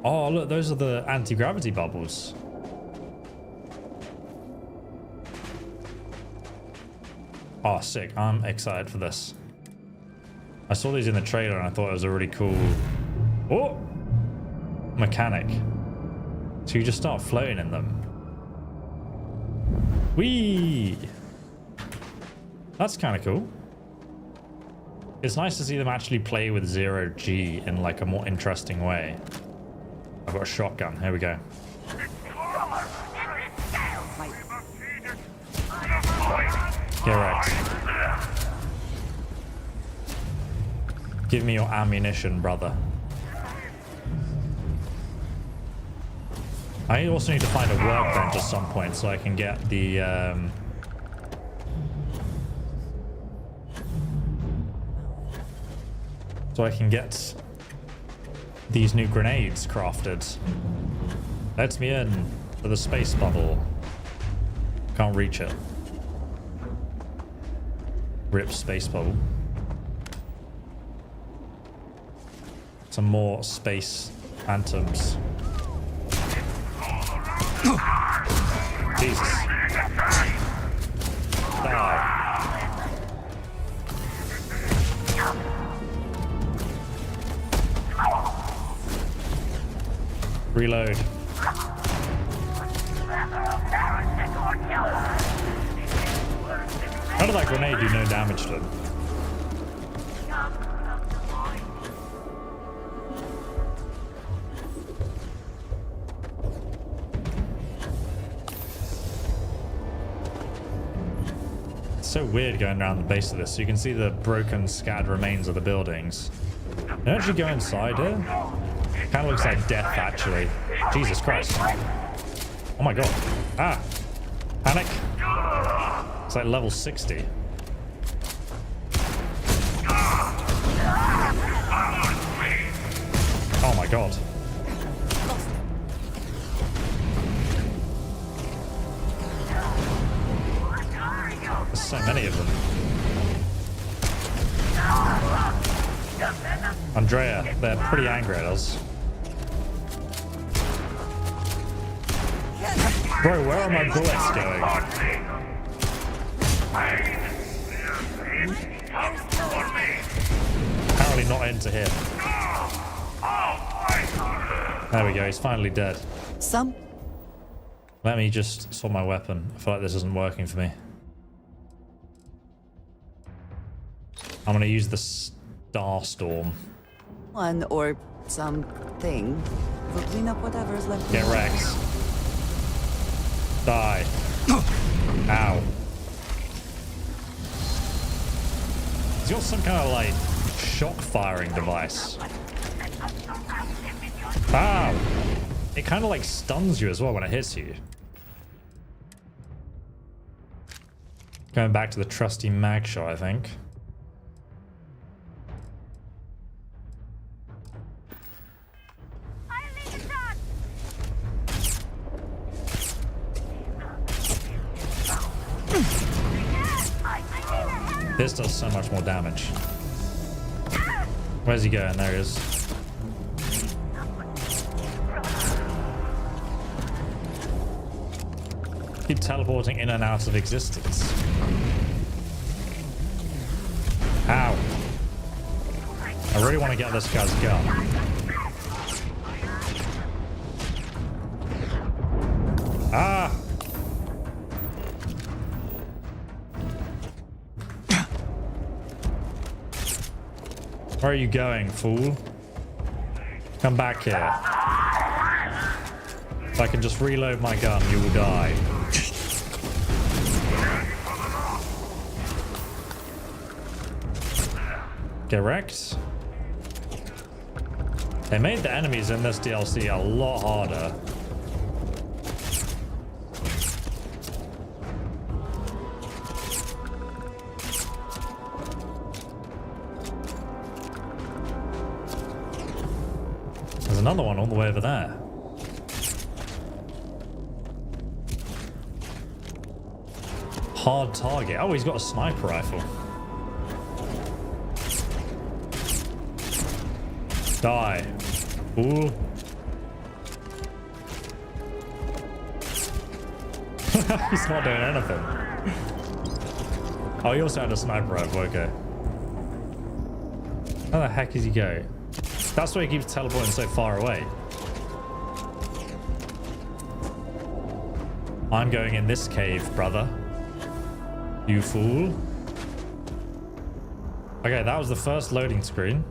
Oh, look, those are the anti-gravity bubbles. Oh, sick. I'm excited for this. I saw these in the trailer and I thought it was a really cool mechanic. So you just start floating in them. Whee! That's kind of cool. It's nice to see them actually play with 0G in like a more interesting way. I've got a shotgun. Here we go. Correct. Give me your ammunition, brother. I also need to find a workbench at some point so I can get the these new grenades crafted. Let me in for the space bubble. Can't reach it. Rip space bubble. Some more space phantoms. Jesus. Die. Reload. How did that grenade do no damage to them? It's so weird going around the base of this. So you can see the broken, scattered remains of the buildings. Can I actually go inside here? Kind of looks like death, actually. Jesus Christ. Oh my god. Ah. Panic. It's like level 60. Oh my god. There's so many of them. Andrea, they're pretty angry at us. Bro, where are my bullets going? Apparently not into him. There we go, he's finally dead. Let me just sort my weapon. I feel like this isn't working for me. I'm gonna use the Starstorm. One or something. We'll clean up whatever's left. Get Rex. Die. Ow. He's got some kind of like shock firing device. Ow. It kind of like stuns you as well when it hits you. Going back to the trusty mag shot, I think. This does so much more damage. Where's he going? There he is. Keep teleporting in and out of existence. Ow. I really want to get this guy's gun. Ah! Where are you going, fool? Come back here. If I can just reload my gun, you will die. Get wrecked. They made the enemies in this DLC a lot harder. There's another one all the way over there. Hard target. Oh, he's got a sniper rifle. Die. Fool. He's not doing anything. Oh, he also had a sniper rifle. Okay. How the heck does he go? That's why he keeps teleporting so far away. I'm going in this cave, brother. You fool. Okay, that was the first loading screen.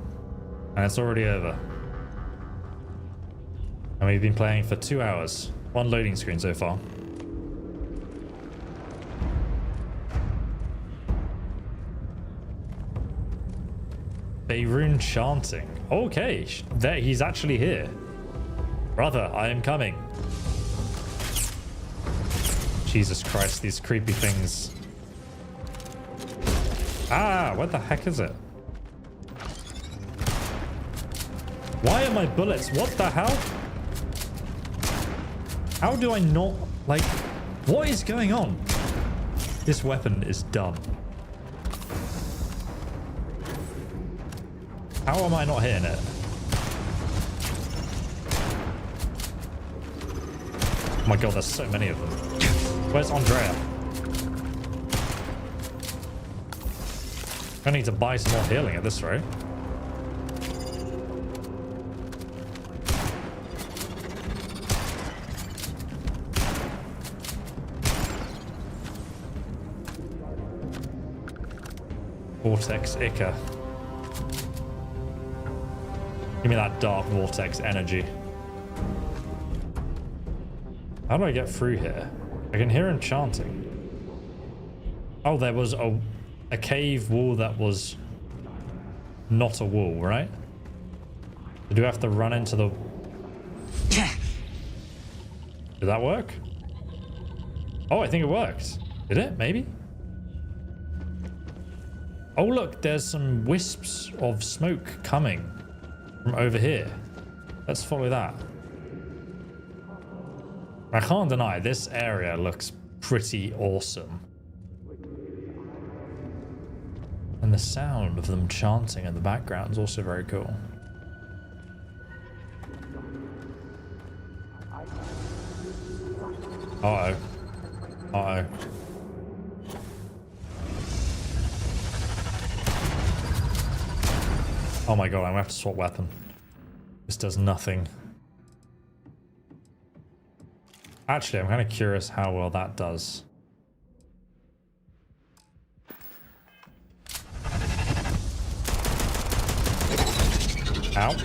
And it's already over. And we've been playing for 2 hours. One loading screen so far. Beirun chanting. Okay, there he's actually here. Brother, I am coming. Jesus Christ, these creepy things. Ah, what the heck is it? Why are my bullets? What the hell? How do I not... Like, what is going on? This weapon is dumb. How am I not hitting it? Oh my god, there's so many of them. Where's Andrea? I need to buy some more healing at this rate. Vortex Ica. Give me that dark vortex energy. How do I get through here? I can hear him chanting. Oh, there was a cave wall that was not a wall, right? So do I have to run into the Did that work? Oh, I think it worked. Did it? Maybe? Oh, look, there's some wisps of smoke coming from over here. Let's follow that. I can't deny, this area looks pretty awesome. And the sound of them chanting in the background is also very cool. Uh-oh. Uh-oh. Oh my god, I'm gonna have to swap weapon. This does nothing. Actually, I'm kind of curious how well that does. Ow.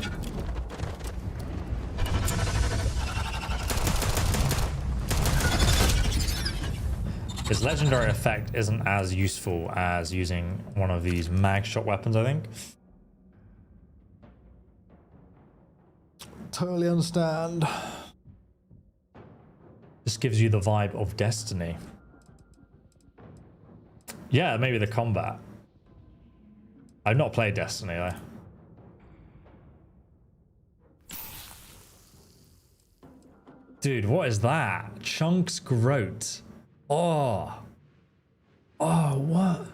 His legendary effect isn't as useful as using one of these mag shot weapons, I think. Totally understand. This gives you the vibe of Destiny. Yeah, maybe the combat. I've not played Destiny though. Dude, what is that? Chunks Groat. Oh. Oh, what?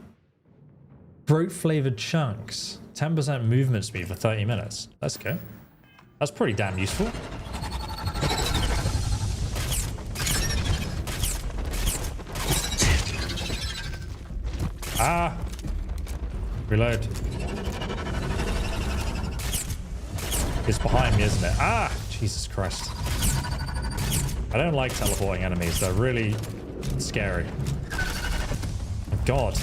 Groat flavored chunks. 10% movement speed for 30 minutes. Let's go. That's pretty damn useful. Ah. Reload. It's behind me, isn't it? Ah! Jesus Christ. I don't like teleporting enemies. They're really scary. Oh, God.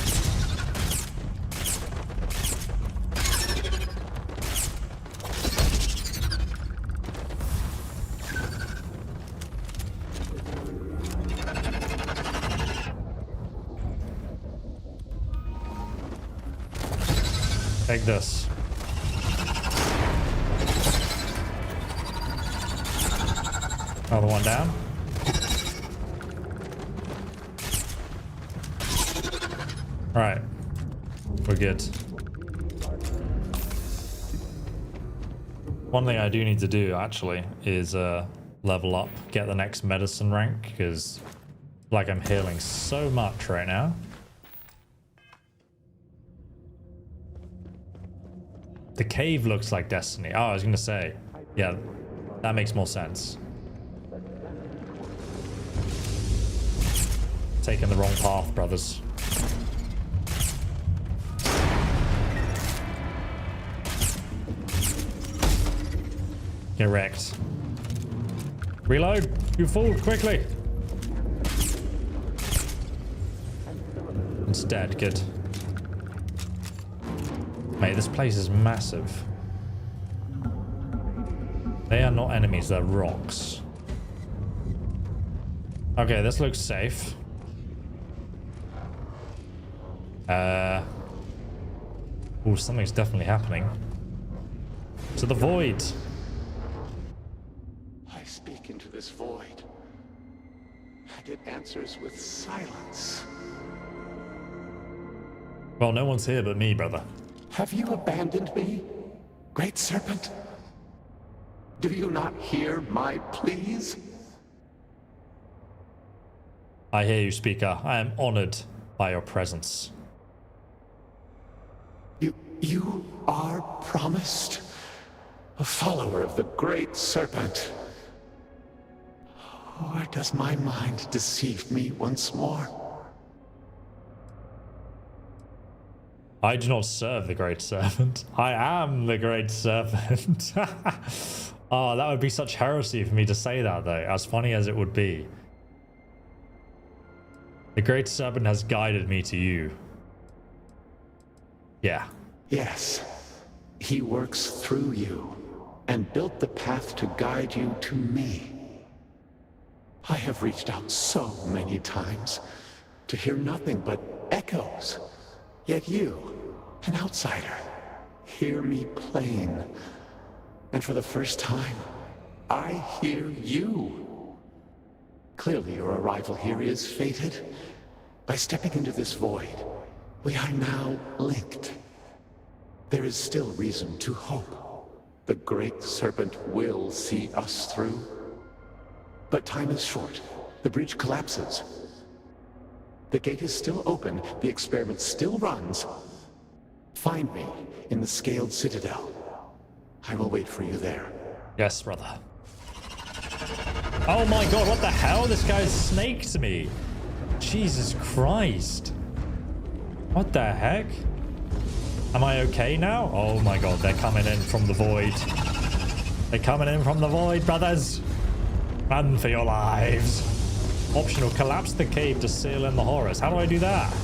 Take this. Another one down. All right, we're good. One thing I do need to do actually is level up, get the next medicine rank, because like I'm healing so much right now. The cave looks like Destiny. Oh, I was gonna say, yeah, that makes more sense. Taking the wrong path, brothers. Get wrecked. Reload, you fool, quickly. It's dead, good. Mate, this place is massive. They are not enemies, they're rocks. Okay, this looks safe. Oh, something's definitely happening. To the void. I speak into this void, and it answers with silence. Well, no one's here but me, brother. Have you abandoned me, Great Serpent? Do you not hear my pleas? I hear you, Speaker. I am honored by your presence. You are promised a follower of the Great Serpent. Or does my mind deceive me once more? I do not serve the Great Serpent. I am the Great Serpent. Oh, that would be such heresy for me to say that, though, as funny as it would be. The Great Serpent has guided me to you. Yeah. Yes. He works through you and built the path to guide you to me. I have reached out so many times to hear nothing but echoes. Yet you, an outsider, hear me plain. And for the first time, I hear you. Clearly your arrival here is fated. By stepping into this void, we are now linked. There is still reason to hope. The Great Serpent will see us through. But time is short. The bridge collapses. The gate is still open. The experiment still runs. Find me in the Scaled Citadel. I will wait for you there. Yes, brother. Oh my god, what the hell? This guy's snaked me. Jesus Christ. What the heck? Am I okay now? Oh my god, they're coming in from the void. They're coming in from the void, brothers. Run for your lives. Optional, collapse the cave to seal in the horrors. How do I do that?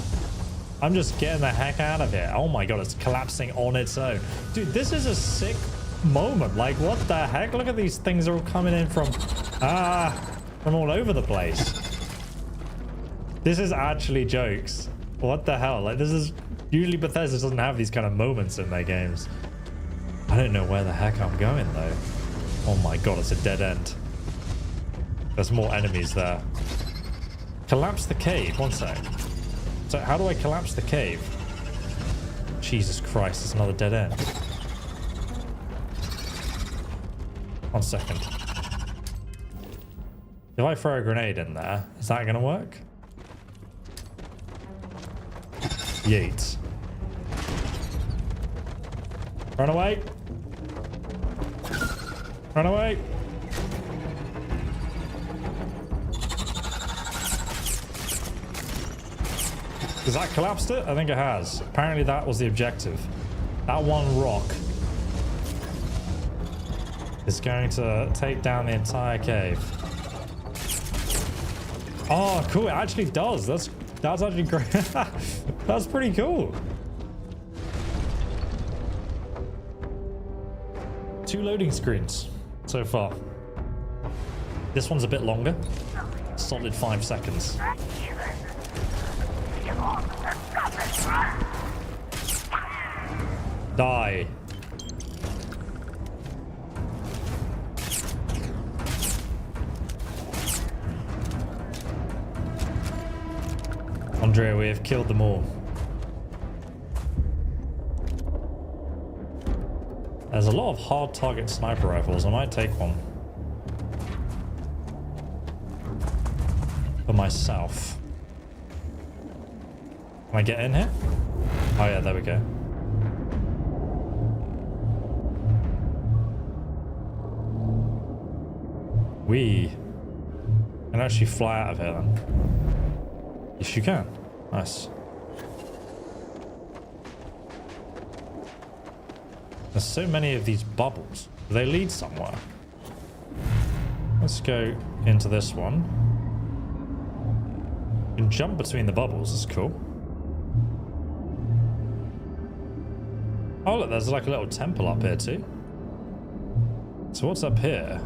I'm just getting the heck out of here. Oh my god, it's collapsing on its own. Dude, this is a sick moment. Like, what the heck? Look at these things are all coming in from all over the place. This is actually jokes. What the hell? Like, this is usually Bethesda doesn't have these kind of moments in their games. I don't know where the heck I'm going though. Oh my god, it's a dead end. There's more enemies there. Collapse the cave. One sec. So how do I collapse the cave? Jesus Christ, it's another dead end. 1 second. If I throw a grenade in there, is that gonna work? Yeet. Run away. Run away. Has that collapsed it? I think it has. Apparently that was the objective. That one rock is going to take down the entire cave. Oh, cool. It actually does. That's actually great. That's pretty cool. 2 loading screens so far. This one's a bit longer. Solid 5 seconds. Die. Andrea, we have killed them all. There's a lot of hard target sniper rifles. I might take one. For myself. Can I get in here? Oh yeah, there we go. We can actually fly out of here then. Yes, you can. Nice. There's so many of these bubbles. They lead somewhere. Let's go into this one. You can jump between the bubbles. That's cool. Oh look, there's like a little temple up here too. So what's up here?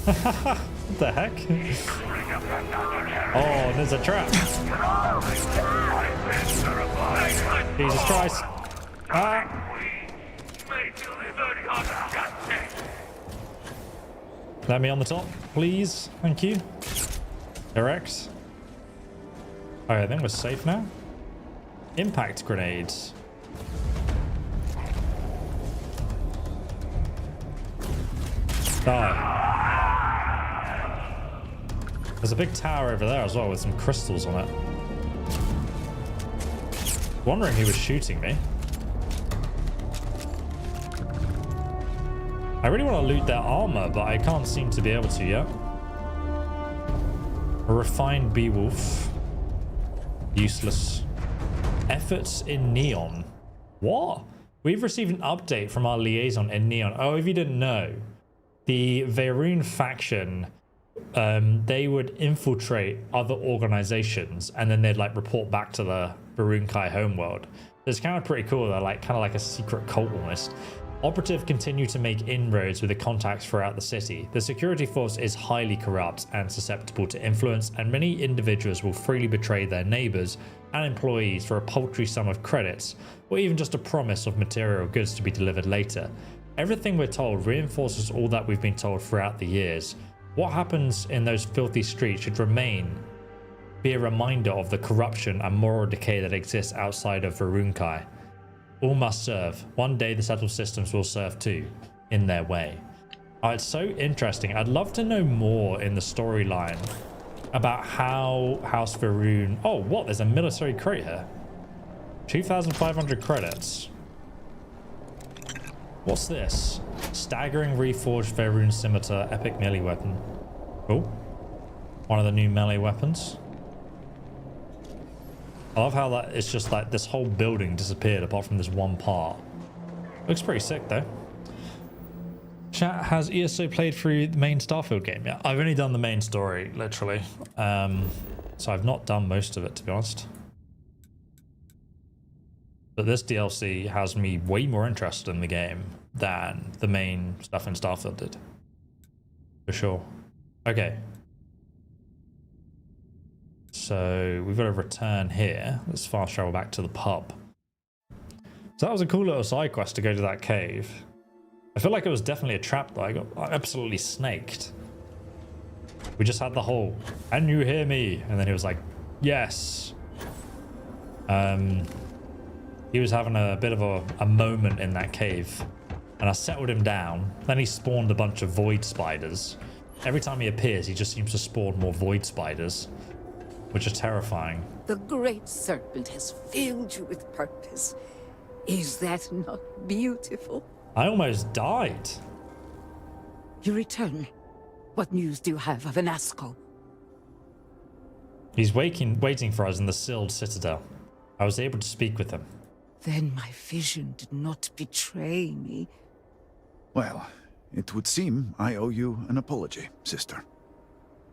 What the heck? Oh, there's a trap. Jesus Christ. Ah. Let me on the top, please. Thank you. Correct. Okay, I think we're safe now. Impact grenades. Die. There's a big tower over there as well with some crystals on it. Wondering who was shooting me. I really want to loot their armor, but I can't seem to be able to yet. A refined Beowulf. Useless. Efforts in Neon. What? We've received an update from our liaison in Neon. Oh, if you didn't know, the Vaeric faction, they would infiltrate other organizations and then they'd like report back to the Vaeric homeworld. It's kind of pretty cool. They're like kind of like a secret cult almost. Operative continue to make inroads with the contacts throughout the city. The security force is highly corrupt and susceptible to influence, and many individuals will freely betray their neighbors and employees for a paltry sum of credits, or even just a promise of material goods to be delivered later. Everything we're told reinforces all that we've been told throughout the years. What happens in those filthy streets should be a reminder of the corruption and moral decay that exists outside of Varunkai. All must serve. One day the settled systems will serve too, in their way. Oh, it's so interesting. I'd love to know more in the storyline about how House Va'ruun... Oh, what? There's a military crate here. 2,500 credits. What's this? Staggering Reforged Va'ruun Scimitar Epic Melee Weapon. Cool. One of the new melee weapons. I love how that it's just like this whole building disappeared apart from this one part. Looks pretty sick though. Chat, has ESO played through the main Starfield game yet? I've only done the main story, literally. So I've not done most of it, to be honest. But this DLC has me way more interested in the game than the main stuff in Starfield did. For sure. Okay. So we've got to return here. Let's fast travel back to the pub. So that was a cool little side quest to go to that cave. I feel like it was definitely a trap though. I got absolutely snaked. We just had the whole, "Can you hear me?" And then he was like, "Yes." He was having a bit of a moment in that cave. And I settled him down. Then he spawned a bunch of void spiders. Every time he appears, he just seems to spawn more void spiders, which is terrifying. The great serpent has filled you with purpose. Is that not beautiful? I almost died. You return. What news do you have of Anasco? He's waiting for us in the sealed citadel. I was able to speak with him. Then my vision did not betray me. Well, it would seem I owe you an apology, sister.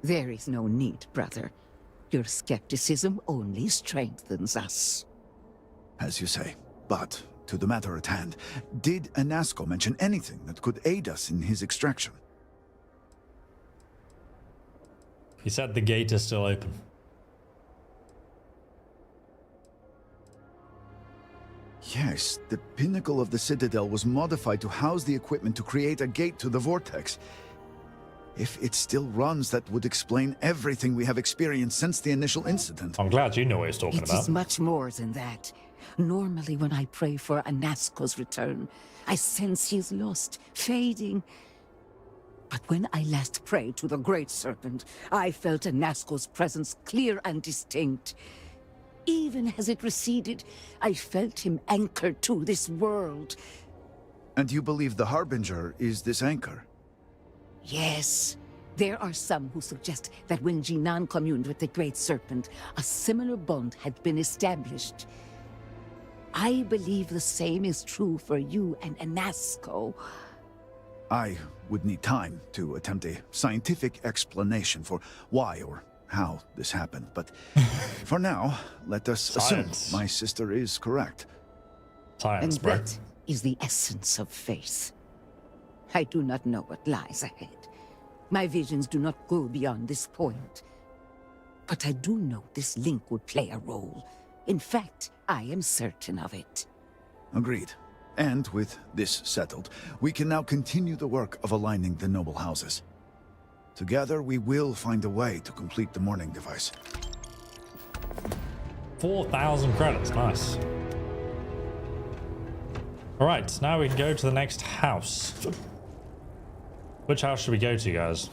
There is no need, brother. Your skepticism only strengthens us. As you say. But, to the matter at hand, did Anasco mention anything that could aid us in his extraction? He said the gate is still open. Yes, the pinnacle of the Citadel was modified to house the equipment to create a gate to the Vortex. If it still runs, that would explain everything we have experienced since the initial incident. I'm glad you know what he's talking about. It is much more than that. Normally when I pray for Anasco's return, I sense he is lost, fading. But when I last prayed to the Great Serpent, I felt Anasco's presence clear and distinct. Even as it receded, I felt him anchored to this world. And you believe the Harbinger is this anchor? Yes. There are some who suggest that when Jinan communed with the Great Serpent, a similar bond had been established. I believe the same is true for you and Anasco. I would need time to attempt a scientific explanation for why or how this happened, but for now, let us assume my sister is correct. And that is the essence of faith. I do not know what lies ahead. My visions do not go beyond this point. But I do know this link would play a role. In fact, I am certain of it. Agreed. And with this settled, we can now continue the work of aligning the noble houses. Together, we will find a way to complete the mourning device. 4,000 credits, nice. All right, now we can go to the next house. Which house should we go to, guys?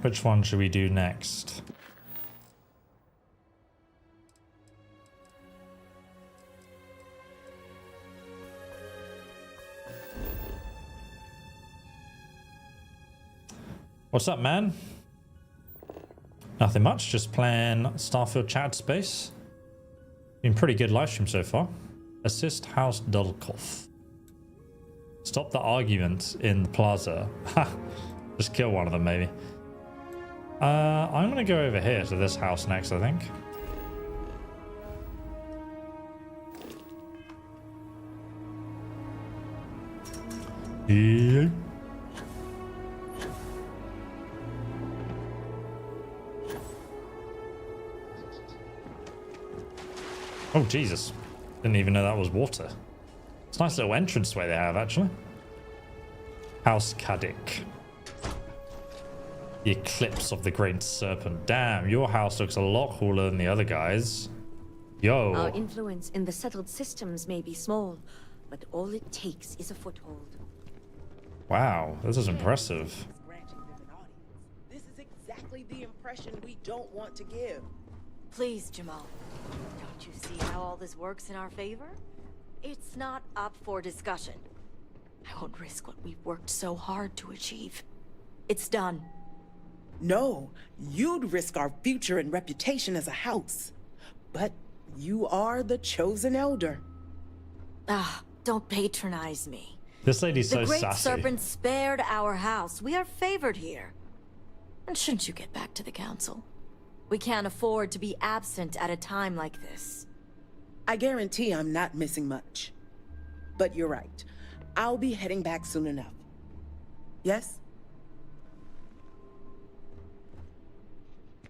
Which one should we do next? What's up, man? Nothing much, just playing Starfield Shattered Space. Been pretty good live stream so far. Assist House Dulkoff. Stop the argument in the plaza. Just kill one of them, maybe. I'm gonna go over here to this house next, I think. Yeah. Oh, Jesus. Didn't even know that was water. It's a nice little entranceway they have, actually. House HERATIC. The Eclipse of the Great Serpent. Damn, your house looks a lot cooler than the other guys. Yo. Our influence in the settled systems may be small, but all it takes is a foothold. Wow, this is impressive. This is exactly the impression we don't want to give. Please, Jamal. Don't you see how all this works in our favor? It's not up for discussion. I won't risk what we've worked so hard to achieve. It's done. No, you'd risk our future and reputation as a house. But you are the chosen elder. Ah, don't patronize me. This lady's so sassy. The Great sassy. Serpent spared our house. We are favored here. And shouldn't you get back to the council? We can't afford to be absent at a time like this. I guarantee I'm not missing much. But you're right. I'll be heading back soon enough. Yes?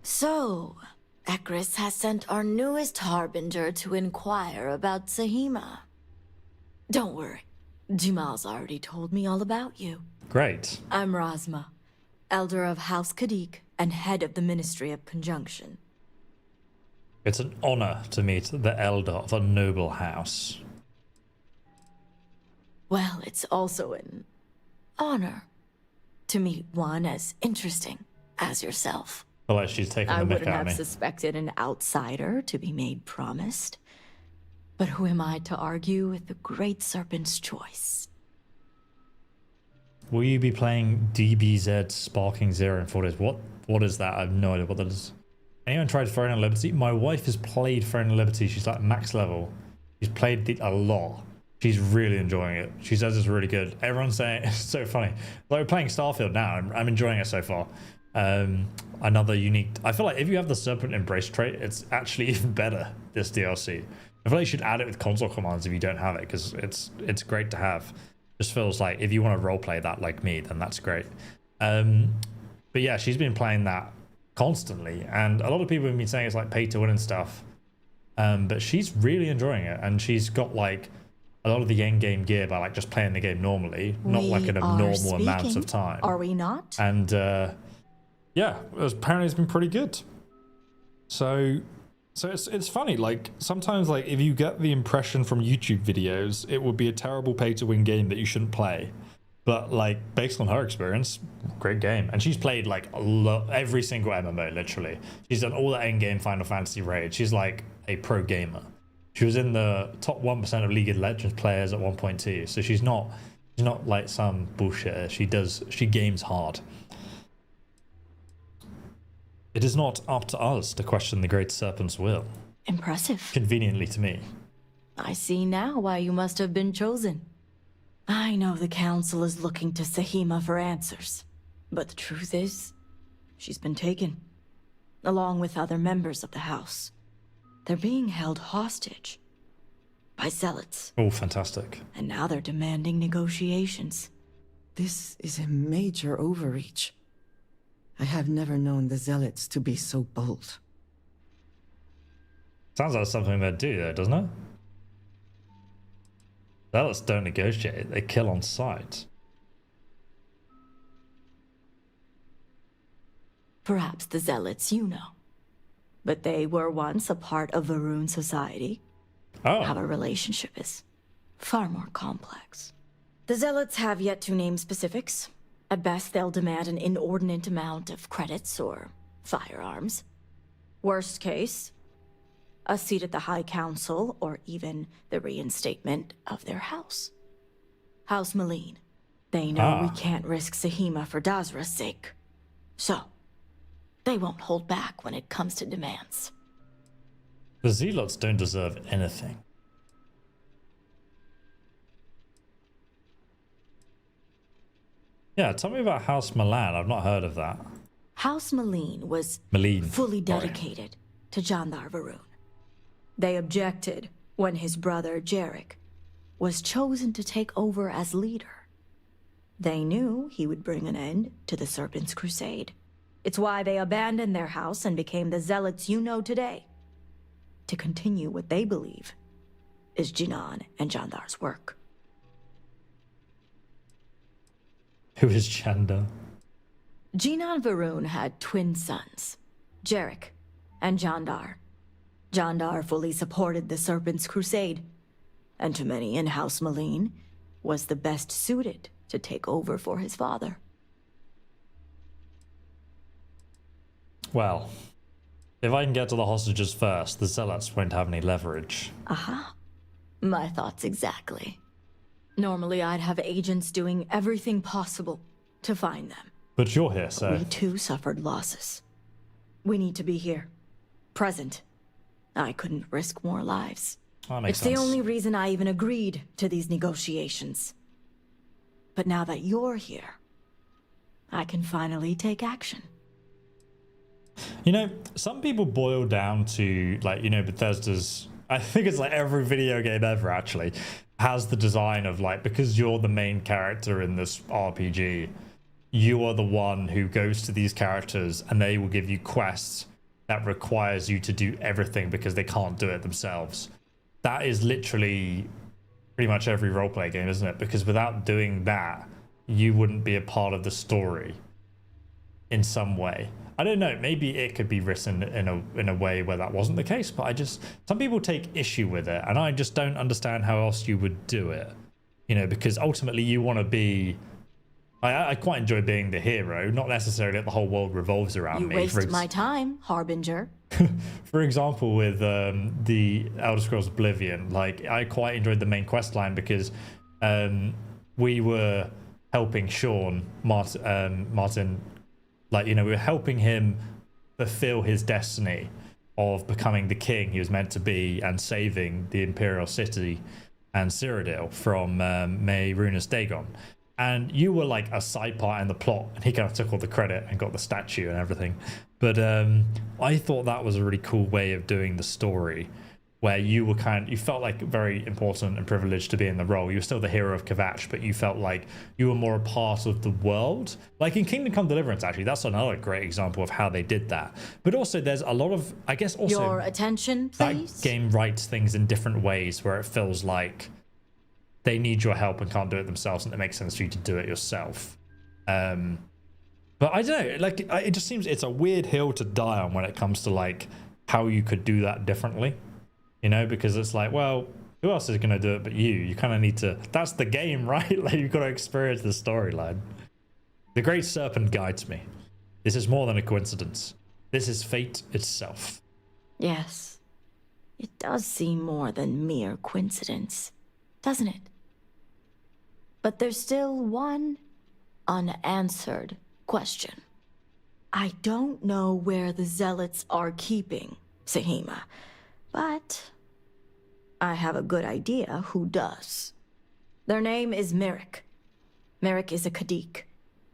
So, Ekris has sent our newest harbinger to inquire about Sahima. Don't worry. Jamal's already told me all about you. Great. I'm Razma, Elder of House Kadik and head of the Ministry of Conjunction. It's an honor to meet the elder of a noble house. Well, it's also an honor to meet one as interesting as yourself. I feel like she's taking I the mick wouldn't out of have me. suspected an outsider to be made promised. But who am I to argue with the Great Serpent's choice? Will you be playing DBZ Sparking Zero in 4 days? What is that? I have no idea what that is. Anyone tried Throne of Liberty? My wife has played Throne of Liberty. She's like max level. She's played it a lot. She's really enjoying it. She says it's really good. Everyone's saying it's so funny. Like we're playing Starfield now. I'm enjoying it so far. Another unique. I feel like if you have the Serpent Embrace trait, it's actually even better. This DLC. I feel like you should add it with console commands if you don't have it, because it's great to have. Just feels like if you want to roleplay that like me, then that's great. But yeah, she's been playing that constantly, and a lot of people have been saying it's like pay to win and stuff. But she's really enjoying it, and she's got like a lot of the end game gear by like just playing the game normally, not like an abnormal amount of time. Are we not? And yeah, apparently it's been pretty good. So it's funny, like sometimes like if you get the impression from YouTube videos, it would be a terrible pay to win game that you shouldn't play. But like based on her experience, great game. And she's played like every single MMO, literally. She's done all the end game Final Fantasy raids. She's like a pro gamer. She was in the top 1% of League of Legends players at 1.2. So she's not like some bullshit. She games hard. It is not up to us to question the Great Serpent's will. Impressive. Conveniently to me. I see now why you must have been chosen. I know the Council is looking to Sahima for answers, but the truth is, she's been taken, along with other members of the House. They're being held hostage by Zealots. Oh, fantastic. And now they're demanding negotiations. This is a major overreach. I have never known the Zealots to be so bold. Sounds like something they'd do though, doesn't it? Zealots don't negotiate, they kill on sight. Perhaps the Zealots you know. But they were once a part of Varun society. Oh. Our relationship is far more complex. The Zealots have yet to name specifics. At best, they'll demand an inordinate amount of credits or firearms. Worst case, a seat at the High Council or even the reinstatement of their house. House Malene. They know we can't risk Sahima for Dazra's sake. So, they won't hold back when it comes to demands. The Zealots don't deserve anything. Yeah, tell me about House Milan. I've not heard of that. House Malene was fully dedicated to Jandar Varun. They objected when his brother Vaeric was chosen to take over as leader. They knew he would bring an end to the Serpent's crusade. It's why they abandoned their house and became the Zealots you know today, to continue what they believe is Jinan and Jandar's work. Who is Jandar? Jinan Varun had twin sons, Vaeric and Jandar. Jandar fully supported the Serpent's crusade, and to many in House Malene, was the best suited to take over for his father. Well, if I can get to the hostages first, the Zealots won't have any leverage. Aha. My thoughts exactly. Normally I'd have agents doing everything possible to find them. But you're here, so... We too suffered losses. We need to be here. Present. I couldn't risk more lives. That makes It's sense. the only reason I even agreed to these negotiations. But now that you're here, I can finally take action. You know, some people boil down to, like, you know, Bethesda's... I think it's like every video game ever, actually, has the design of, like, because you're the main character in this RPG, you are the one who goes to these characters and they will give you quests that requires you to do everything because they can't do it themselves. That is literally pretty much every roleplay game, isn't it? Because without doing that, you wouldn't be a part of the story in some way. I don't know, maybe it could be written in a way where that wasn't the case, but some people take issue with it, and I just don't understand how else you would do it. You know, because ultimately you want to be... I quite enjoy being the hero, not necessarily that the whole world revolves around me. You waste my time, Harbinger. For example, with the Elder Scrolls Oblivion, like, I quite enjoyed the main quest line because we were helping Sean, Martin, like, you know, we were helping him fulfill his destiny of becoming the king he was meant to be and saving the Imperial City and Cyrodiil from Mehrunes Dagon. And you were like a side part in the plot, and he kind of took all the credit and got the statue and everything. But I thought that was a really cool way of doing the story, where you were you felt like very important and privileged to be in the role. You were still the hero of Kvatch, but you felt like you were more a part of the world. Like in Kingdom Come Deliverance, actually, that's another great example of how they did that. But also there's a lot of, I guess also... Your attention, please? That game writes things in different ways where it feels like they need your help and can't do it themselves, and it makes sense for you to do it yourself. But I don't know, like, it just seems it's a weird hill to die on when it comes to like how you could do that differently, you know, because it's like, well, who else is going to do it but you? You kind of need to, that's the game, right? Like, you've got to experience the storyline. The Great Serpent guides me. This is more than a coincidence. This is fate itself. Yes. It does seem more than mere coincidence, doesn't it? But there's still one unanswered question. I don't know where the Zealots are keeping Sahima, but I have a good idea who does. Their name is Vaeric. Vaeric is a Khadik,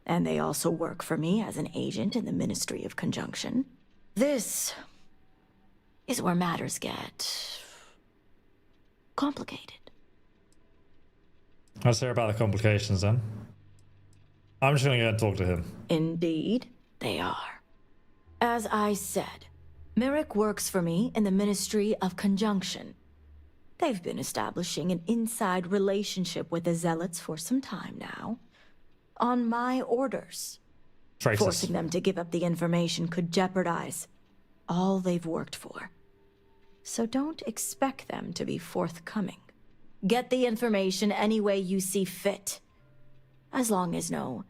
and they also work for me as an agent in the Ministry of Conjunction. This is where matters get complicated. Let's hear about the complications then. I'm just going to go and talk to him. Indeed, they are. As I said, Vaeric works for me in the Ministry of Conjunction. They've been establishing an inside relationship with the Zealots for some time now. On my orders. Traitors. Forcing them to give up the information could jeopardize all they've worked for. So don't expect them to be forthcoming. Get the information any way you see fit, as long as no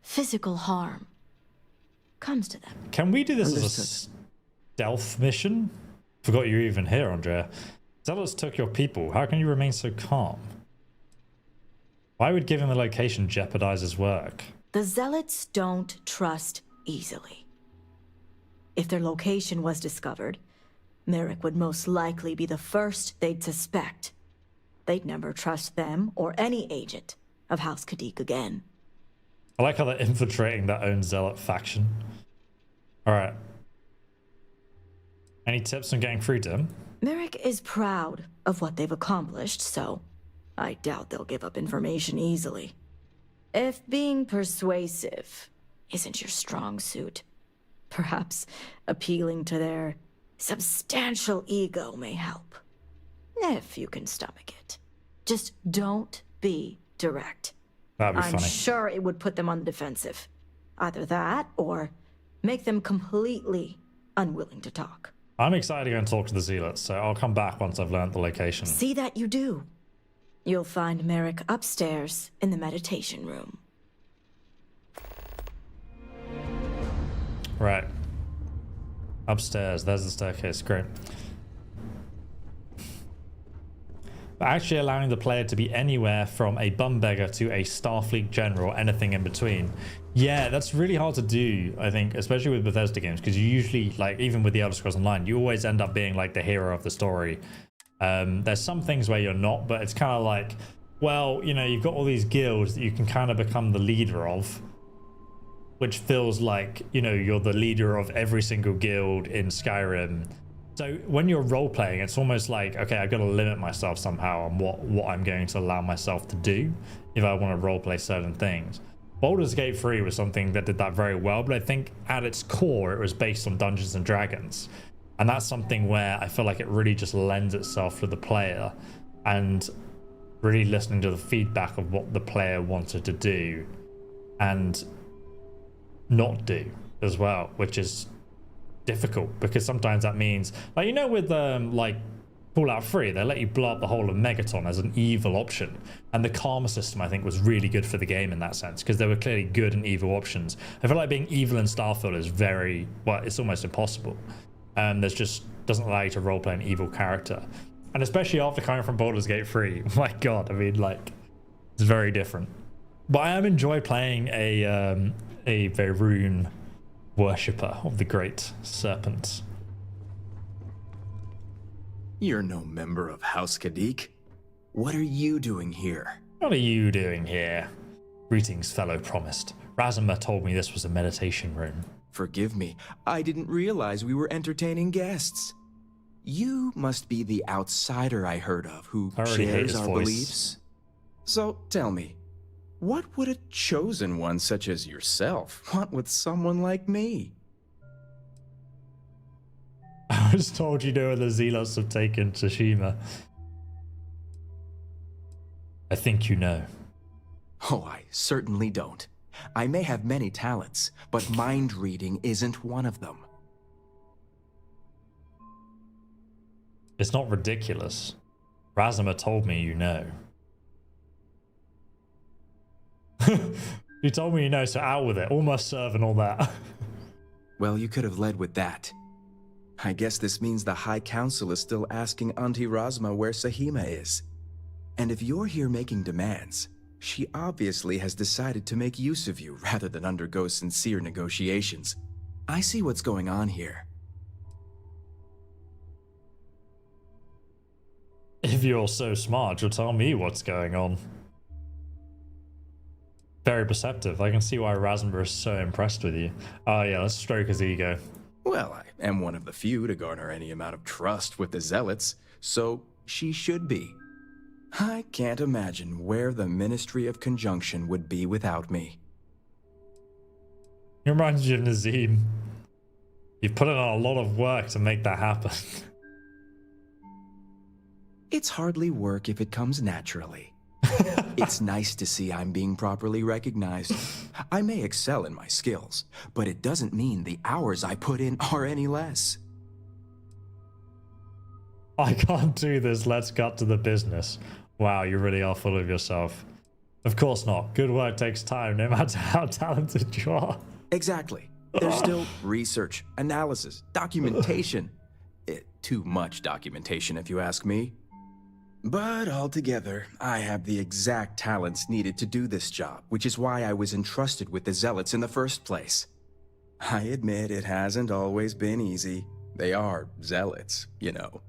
physical harm comes to them. Can we do this as a stealth mission? Forgot you were even here, Andrea. Zealots took your people. How can you remain so calm? Why would giving the location jeopardize his work? The Zealots don't trust easily. If their location was discovered, Vaeric would most likely be the first they'd suspect. They'd never trust them or any agent of House Khadik again. I like how they're infiltrating their own Zealot faction. Alright. Any tips on getting through to him? Vaeric is proud of what they've accomplished, so I doubt they'll give up information easily. If being persuasive isn't your strong suit, perhaps appealing to their substantial ego may help. If you can stomach it. Just don't be direct. That'd be I'm funny. sure it would put them on the defensive. Either that, or make them completely unwilling to talk. I'm excited to go and talk to the Zealots, so I'll come back once I've learned the location. See that you do. You'll find Merrick upstairs in the meditation room. Right. Upstairs, there's the staircase, great. But actually allowing the player to be anywhere from a bum beggar to a Starfleet general, anything in between. Yeah, that's really hard to do, I think, especially with Bethesda games, because you usually, like, even with the Elder Scrolls Online, you always end up being like the hero of the story. There's some things where you're not, but it's kind of like, well, you know, you've got all these guilds that you can kind of become the leader of, which feels like, you know, you're the leader of every single guild in Skyrim. So when you're role-playing, it's almost like, okay, I've got to limit myself somehow on what I'm going to allow myself to do if I want to role-play certain things. Baldur's Gate 3 was something that did that very well, but I think at its core, it was based on Dungeons and Dragons. And that's something where I feel like it really just lends itself to the player and really listening to the feedback of what the player wanted to do and not do as well, which is difficult because sometimes that means, like, you know, with like Fallout 3, they let you blow up the whole of Megaton as an evil option, and the karma system I think was really good for the game in that sense because there were clearly good and evil options. I feel like being evil in Starfield is very, well, it's almost impossible. There's just doesn't allow you to roleplay an evil character, and especially after coming from Baldur's Gate 3, my god, I mean, like, it's very different. But I am enjoy playing a Vaeric worshipper of the Great Serpent. You're no member of House Kadik. What are you doing here? What are you doing here? Greetings, fellow promised. Razuma told me this was a meditation room. Forgive me, I didn't realize we were entertaining guests. You must be the outsider I heard of who shares our beliefs. So tell me, what would a chosen one such as yourself want with someone like me? I was told, you know, the Zealots have taken Tsushima. I think you know. Oh, I certainly don't. I may have many talents, but mind reading isn't one of them. It's not ridiculous. Razuma told me you know. You told me you know, so out with it. Almost serve and all that. Well, you could have led with that. I guess this means the High Council is still asking Auntie Razuma where Sahima is. And if you're here making demands, she obviously has decided to make use of you rather than undergo sincere negotiations. I see what's going on here. If you're so smart, you'll tell me what's going on. Very perceptive. I can see why Razuma is so impressed with you. Oh yeah, let's stroke his ego. Well, I am one of the few to garner any amount of trust with the Zealots, so she should be. I can't imagine where the Ministry of Conjunction would be without me. It reminds you of Nazim. You've put in a lot of work to make that happen. It's hardly work if it comes naturally. It's nice to see I'm being properly recognized. I may excel in my skills, but it doesn't mean the hours I put in are any less. I can't do this. Let's cut to the business. Wow, you really are full of yourself. Of course not. Good work takes time, no matter how talented you are. Exactly. There's still research, analysis, documentation. Too much documentation, if you ask me. But altogether, I have the exact talents needed to do this job, which is why I was entrusted with the Zealots in the first place. I admit it hasn't always been easy. They are Zealots, you know.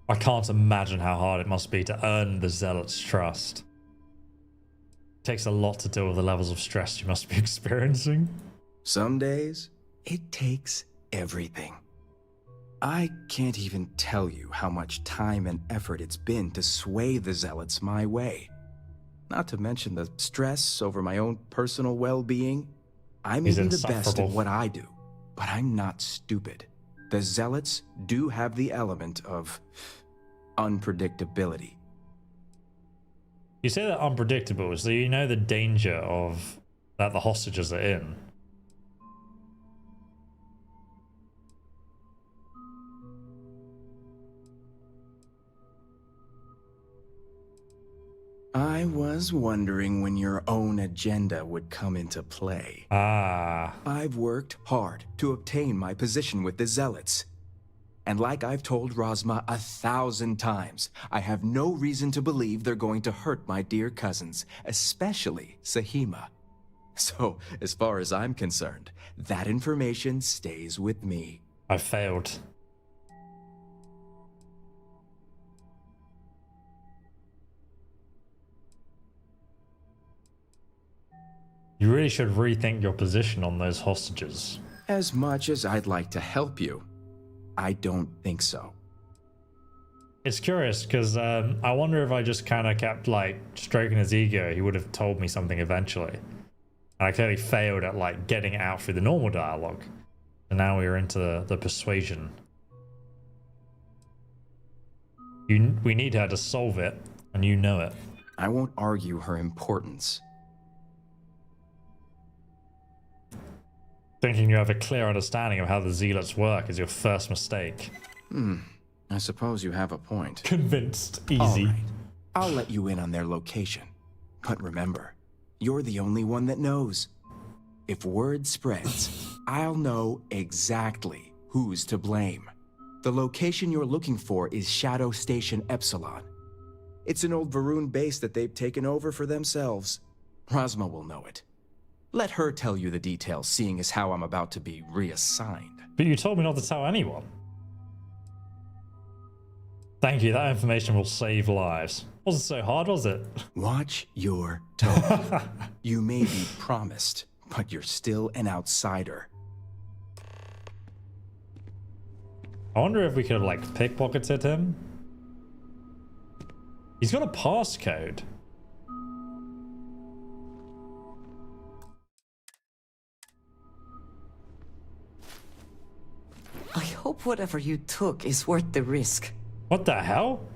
I can't imagine how hard it must be to earn the Zealots' trust. It takes a lot to deal with the levels of stress you must be experiencing. Some days, it takes everything. I can't even tell you how much time and effort it's been to sway the Zealots my way. Not to mention the stress over my own personal well-being. I may He's be the best at insufferable. what I do, but I'm not stupid. The Zealots do have the element of unpredictability. You say they're unpredictable, so you know the danger of that the hostages are in. I was wondering when your own agenda would come into play. Ah. I've worked hard to obtain my position with the Zealots. And like I've told Rosma 1,000 times, I have no reason to believe they're going to hurt my dear cousins, especially Sahima. So, as far as I'm concerned, that information stays with me. I failed. You really should rethink your position on those hostages. As much as I'd like to help you, I don't think so. It's curious because I wonder if I just kind of kept like stroking his ego, he would have told me something eventually. And I clearly failed at like getting it out through the normal dialogue. And now we're into the persuasion. We need her to solve it, and you know it. I won't argue her importance. Thinking you have a clear understanding of how the Zealots work is your first mistake. I suppose you have a point. Convinced. Easy. All right. I'll let you in on their location. But remember, you're the only one that knows. If word spreads, I'll know exactly who's to blame. The location you're looking for is Shadow Station Epsilon. It's an old Varun base that they've taken over for themselves. Rosma will know it. Let her tell you the details, seeing as how I'm about to be reassigned. But you told me not to tell anyone. Thank you, that information will save lives. Wasn't so hard, was it? Watch your tone. You may be promised, but you're still an outsider. I wonder if we could have like pickpocketed him. He's got a passcode. I hope whatever you took is worth the risk. What the hell?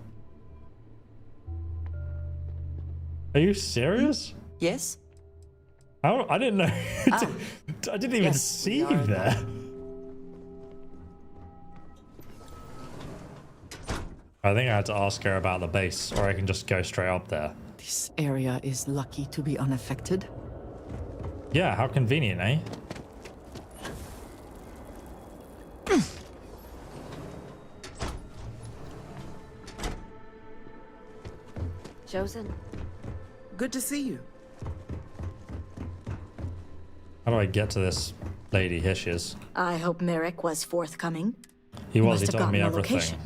Are you serious? Yes? I didn't know. I didn't even see you there. I think I had to ask her about the base, or I can just go straight up there. This area is lucky to be unaffected. Yeah, how convenient, eh? Chosen. Good to see you. How do I get to this lady? Here she is. I hope Merrick was forthcoming. He was, he must have told me gotten a everything. location.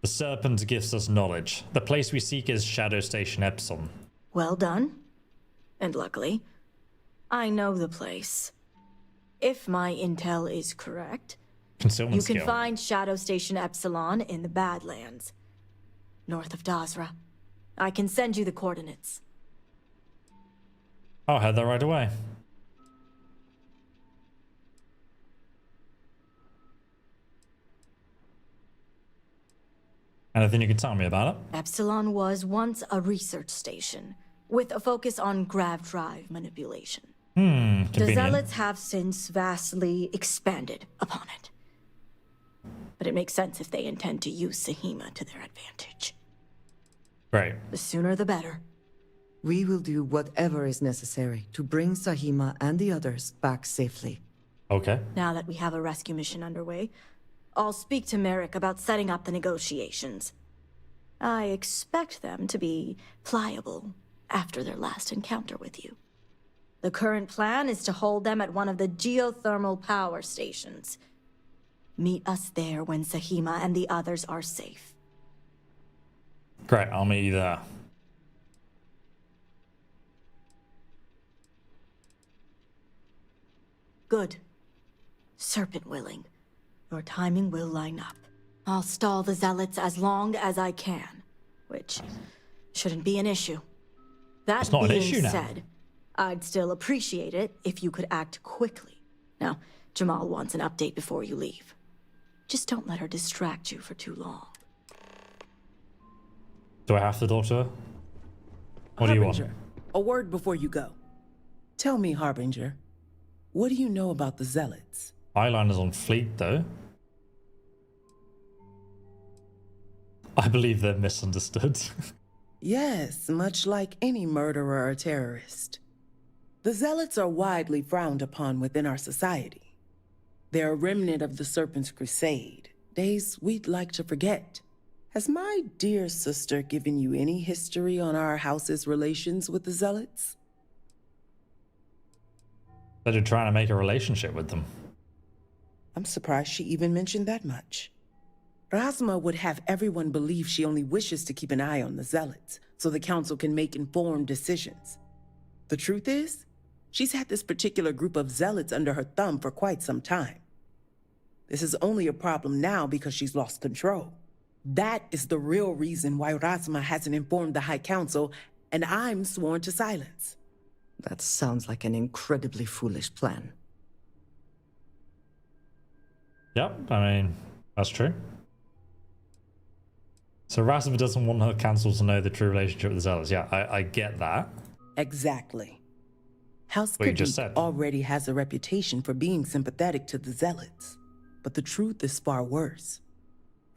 The serpent gives us knowledge. The place we seek is Shadow Station Epsilon. Well done. And luckily, I know the place. If my intel is correct, Concealment you can skill. find Shadow Station Epsilon in the Badlands, north of Dazra. I can send you the coordinates. I'll head there right away. Anything you can tell me about it? Epsilon was once a research station, with a focus on grav drive manipulation. The Convenient. Zealots have since vastly expanded upon it. But it makes sense if they intend to use Sahima to their advantage. Great. The sooner the better. We will do whatever is necessary to bring Sahima and the others back safely. Okay. Now that we have a rescue mission underway, I'll speak to Merrick about setting up the negotiations. I expect them to be pliable after their last encounter with you. The current plan is to hold them at one of the geothermal power stations. Meet us there when Sahima and the others are safe. Great, I'll meet you there. Good. Serpent willing. Your timing will line up. I'll stall the Zealots as long as I can, which shouldn't be an issue. That It's not an being issue now. said, I'd still appreciate it if you could act quickly. Now, Jamal wants an update before you leave. Just don't let her distract you for too long. Do I have to talk to her? What do you want? Harbinger, a word before you go. Tell me, Harbinger, what do you know about the Zealots? Eyeliner's on fleet, though. I believe they're misunderstood. Yes, much like any murderer or terrorist. The Zealots are widely frowned upon within our society. They're a remnant of the Serpent's Crusade, days we'd like to forget. Has my dear sister given you any history on our house's relations with the Zealots? That you're trying to make a relationship with them. I'm surprised she even mentioned that much. Razma would have everyone believe she only wishes to keep an eye on the Zealots, so the Council can make informed decisions. The truth is, she's had this particular group of Zealots under her thumb for quite some time. This is only a problem now because she's lost control. That is the real reason why Razma hasn't informed the High Council, and I'm sworn to silence. That sounds like an incredibly foolish plan. Yep, I mean, that's true. So Razma doesn't want her council to know the true relationship with the Zealots. Yeah, I get that. Exactly. House What you just Khadik said. already has a reputation for being sympathetic to the Zealots. But the truth is far worse.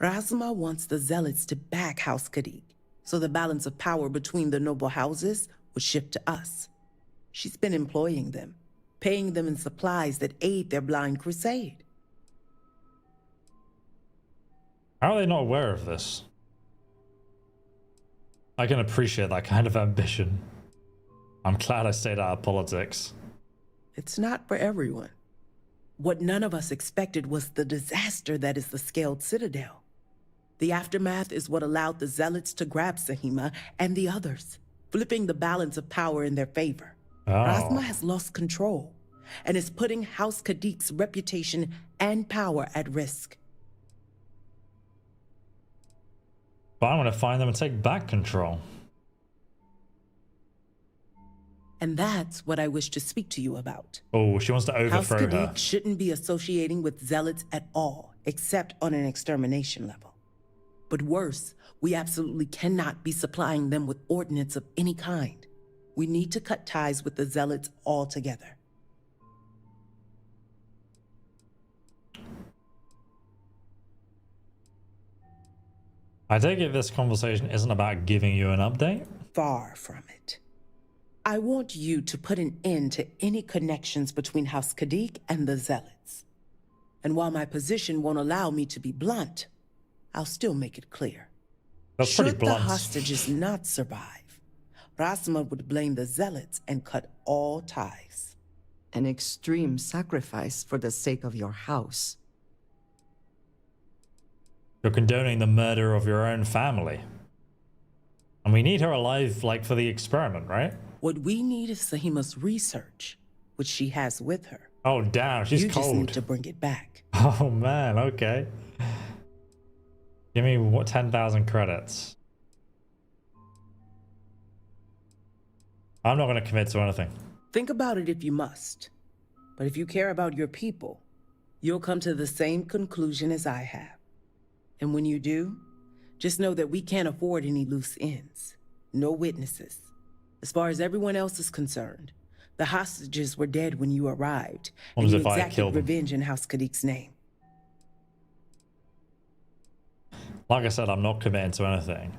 Razma wants the Zealots to back House Khadik, so the balance of power between the noble houses would shift to us. She's been employing them, paying them in supplies that aid their blind crusade. How are they not aware of this? I can appreciate that kind of ambition. I'm glad I stayed out of politics. It's not for everyone. What none of us expected was the disaster that is the Scaled Citadel. The aftermath is what allowed the Zealots to grab Sahima and the others, flipping the balance of power in their favor. Razma has lost control and is putting House Khadik's reputation and power at risk. But I want to find them and take back control. And that's what I wish to speak to you about. Oh, she wants to House overthrow Khadik her. shouldn't be associating with Zealots at all, except on an extermination level. But worse, we absolutely cannot be supplying them with ordnance of any kind. We need to cut ties with the Zealots altogether. I take it this conversation isn't about giving you an update? Far from it. I want you to put an end to any connections between House Khadik and the Zealots. And while my position won't allow me to be blunt, I'll still make it clear. That's pretty Should blunt. the hostages not survive, Razma would blame the Zealots and cut all ties. An extreme sacrifice for the sake of your house. You're condoning the murder of your own family. And we need her alive, like, for the experiment, right? What we need is Sahima's research, which she has with her. Oh, damn, she's you cold. just need to bring it back. Oh, man, okay. Give me, what, 10,000 credits. I'm not going to commit to anything. Think about it if you must. But if you care about your people, you'll come to the same conclusion as I have. And when you do, just know that we can't afford any loose ends. No witnesses. As far as everyone else is concerned, the hostages were dead when you arrived, What and was you if I exacted killed them? revenge in House Khadik's name. Like I said, I'm not committing to anything.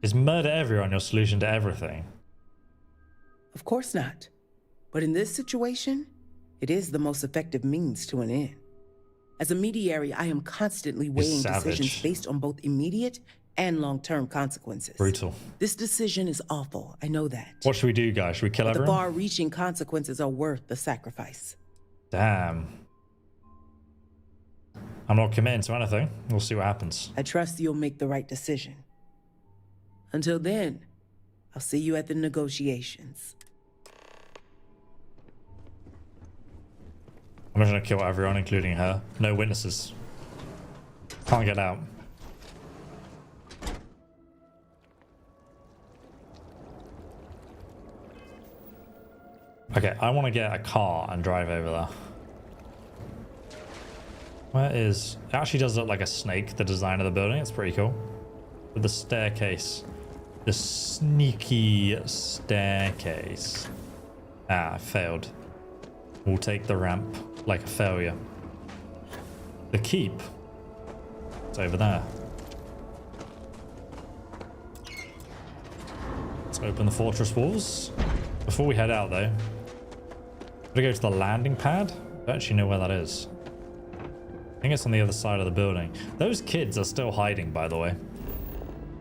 Is murder everyone your solution to everything? Of course not. But in this situation, it is the most effective means to an end. As a mediary, I am constantly weighing savage. decisions based on both immediate and long-term consequences. Brutal. This decision is awful, I know that. What should we do, guys? Should we kill But the everyone? far-reaching consequences are worth the sacrifice. Damn. I'm not committing to anything. We'll see what happens. I trust you'll make the right decision. Until then, I'll see you at the negotiations. I'm just gonna kill everyone, including her. No witnesses. Can't get out. Okay, I want to get a car and drive over there. Where is... It actually does look like a snake, the design of the building. It's pretty cool. With the staircase. The sneaky staircase. Ah, I failed. We'll take the ramp like a failure. The keep. It's over there. Let's open the fortress walls. Before we head out though, gotta go to the landing pad. I don't actually know where that is. I think it's on the other side of the building. Those kids are still hiding, by the way.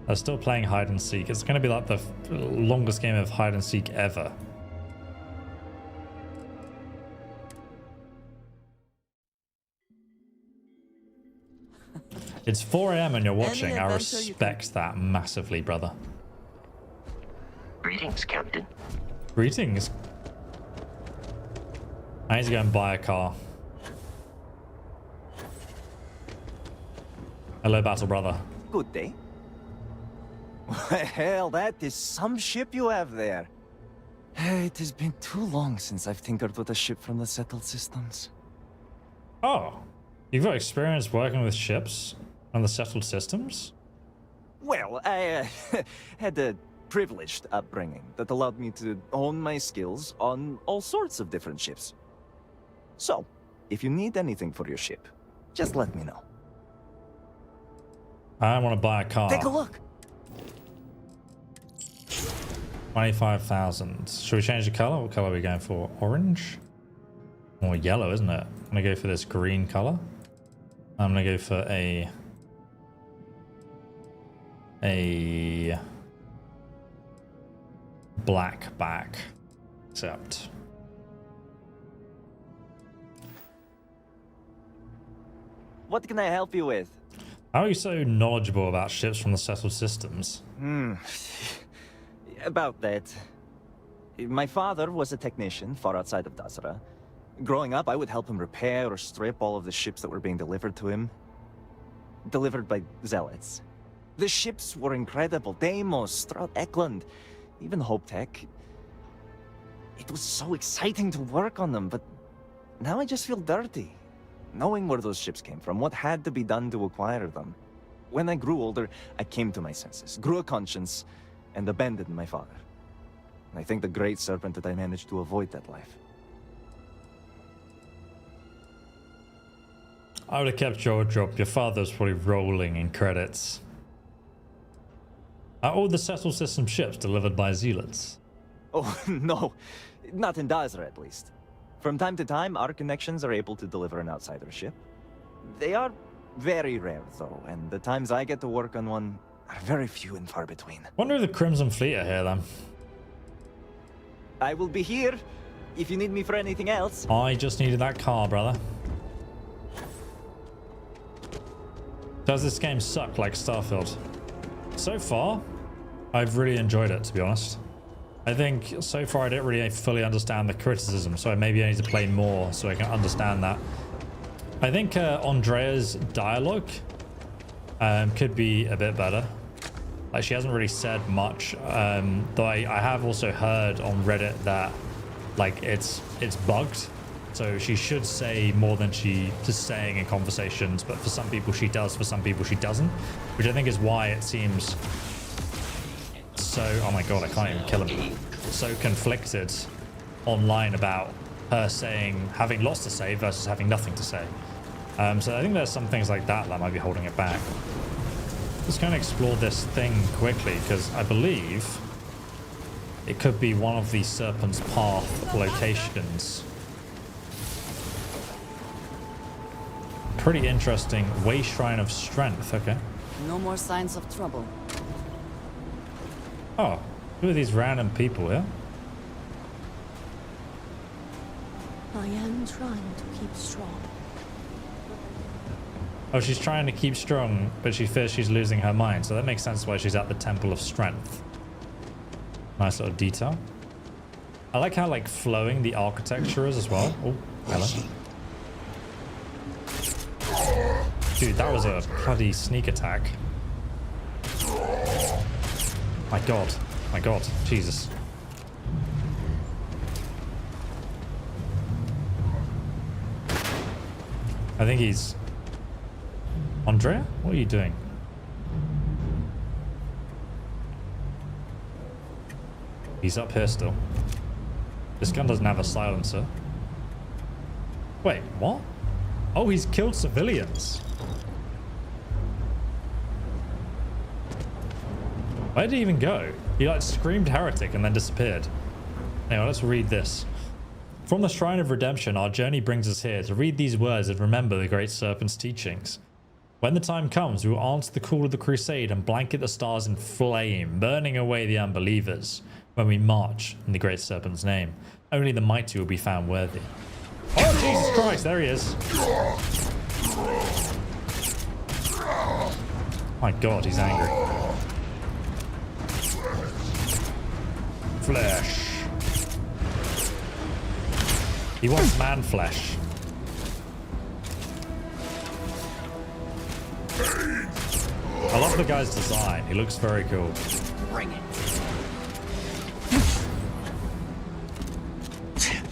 They're still playing hide and seek. It's gonna be like the longest game of hide and seek ever. It's 4 AM and you're watching. I respect that massively, brother. Greetings, Captain. Greetings. I need to go and buy a car. Hello, battle brother. Good day. Well, that is some ship you have there. It has been too long since I've tinkered with a ship from the settled systems. Oh, you've got experience working with ships on the settled systems? Well, I had a privileged upbringing that allowed me to hone my skills on all sorts of different ships. So, if you need anything for your ship, just let me know. I want to buy a car. Take a look. 25,000. Should we change the color? What color are we going for? Orange? Or yellow, isn't it? I'm gonna go for this green color. I'm gonna go for a black back. Except What can I help you with? how are you so knowledgeable about ships from the settled systems? About that. My father was a technician far outside of Dasra. Growing up, I would help him repair or strip all of the ships that were being delivered to him. Delivered by Zealots. The ships were incredible. Deimos, Stroud Eklund, even Hope Tech. It was so exciting to work on them, but now I just feel dirty. Knowing where those ships came from, what had to be done to acquire them. When I grew older, I came to my senses, grew a conscience, and abandoned my father. I think the Great Serpent that I managed to avoid that life. I would have kept your job. Your father's probably rolling in credits. Are all the settled system ships delivered by Zealots? Oh, no. Not in Dasra, at least. From time to time, our connections are able to deliver an outsider ship. They are very rare, though, and the times I get to work on one are very few and far between. Wonder if the Crimson Fleet are here, then. I will be here if you need me for anything else. I just needed that car, brother. Does this game suck like Starfield? So far, I've really enjoyed it, to be honest. I think so far I didn't really fully understand the criticism, so maybe I need to play more so I can understand that. I think Andrea's dialogue could be a bit better. Like, she hasn't really said much, though I have also heard on Reddit that like it's bugged. So she should say more than she is saying in conversations, but for some people she does, for some people she doesn't, which I think is why it seems so, oh my god, I can't even kill him, so conflicted online about her saying, having lots to say versus having nothing to say. So I think there's some things like that that might be holding it back. Just going to explore this thing quickly, because I believe it could be one of the Serpent's Path locations. Pretty interesting. Way Shrine of Strength, okay. No more signs of trouble. Oh, who are these random people here? I am trying to keep strong. Oh, she's trying to keep strong, but she fears she's losing her mind. So that makes sense why she's at the Temple of Strength. Nice little detail. I like how like flowing the architecture is as well. Oh, hello. Dude, that was a bloody sneak attack. My god. My god. Jesus. I think he's... Andrea? What are you doing? He's up here still. This gun doesn't have a silencer. Wait, what? Oh, he's killed civilians. Where did he even go? He like screamed heretic and then disappeared. Anyway, let's read this. From the Shrine of Redemption, our journey brings us here to read these words and remember the Great Serpent's teachings. When the time comes, we will answer the call of the crusade and blanket the stars in flame, burning away the unbelievers. When we march in the Great Serpent's name, only the mighty will be found worthy. Oh, Jesus Christ, there he is. My God, he's angry. Flesh. He wants man flesh. I love the guy's design. He looks very cool. Bring it.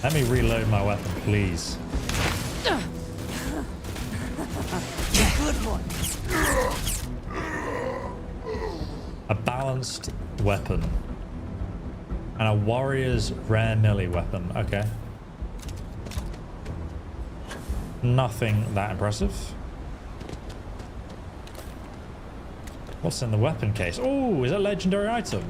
Let me reload my weapon, please. Good one. A balanced weapon. And a warrior's rare melee weapon. Okay. Nothing that impressive. What's in the weapon case? Oh, is that a legendary item?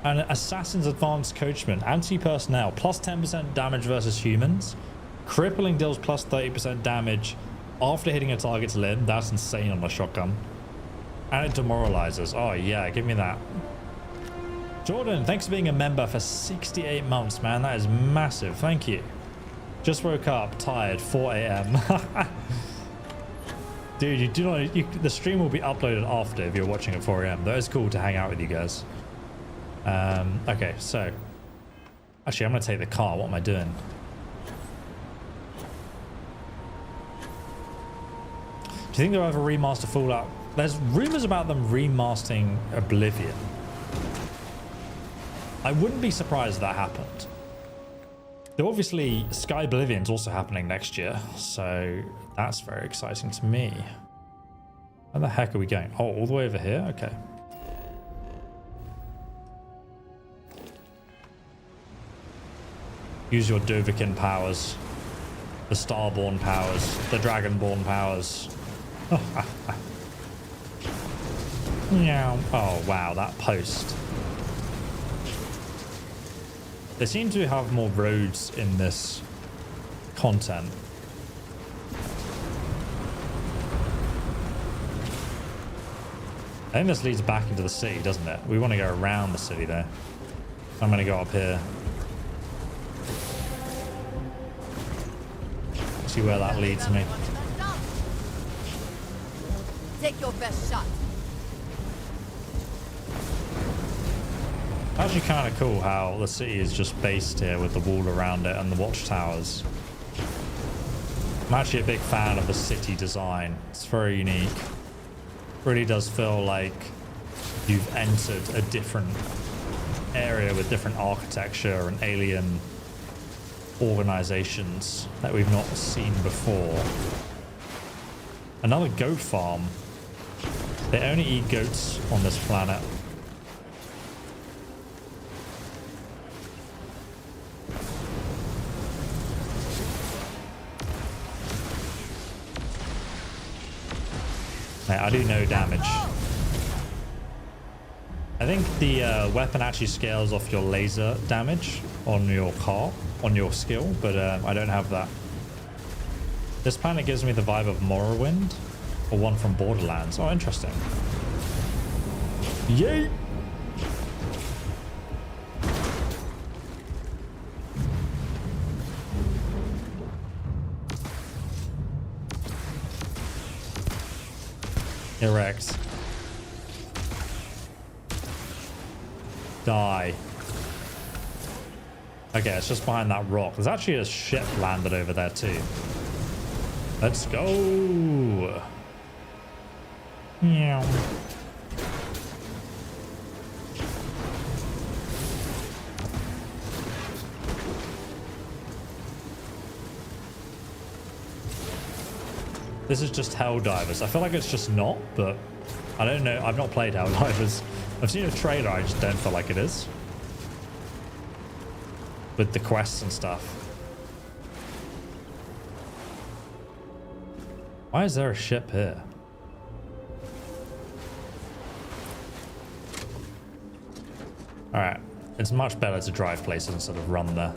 An Assassin's Advanced Coachman. Anti-personnel. Plus 10% damage versus humans. Crippling deals plus 30% damage after hitting a target's limb. That's insane on a shotgun. And it demoralizes. Oh yeah, give me that. Jordan, thanks for being a member for 68 months, man. That is massive. Thank you. Just woke up, tired, 4 a.m. Dude, you do not... the stream will be uploaded after if you're watching at 4 a.m. That is cool to hang out with you guys. Okay, so... Actually, I'm going to take the car. What am I doing? Do you think they'll ever remaster Fallout? There's rumors about them remastering Oblivion. I wouldn't be surprised if that happened. Though obviously Sky Oblivion's also happening next year, so that's very exciting to me. Where the heck are we going? Oh, all the way over here? Okay. Use your Dovahkiin powers, the Starborn powers, the Dragonborn powers. Yeah. Oh wow, that post. They seem to have more roads in this content. I think this leads back into the city, doesn't it? We want to go around the city there. I'm going to go up here. See where that leads me. Take your best shot. Actually kind of cool how the city is just based here with the wall around it and the watchtowers. I'm actually a big fan of the city design. It's very unique. Really does feel like you've entered a different area with different architecture and alien organizations that we've not seen before. Another goat farm. They only eat goats on this planet. I do no damage. I think the weapon actually scales off your laser damage on your car, on your skill, but I don't have that. This planet gives me the vibe of Morrowind, or one from Borderlands. Oh, interesting. Yay! Erect. Die. Okay, it's just behind that rock. There's actually a ship landed over there too. Let's go. Meow. this is just Helldivers. I feel like it's just not, but I don't know. I've not played Helldivers. I've seen a trailer, I just don't feel like it is. With the quests and stuff. Why is there a ship here? Alright. It's much better to drive places instead of run there.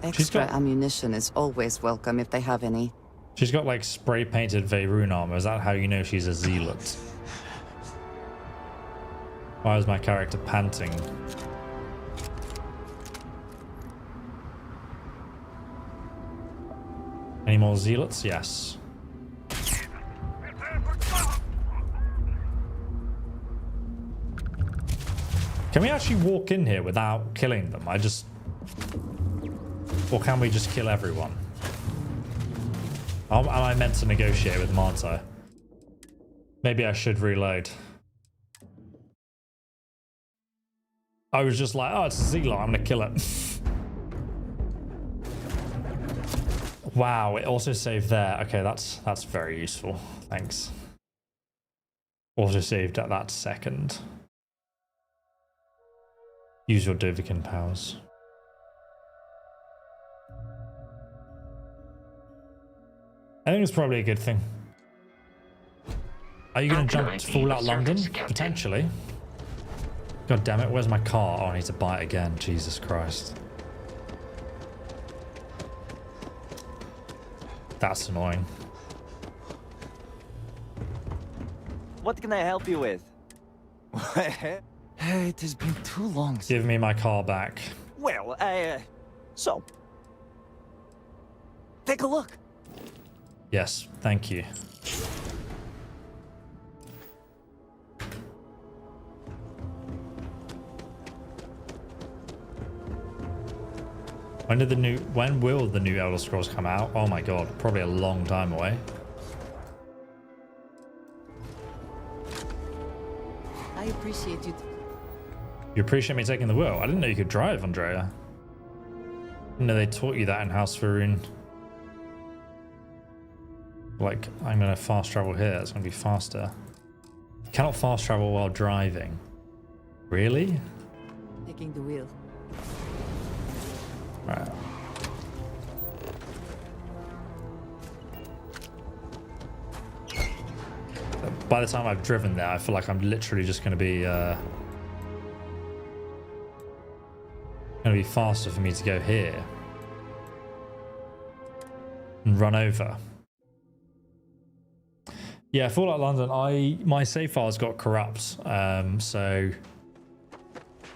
Extra ammunition is always welcome if they have any. She's got like spray painted Veyruun armor. Is that how you know she's a zealot? Why is my character panting? Any more zealots? Yes. Can we actually walk in here without killing them? Or can we just kill everyone? Am I meant to negotiate with them, aren't I? Maybe I should reload. I was just like, oh, it's a Zealot, I'm gonna kill it. Wow, it also saved there. Okay, that's very useful. Thanks. Also saved at that second. Use your Dovahkiin powers. I think it's probably a good thing. Are you going to jump to Fallout London? Potentially. God damn it, where's my car? Oh, I need to buy it again. Jesus Christ. That's annoying. What can I help you with? It has been too long. Give me my car back. Well, so. Take a look. Yes, thank you. When will the new Elder Scrolls come out? Oh my god, probably a long time away. I appreciate you. You appreciate me taking the wheel? I didn't know you could drive, Andrea. I didn't know they taught you that in House Vaeriun. Like, I'm gonna fast travel here. It's gonna be faster. You cannot fast travel while driving. Really? Taking the wheel. Right. By the time I've driven there, I feel like I'm literally just gonna be faster for me to go here and run over. Yeah, Fallout London, my save files got corrupt, so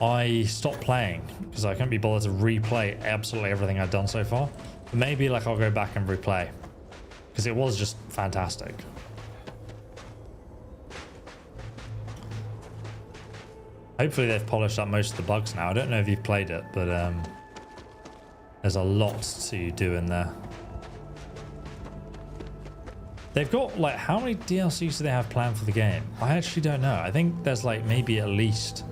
I stopped playing because I couldn't be bothered to replay absolutely everything I've done so far. But maybe like I'll go back and replay because it was just fantastic. Hopefully they've polished up most of the bugs now. I don't know if you've played it, but there's a lot to do in there. They've got like, how many DLCs do they have planned for the game? I actually don't know. I think there's like maybe at least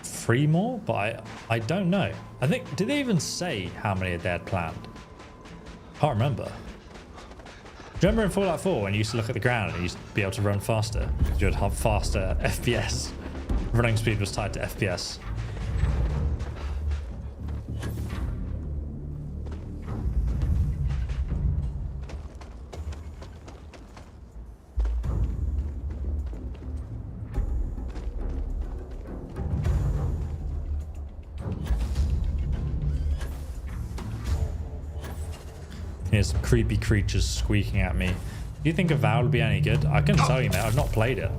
3 more, but I don't know. I think, did they even say how many they had planned? Can't remember. Do you remember in Fallout 4 when you used to look at the ground and you used to be able to run faster? You would have faster FPS. Running speed was tied to FPS. Here's some creepy creatures squeaking at me. Do you think Veth'aal would be any good? I couldn't tell you, mate. I've not played it.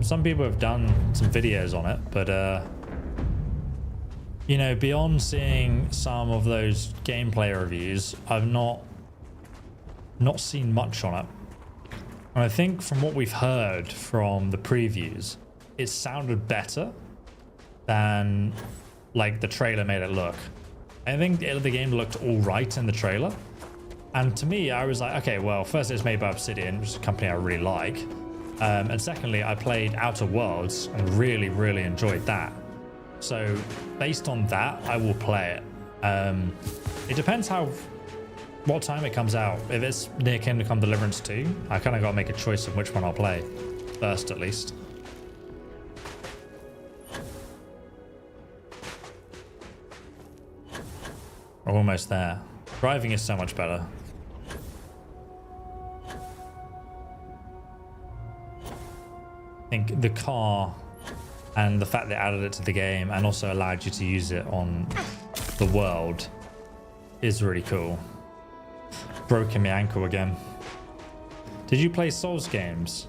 Some people have done some videos on it, but you know, beyond seeing some of those gameplay reviews, I've not seen much on it. And I think from what we've heard from the previews, it sounded better than like the trailer made it look. I think the game looked all right in the trailer. And to me, I was like, okay, well, first it's made by Obsidian, which is a company I really like. And secondly, I played Outer Worlds and really, really enjoyed that. So based on that, I will play it. It depends what time it comes out. If it's near Kingdom Come Deliverance 2, I kind of got to make a choice of which one I'll play first, at least. We're almost there. Driving is so much better. I think the car and the fact they added it to the game and also allowed you to use it on the world is really cool. Broken my ankle again. Did you play Souls games?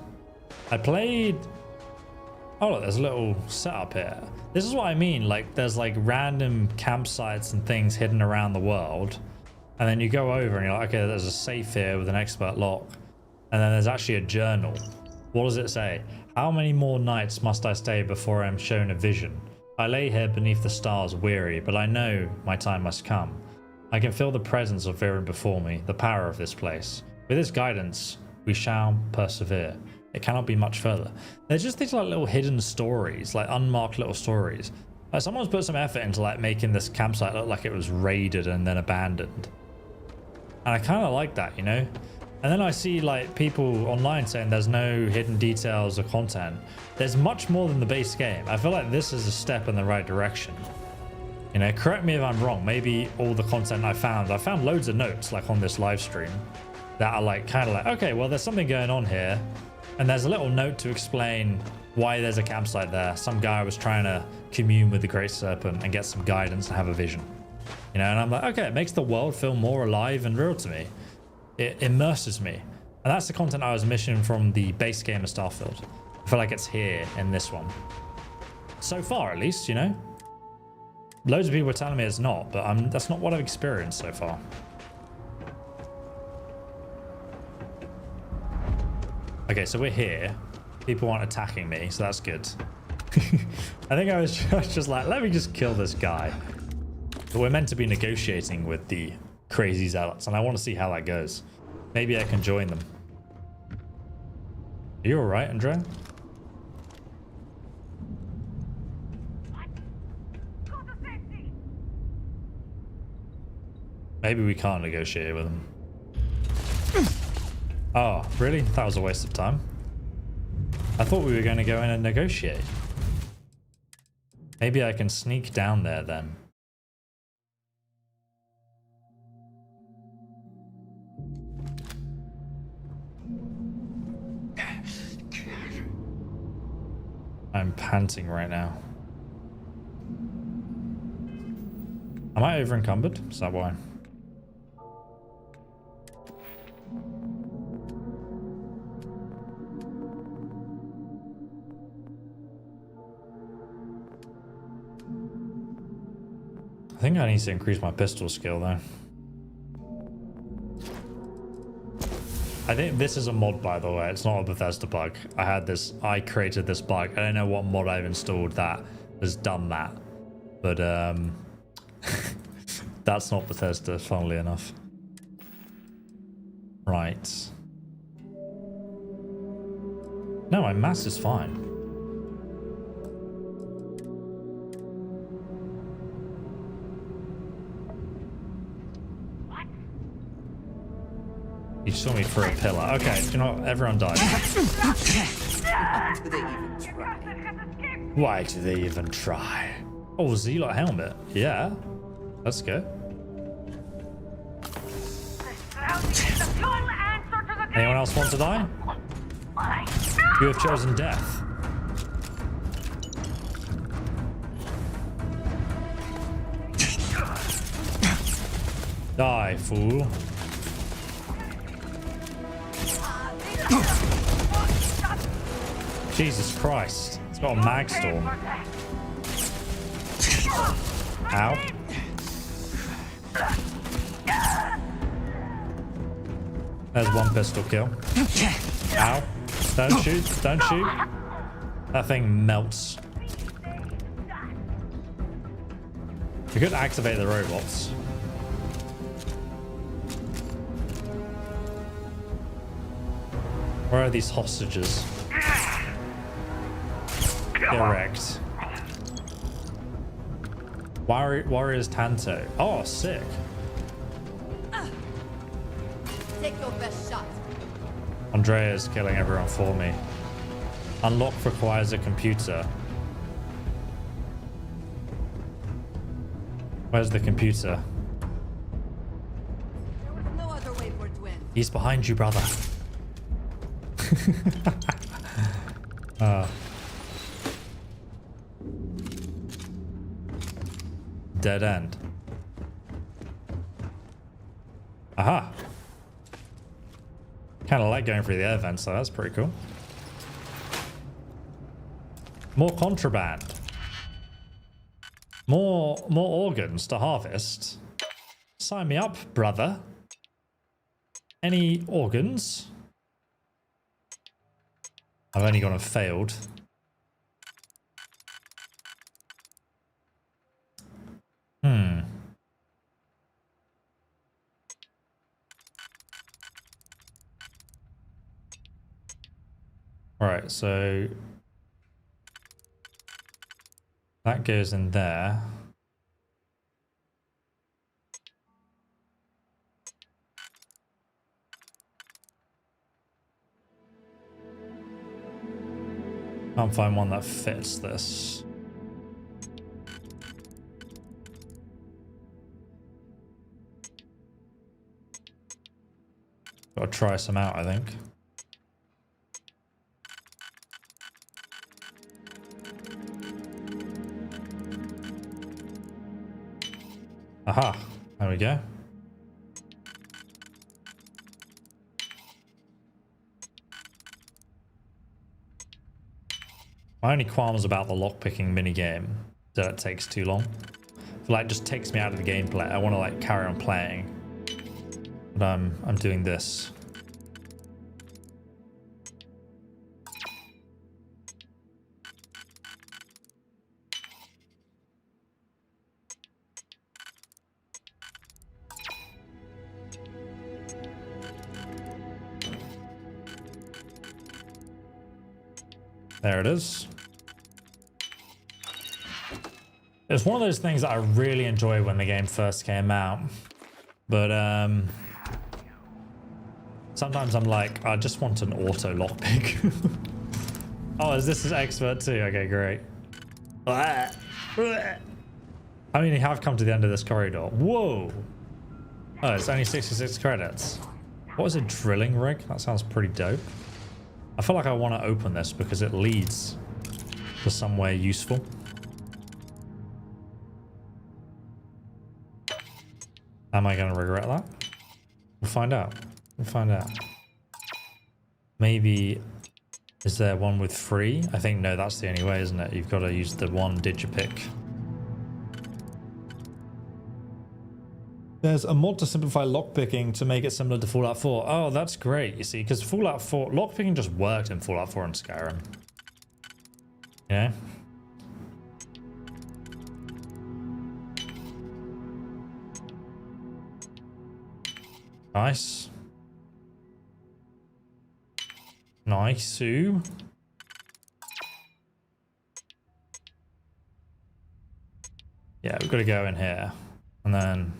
I played... Oh, look, there's a little setup here. This is what I mean. Like, there's like random campsites and things hidden around the world. And then you go over and you're like, okay, there's a safe here with an expert lock. And then there's actually a journal. What does it say? How many more nights must I stay before I am shown a vision? I lay here beneath the stars weary, but I know my time must come. I can feel the presence of Vaeric before me, the power of this place. With this guidance, we shall persevere. It cannot be much further. There's just these like little hidden stories, like unmarked little stories. Like someone's put some effort into like making this campsite look like it was raided and then abandoned. And I kind of like that, you know? And then I see like people online saying there's no hidden details or content. There's much more than the base game. I feel like this is a step in the right direction. You know, correct me if I'm wrong. Maybe all the content I found loads of notes like on this live stream that are like kind of like, okay, well, there's something going on here. And there's a little note to explain why there's a campsite there. Some guy was trying to commune with the Great Serpent and get some guidance and have a vision. You know, and I'm like, okay, it makes the world feel more alive and real to me. It immerses me. And that's the content I was missing from the base game of Starfield. I feel like it's here in this one. So far, at least, you know? Loads of people are telling me it's not, but that's not what I've experienced so far. Okay, so we're here. People aren't attacking me, so that's good. I think I was just like, let me just kill this guy. But we're meant to be negotiating with the crazy zealots, and I want to see how that goes. Maybe I can join them. Are you alright, Andrea? Maybe we can't negotiate with them. Oh, really? That was a waste of time. I thought we were going to go in and negotiate. Maybe I can sneak down there then. I'm panting right now. Am I over encumbered? Is that why? I think I need to increase my pistol skill though. I think this is a mod, by the way. It's not a Bethesda bug. I created this bug. I don't know what mod I've installed that has done that. But that's not Bethesda, funnily enough. Right. No, my mass is fine. You saw me through a pillar. Okay, do you know what? Everyone died. Why do they even try? Oh, Zealot helmet. Yeah. Let's go. Anyone else want to die? You have chosen death. Die, fool. Jesus Christ. It's got a mag storm. Ow. There's one pistol kill. Ow. Don't shoot. Don't shoot. That thing melts. We could activate the robots. Where are these hostages? Correct. Warriors Tanto. Oh, sick. Take your best shot. Andrea's killing everyone for me. Unlock requires a computer. Where's the computer? There was no other way for it to end. He's behind you, brother. Dead end. Aha. Kind of like going through the air vents, so that's pretty cool. More contraband. More organs to harvest. Sign me up, brother. Any organs? I've only gone and failed. All right, so that goes in there. Can't find one that fits this. Gotta try some out, I think. Aha, there we go. My only qualms about the lockpicking minigame that it takes too long. I feel like it just takes me out of the gameplay. I want to like carry on playing. But I'm doing this. There it is. It's one of those things that I really enjoyed when the game first came out. But sometimes I'm like, I just want an auto lockpick. Oh, is this expert too? Okay, great. I mean, you have come to the end of this corridor. Whoa. Oh, it's only 66 credits. What is a drilling rig? That sounds pretty dope. I feel like I want to open this because it leads to somewhere useful. Am I going to regret that? We'll find out. We'll find out. Maybe... Is there one with free? I think no, that's the only way, isn't it? You've got to use the one digipick. There's a mod to simplify lockpicking to make it similar to Fallout 4. Oh, that's great, you see, because Fallout 4... Lockpicking just worked in Fallout 4 and Skyrim. Yeah. Nice. Nice-oo. Yeah, we've got to go in here. And then...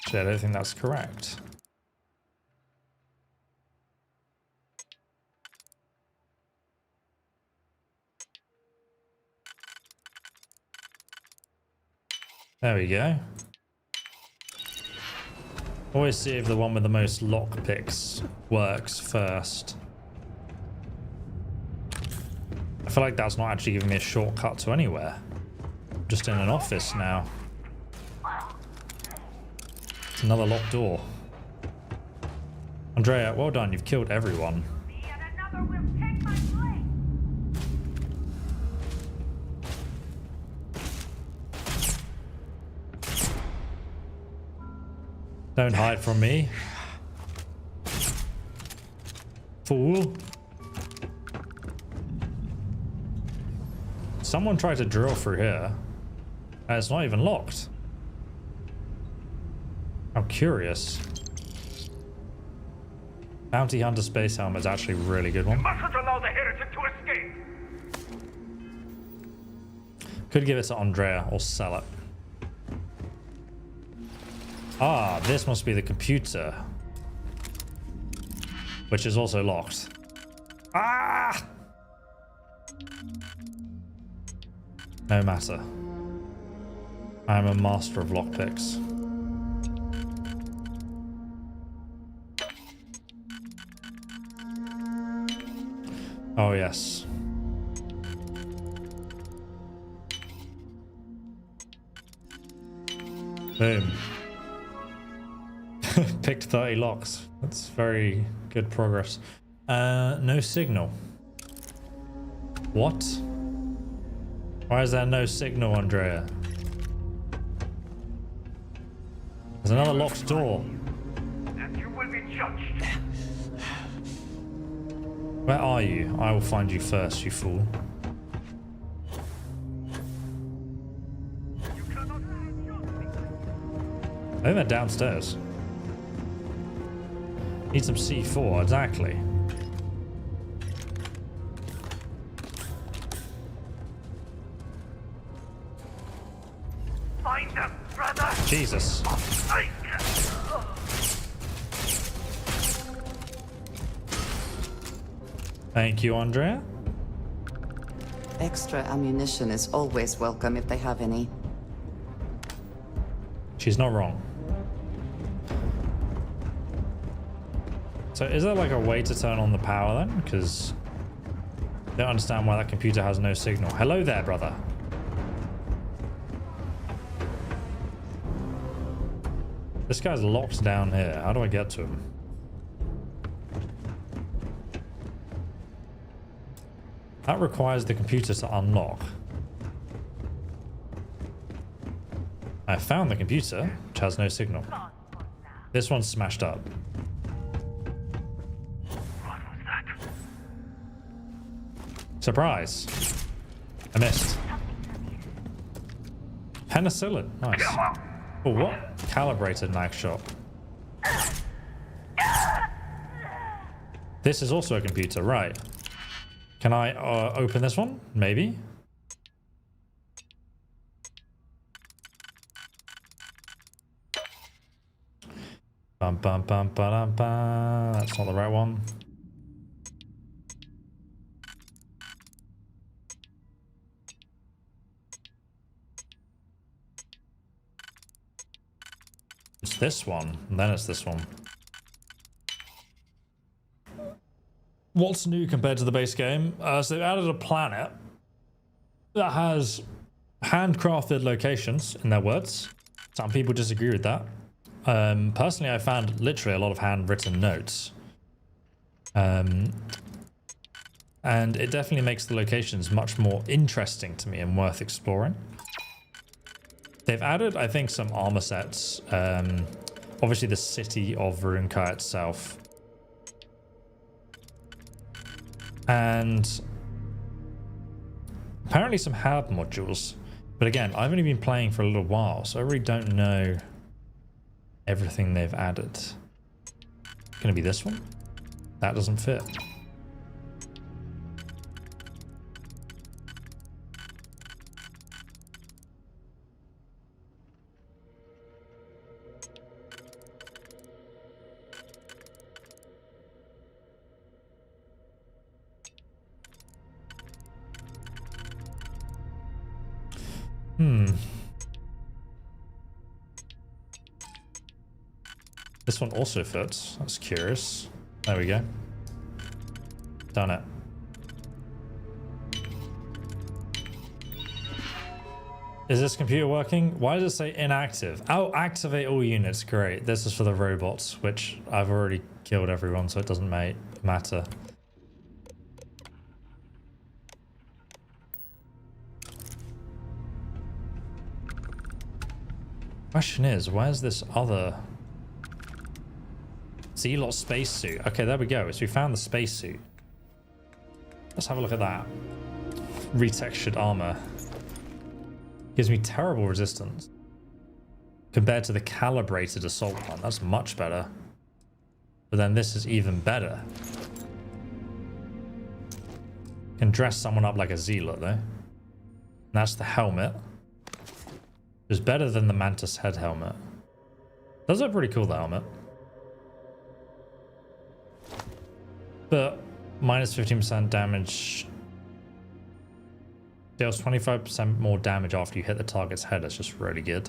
Actually, I don't think that's correct. There we go. Always see if the one with the most lockpicks works first. I feel like that's not actually giving me a shortcut to anywhere. I'm just in an office now. It's another locked door. Andrea, well done. You've killed everyone. Don't hide from me. Fool. Someone tried to drill through here. And it's not even locked. How curious. Bounty Hunter Space Helmet is actually a really good one. Mustn't allow the heretic to escape. Could give it to Andrea or sell it. Ah, this must be the computer. Which is also locked. Ah! No matter. I am a master of lockpicks. Oh, yes. Boom. Picked 30 locks. That's very good progress. No signal. What? Why is there no signal, Andrea? There's another locked door. And you will be judged. Where are you? I will find you first, you fool. I think they're downstairs. Need some C4, exactly. Find them, brother. Jesus. Thank you, Andrea. Extra ammunition is always welcome if they have any. She's not wrong. So is there like a way to turn on the power then? Because I don't understand why that computer has no signal. Hello there, brother. This guy's locked down here. How do I get to him? That requires the computer to unlock. I found the computer, which has no signal. This one's smashed up. Surprise. I missed. Penicillin. Nice. Oh, what? Calibrated knife shot. This is also a computer, right? Can I open this one? Maybe. Bum bum bum ba bum. That's not the right one. It's this one, and then it's this one. What's new compared to the base game? So they've added a planet that has handcrafted locations, in their words. Some people disagree with that. Personally, I found literally a lot of handwritten notes. And it definitely makes the locations much more interesting to me and worth exploring. They've added, I think, some armor sets. Obviously, the city of Varunkai itself. And apparently some hab modules. But again, I've only been playing for a little while, so I really don't know everything they've added. Gonna be this one? That doesn't fit. This one also fits. That's curious. There we go. Done it. Is this computer working? Why does it say inactive? Oh, activate all units. Great. This is for the robots, which I've already killed everyone, so it doesn't matter. Question is, where's this other Zealot spacesuit? Okay, there we go. So we found the spacesuit. Let's have a look at that. Retextured armor. Gives me terrible resistance. Compared to the calibrated assault one. That's much better. But then this is even better. Can dress someone up like a Zealot though. And that's the helmet. It's better than the Mantis head helmet. Those are pretty cool, the helmet. But minus 15% damage. Deals 25% more damage after you hit the target's head. That's just really good.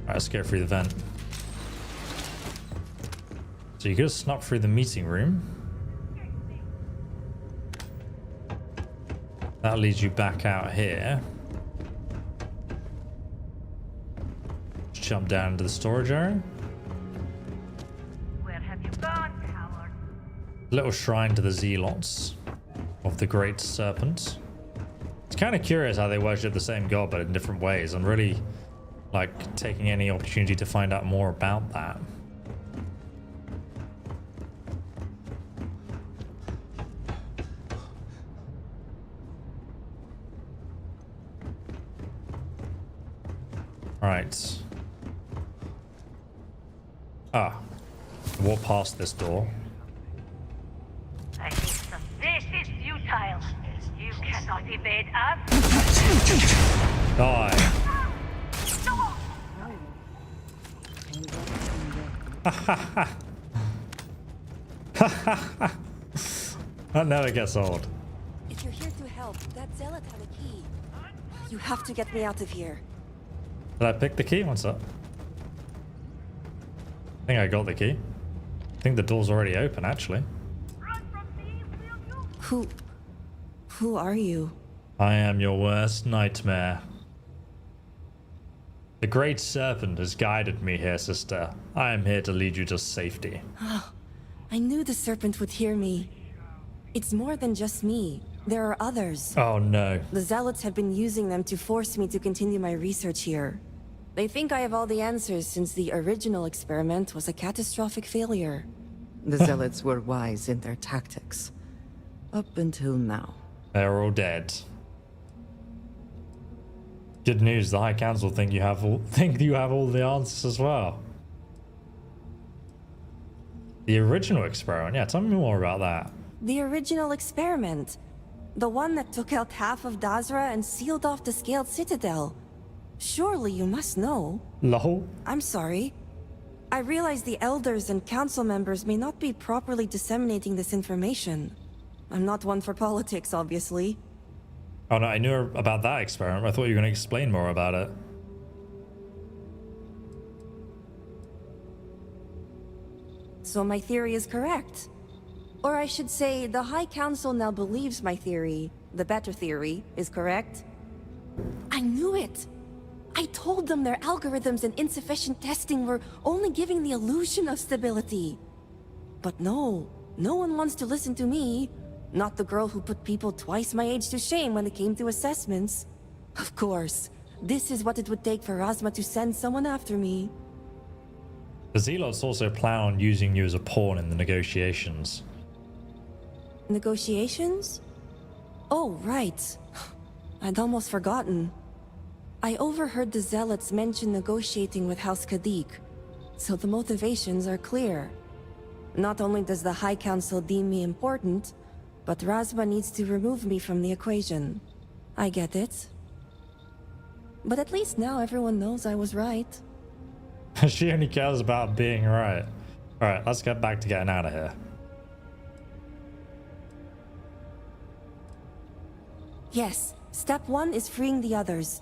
Alright, let's go through the vent. So you could have snuck through the meeting room. That leads you back out here. Just jump down into the storage area. Where have you gone, coward? Little shrine to the Zealots of the Great Serpent. It's kind of curious how they worship the same god but in different ways. I'm really like taking any opportunity to find out more about that. Right. Walk past this door. I think some this is futile. You cannot evade us. Die. That never gets old. If you're here to help, that zealot had a key. You have to get me out of here. Did I pick the key? What's up? I think I got the key. I think the door's already open, actually. Who are you? I am your worst nightmare. The Great Serpent has guided me here, sister. I am here to lead you to safety. Oh, I knew the serpent would hear me. It's more than just me. There are others. Oh no. The zealots have been using them to force me to continue my research here. They think I have all the answers since the original experiment was a catastrophic failure. The zealots were wise in their tactics. Up until now. They're all dead. Good news, the High Council think you have all the answers as well. The original experiment, yeah, tell me more about that. The original experiment. The one that took out half of Dazra and sealed off the Scaled Citadel. Surely you must know. Lol. I'm sorry. I realize the elders and council members may not be properly disseminating this information. I'm not one for politics, obviously. Oh no, I knew about that experiment. I thought you were going to explain more about it. So my theory is correct. Or I should say, the High Council now believes my theory, the better theory, is correct. I knew it! I told them their algorithms and insufficient testing were only giving the illusion of stability. But no one wants to listen to me. Not the girl who put people twice my age to shame when it came to assessments. Of course, this is what it would take for Razma to send someone after me. The Zealots also plan on using you as a pawn in the negotiations. Negotiations? Oh, right. I'd almost forgotten. I overheard the Zealots mention negotiating with House Kadik, so the motivations are clear. Not only does the High Council deem me important, but Razma needs to remove me from the equation. I get it. But at least now everyone knows I was right. She only cares about being right. Alright, let's get back to getting out of here. Yes, step 1 is freeing the others.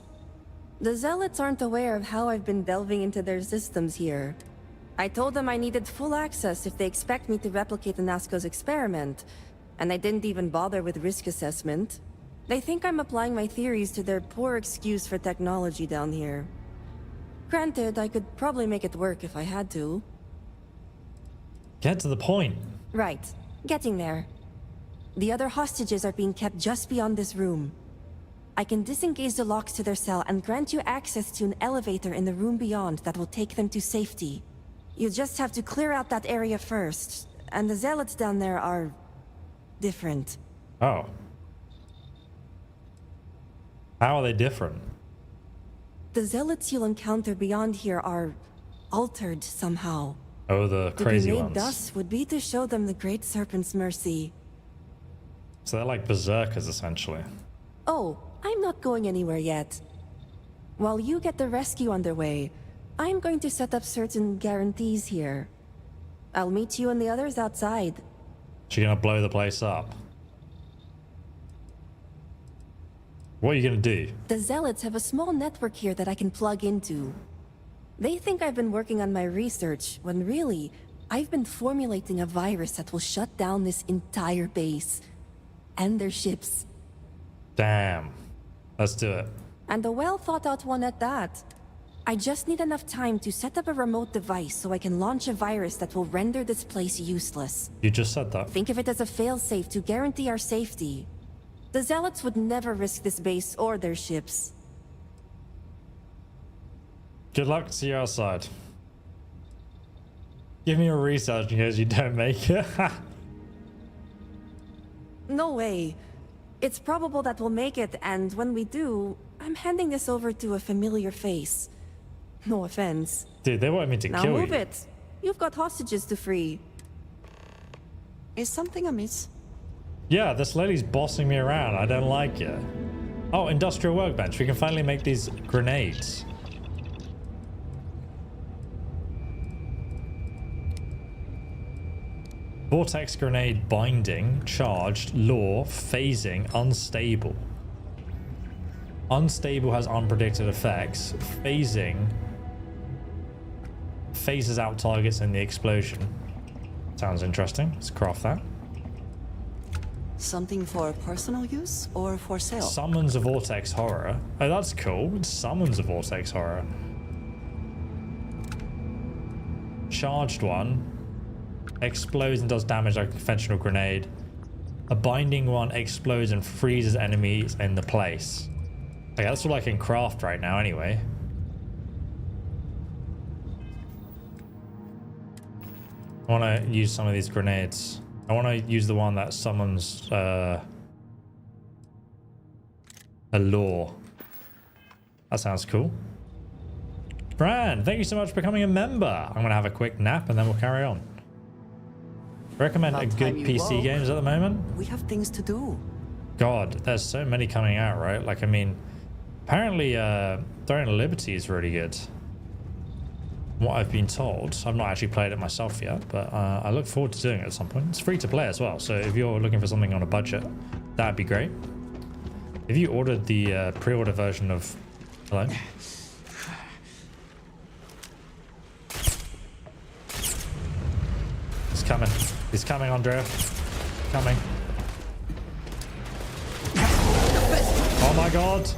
The Zealots aren't aware of how I've been delving into their systems here. I told them I needed full access if they expect me to replicate Anasco's experiment, and I didn't even bother with risk assessment. They think I'm applying my theories to their poor excuse for technology down here. Granted, I could probably make it work if I had to. Get to the point. Right, getting there. The other hostages are being kept just beyond this room. I can disengage the locks to their cell and grant you access to an elevator in the room beyond that will take them to safety. You just have to clear out that area first, and the Zealots down there are different. Oh. How are they different? The Zealots you'll encounter beyond here are altered somehow. Oh, the crazy to be made ones. thus would be to show them the Great Serpent's mercy. So they're like berserkers, essentially. Oh, I'm not going anywhere yet. While you get the rescue underway, I'm going to set up certain guarantees here. I'll meet you and the others outside. She's gonna blow the place up. What are you gonna do? The Zealots have a small network here that I can plug into. They think I've been working on my research, when really, I've been formulating a virus that will shut down this entire base. And their ships. Damn. Let's do it. And a well-thought-out one at that. I just need enough time to set up a remote device so I can launch a virus that will render this place useless. You just said that. Think of it as a failsafe to guarantee our safety. The Zealots would never risk this base or their ships. Good luck. See you outside. Give me a research in case you don't make it. No way. It's probable that we'll make it, and when we do, I'm handing this over to a familiar face. No offense. Dude, they want me to Now kill move you. it. You've got hostages to free. Is something amiss? Yeah, this lady's bossing me around. I don't like it. Oh, industrial workbench. We can finally make these grenades. Vortex grenade binding, charged, law, phasing, unstable. Unstable has unpredicted effects. Phasing phases out targets in the explosion. Sounds interesting. Let's craft that. Something for personal use or for sale? Summons a vortex horror. Oh, that's cool. It summons a vortex horror. Charged one. Explodes and does damage like a conventional grenade. A binding one explodes and freezes enemies in the place. Okay, that's all I can craft right now anyway. I want to use some of these grenades. I want to use the one that summons a law. That sounds cool. Bran, thank you so much for becoming a member. I'm going to have a quick nap and then we'll carry on. Recommend a good PC games at the moment? We have things to do. God, there's so many coming out, right? Like, I mean, apparently Throne Liberty is really good. From what I've been told. I've not actually played it myself yet, but I look forward to doing it at some point. It's free to play as well, so if you're looking for something on a budget, that'd be great. If you ordered the pre-order version of... Hello? He's coming. He's coming, Andrea. Coming. Oh my god.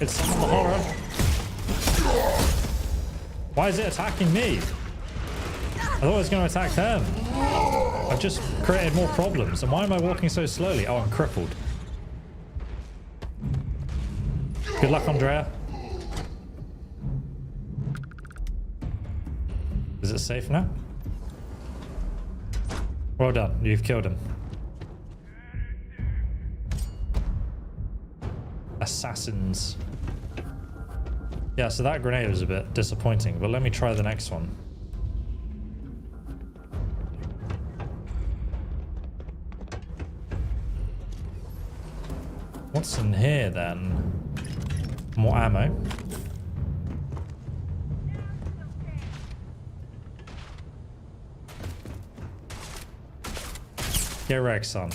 It's the horror. Why is it attacking me? I thought it was going to attack them. I've just created more problems. And why am I walking so slowly? Oh, I'm crippled. Good luck, Andrea. Is it safe now? Well done. You've killed him. Assassins. Yeah, so that grenade was a bit disappointing, but let me try the next one. What's in here then? More ammo. Get wrecked, son.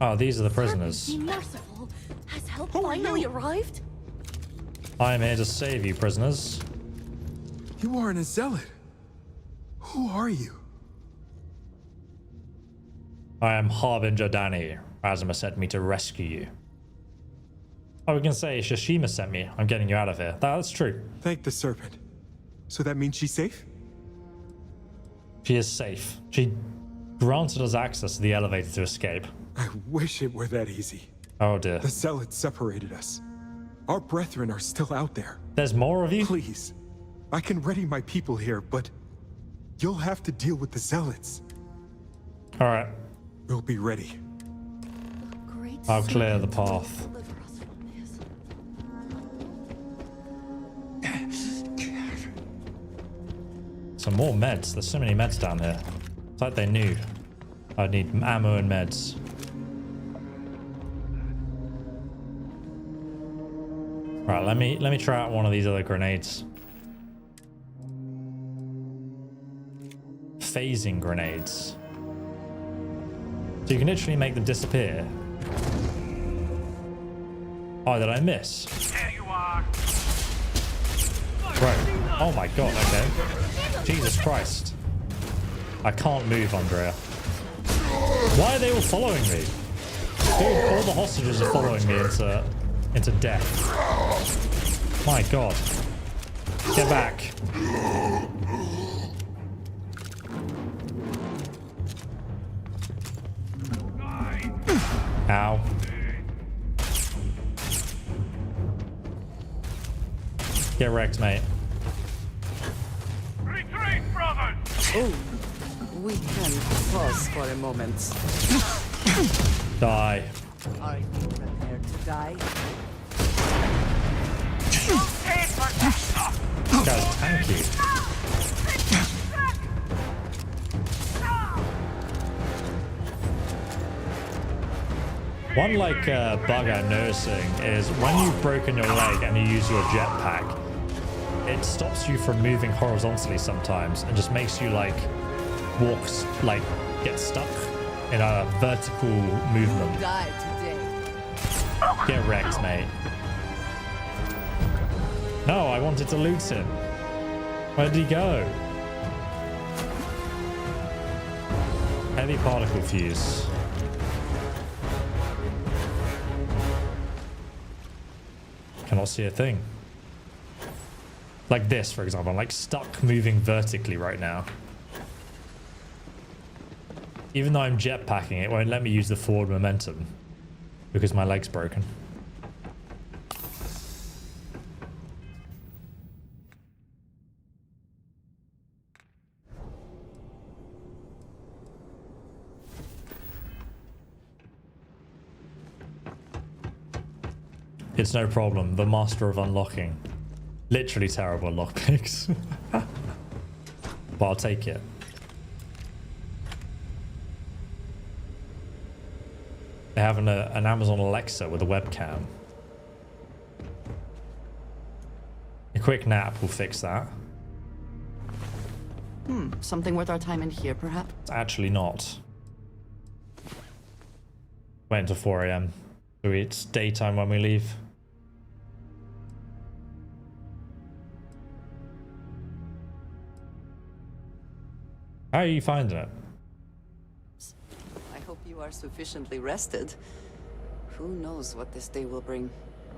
Oh, these are the prisoners. Be merciful. Has help finally arrived? I am here to save you, prisoners. You aren't a zealot. Who are you? I am Harbinger Danny. Razuma sent me to rescue you. Oh, we can say Shishima sent me. I'm getting you out of here. That's true. Thank the serpent. So that means she's safe? She is safe. She granted us access to the elevator to escape. I wish it were that easy. Oh dear. The Zealots separated us. Our brethren are still out there. There's more of you? Please. I can ready my people here, but you'll have to deal with the Zealots. All right. We'll be ready. Great I'll clear the path. Some more meds. There's so many meds down here. It's like they knew I'd need ammo and meds. Right, let me try out one of these other grenades. Phasing grenades. So you can literally make them disappear. Oh, did I miss? There you are. Right. Oh my god, okay. Jesus Christ. I can't move, Andrea. Why are they all following me? Dude, all the hostages are following me into death. My god. Get back. Ow. Get wrecked, mate. Retreat, brothers! Oh, we can pause for a moment. Die. Are you prepared to die? This guy's tanky. One bug I'm noticing is when you've broken your leg and you use your jetpack, it stops you from moving horizontally sometimes and just makes you get stuck in a vertical movement. Die today. Get wrecked, mate. No, I wanted to loot him. Where did he go? Heavy particle fuse. Cannot see a thing. Like this, for example. I'm stuck moving vertically right now. Even though I'm jetpacking, it won't let me use the forward momentum because my leg's broken. It's no problem. The master of unlocking. Literally terrible lockpicks. But I'll take it. They have an Amazon Alexa with a webcam. A quick nap will fix that. Something worth our time in here, perhaps? It's actually not. Wait until 4 AM. So it's daytime when we leave. How are you finding it? I hope you are sufficiently rested. Who knows what this day will bring?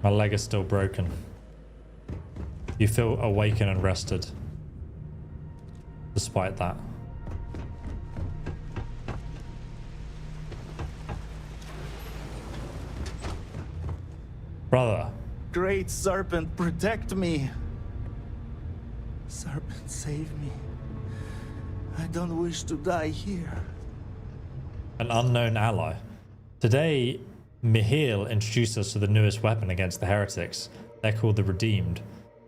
My leg is still broken. You feel awakened and rested. Despite that. Brother. Great Serpent, protect me. Serpent, save me. I don't wish to die here. An unknown ally. Today, Mihail introduced us to the newest weapon against the heretics. They're called the Redeemed.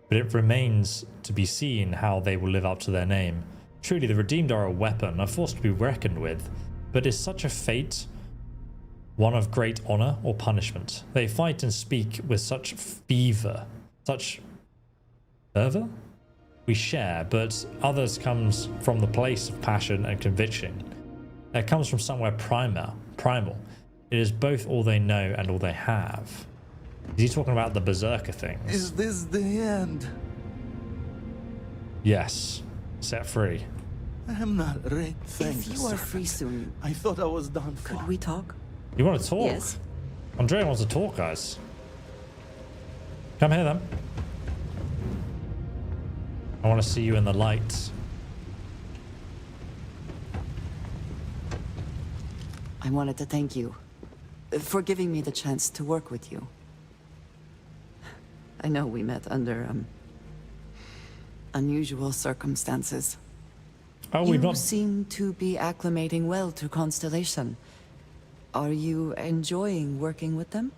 But it remains to be seen how they will live up to their name. Truly, the Redeemed are a weapon, a force to be reckoned with. But is such a fate one of great honor or punishment? They fight and speak with such fervor, such fervor? We share, but others comes from the place of passion and conviction. It comes from somewhere primal. It is both all they know and all they have. Is he talking about the berserker things? Is this the end? Yes. Set free. I am not ready. Thank If you are free soon, I thought I was done for. could we talk? You want to talk? Yes. Andrea wants to talk, guys. Come here, then. I want to see you in the light. I wanted to thank you for giving me the chance to work with you. I know we met under unusual circumstances. Oh, we've you not... seem to be acclimating well to Constellation. Are you enjoying working with them?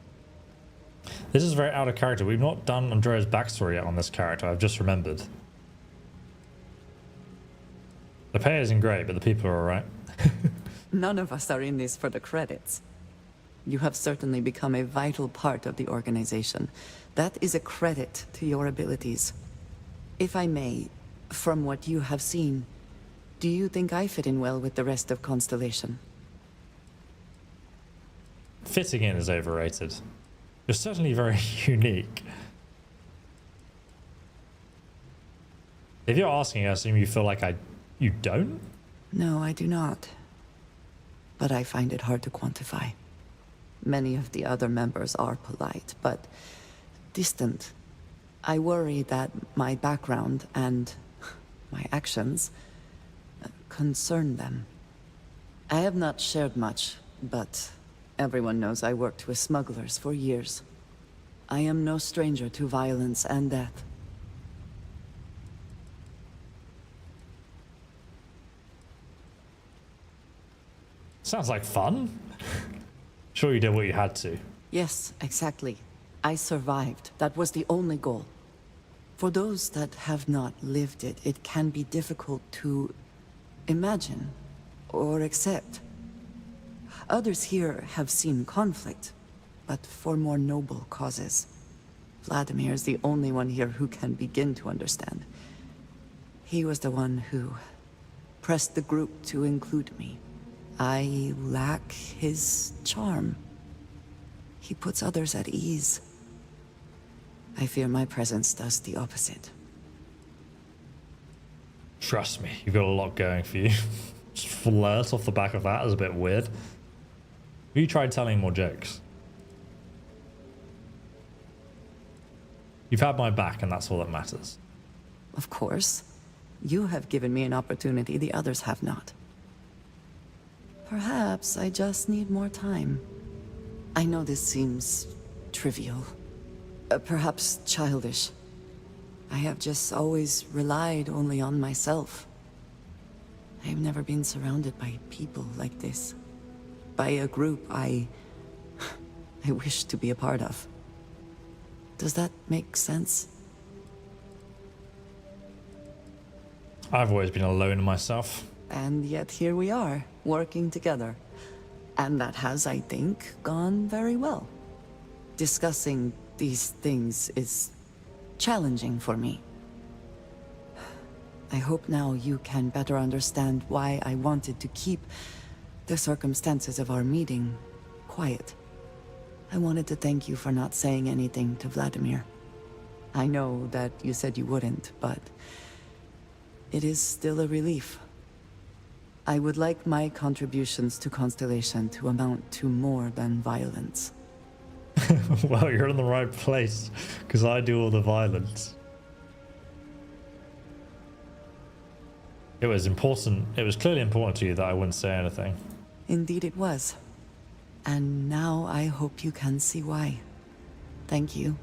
This is very out of character. We've not done Andrea's backstory yet on this character. I've just remembered. The pay isn't great, but the people are alright. None of us are in this for the credits. You have certainly become a vital part of the organization. That is a credit to your abilities. If I may, from what you have seen, do you think I fit in well with the rest of Constellation? Fitting in is overrated. You're certainly very unique. If you're asking, I assume you feel like you don't? No, I do not. But I find it hard to quantify. Many of the other members are polite, but distant. I worry that my background and my actions concern them. I have not shared much, but everyone knows I worked with smugglers for years. I am no stranger to violence and death. Sounds like fun. Sure you did what you had to. Yes, exactly. I survived. That was the only goal. For those that have not lived it, it can be difficult to imagine or accept. Others here have seen conflict, but for more noble causes. Vladimir is the only one here who can begin to understand. He was the one who pressed the group to include me. I lack his charm. He puts others at ease. I fear my presence does the opposite. Trust me, you've got a lot going for you. Just flirt off the back of that is a bit weird. Have you tried telling more jokes? You've had my back and that's all that matters. Of course. You have given me an opportunity the others have not. Perhaps I just need more time. I know this seems trivial. Perhaps childish. I have just always relied only on myself. I have never been surrounded by people like this. By a group I wish to be a part of. Does that make sense? I've always been alone myself. And yet here we are, working together. And that has, I think, gone very well. Discussing these things is challenging for me. I hope now you can better understand why I wanted to keep the circumstances of our meeting quiet. I wanted to thank you for not saying anything to Vladimir. I know that you said you wouldn't, but it is still a relief. I would like my contributions to Constellation to amount to more than violence. Well, you're in the right place, because I do all the violence. It was important. It was clearly important to you that I wouldn't say anything. Indeed it was. And now I hope you can see why. Thank you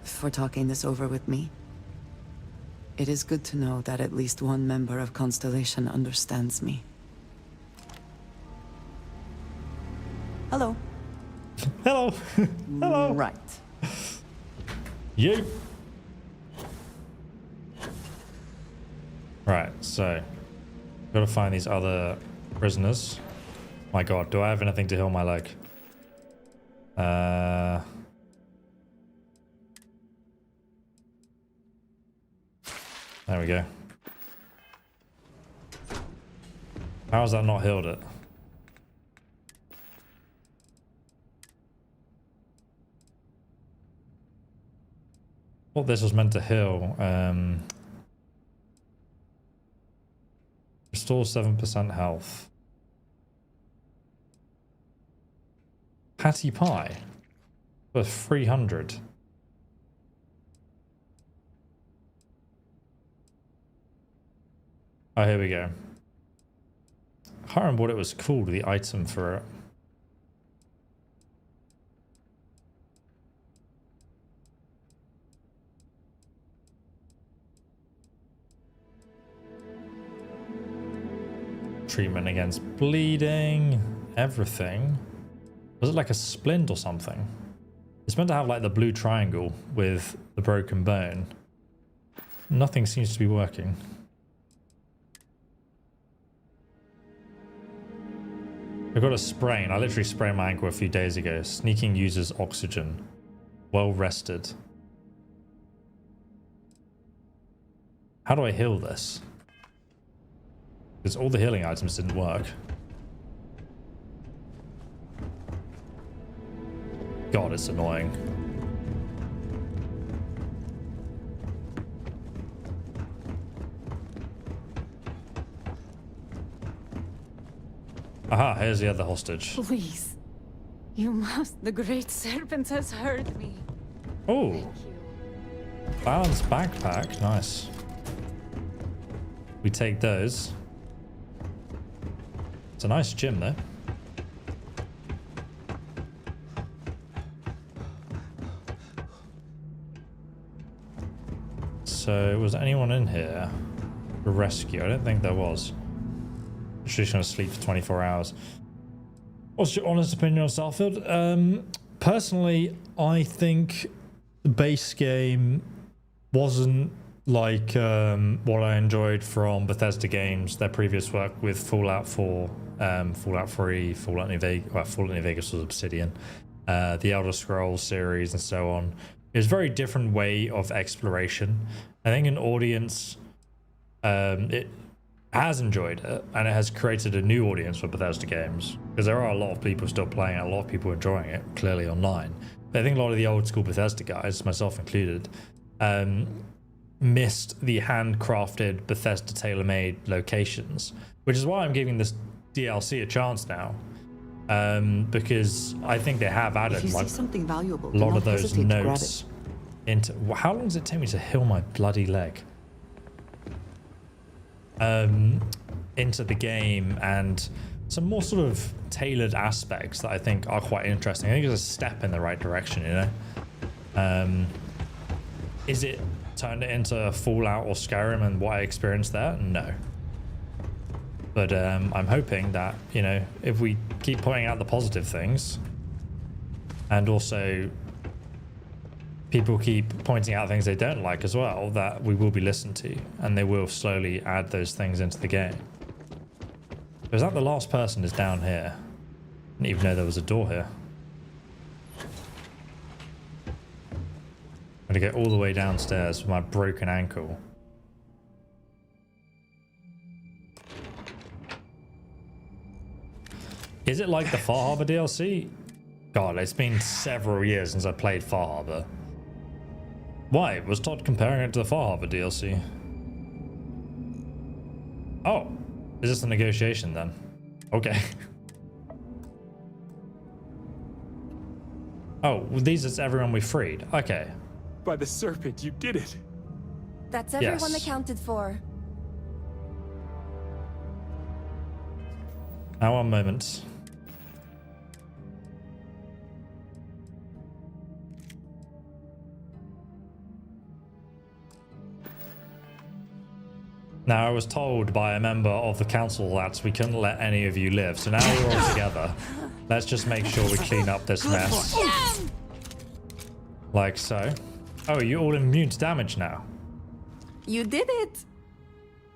for talking this over with me. It is good to know that at least one member of Constellation understands me. Hello. Hello. Hello. Right. You. Right, so gotta find these other prisoners. My god, do I have anything to heal my leg? There we go. How has that not healed it? What this was meant to heal. Restore 7% health. Patty pie for 300. Oh, here we go. I can't remember what it was called, the item for it. Treatment against bleeding, everything. Was it like a splint or something? It's meant to have like the blue triangle with the broken bone. Nothing seems to be working. I got a sprain. I literally sprained my ankle a few days ago. Sneaking uses oxygen. Well rested. How do I heal this? Because all the healing items didn't work. God, it's annoying. Aha, here's the other hostage. Please. You must. The great serpent has heard me. Oh. Balanced backpack. Nice. We take those. It's a nice gym though. So, was anyone in here for rescue? I don't think there was. She's going to sleep for 24 hours. What's your honest opinion on Starfield? Personally, I think the base game wasn't like what I enjoyed from Bethesda games, their previous work with Fallout 4, Fallout 3, Fallout New Vegas, well, Fallout New Vegas was Obsidian, the Elder Scrolls series and so on. It was a very different way of exploration. I think an audience it has enjoyed it, and it has created a new audience for Bethesda games, because there are a lot of people still playing it, a lot of people enjoying it, clearly online. But I think a lot of the old school Bethesda guys, myself included, missed the handcrafted Bethesda tailor-made locations, which is why I'm giving this DLC a chance now, because I think they have added like something valuable, a lot of those notes into. How long does it take me to heal my bloody leg? Into the game, and some more sort of tailored aspects that I think are quite interesting. I think it's a step in the right direction, you know. Is it turned it into Fallout or Skyrim and what I experienced there? No. But I'm hoping that, you know, if we keep pointing out the positive things, and also people keep pointing out things they don't like as well, that we will be listened to, and they will slowly add those things into the game. Is that the last person is down here? I didn't even know there was a door here. I'm gonna go all the way downstairs with my broken ankle. Is it like the Far Harbor DLC? God, it's been several years since I played Far Harbor. Why? Was Todd comparing it to the Far Harbor DLC? Oh, is this a negotiation then? Okay. Oh, well, these is everyone we freed. Okay. By the serpent, you did it. That's everyone Yes. accounted for. Now, one moment. Now, I was told by a member of the council that we couldn't let any of you live, so now we're all together. Let's just make sure we clean up this mess. Like so. Oh, you're all immune to damage now. You did it!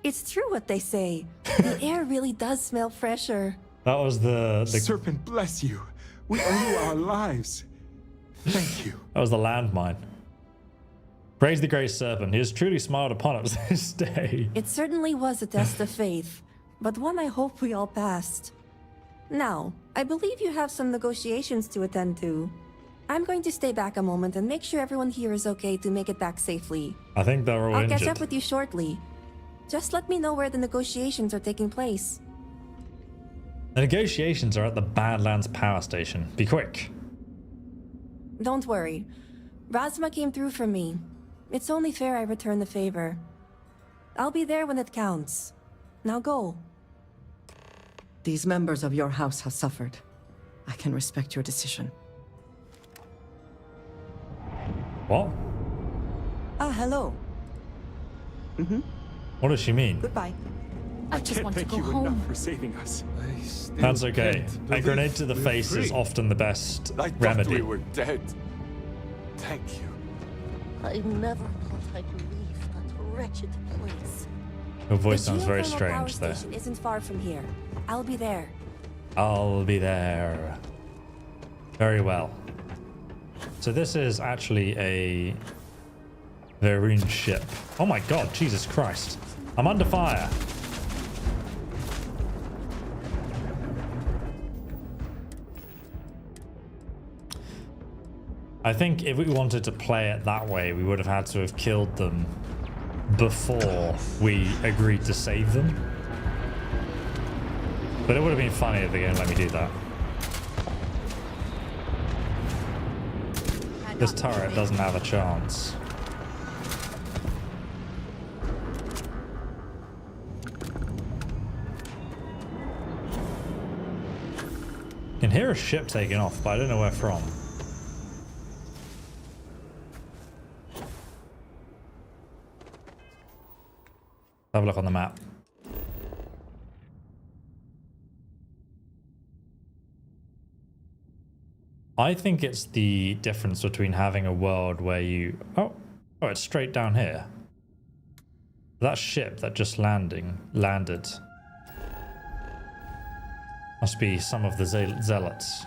It's true what they say. The air really does smell fresher. That was the Serpent bless you. We owe you our lives. Thank you. That was the landmine. Praise the great serpent. He has truly smiled upon us this day. It certainly was a test of faith, but one I hope we all passed. Now, I believe you have some negotiations to attend to. I'm going to stay back a moment and make sure everyone here is okay to make it back safely. I think they're all I'll injured. catch up with you shortly. Just let me know where the negotiations are taking place. The negotiations are at the Badlands power station. Be quick. Don't worry. Razma came through for me. It's only fair I return the favor. I'll be there when it counts. Now go. These members of your house have suffered. I can respect your decision. What? Ah, hello. What does she mean? Goodbye. I just want to Thank go you home. enough for saving us. That's okay. A grenade to the face is often the best I thought remedy. we were dead. Thank you. I never thought I'd leave that wretched place. Your voice The sounds very geothermal power strange, though. station isn't far from here. I'll be there. I'll be there. Very well. So this is actually a Vaeric ship. Oh my god, Jesus Christ. I'm under fire. I think if we wanted to play it that way, we would have had to have killed them before we agreed to save them. But it would have been funny if they didn't let me do that. This turret doesn't have a chance. I can hear a ship taking off, but I don't know where from. Have a look on the map. I think it's the difference between having a world where you... Oh, it's straight down here. That ship that just landed must be some of the Zealots.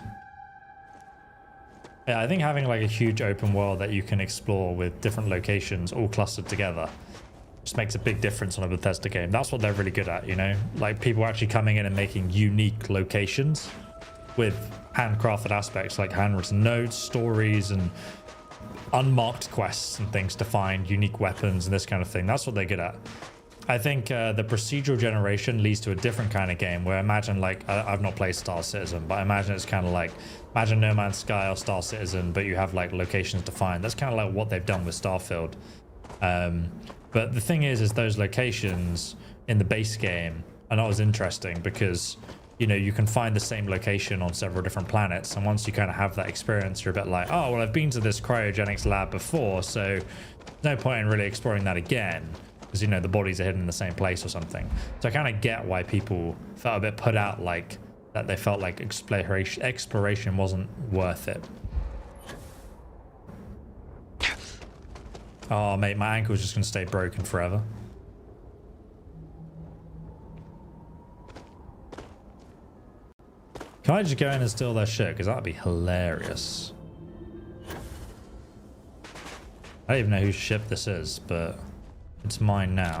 Yeah, I think having like a huge open world that you can explore with different locations all clustered together just makes a big difference on a Bethesda game. That's what they're really good at, you know? Like people actually coming in and making unique locations with handcrafted aspects like handwritten notes, stories, and unmarked quests and things to find unique weapons and this kind of thing. That's what they're good at. I think the procedural generation leads to a different kind of game where imagine like, I've not played Star Citizen, but I imagine it's kind of like, imagine No Man's Sky or Star Citizen, but you have like locations to find. That's kind of like what they've done with Starfield. But the thing is those locations in the base game are not as interesting because, you know, you can find the same location on several different planets. And once you kind of have that experience, you're a bit like, oh, well, I've been to this cryogenics lab before, so no point in really exploring that again. Because, you know, the bodies are hidden in the same place or something. So I kind of get why people felt a bit put out, like that they felt like exploration wasn't worth it. Oh, mate, my ankle's just going to stay broken forever. Can I just go in and steal their shit? Because that'd be hilarious. I don't even know whose ship this is, but it's mine now.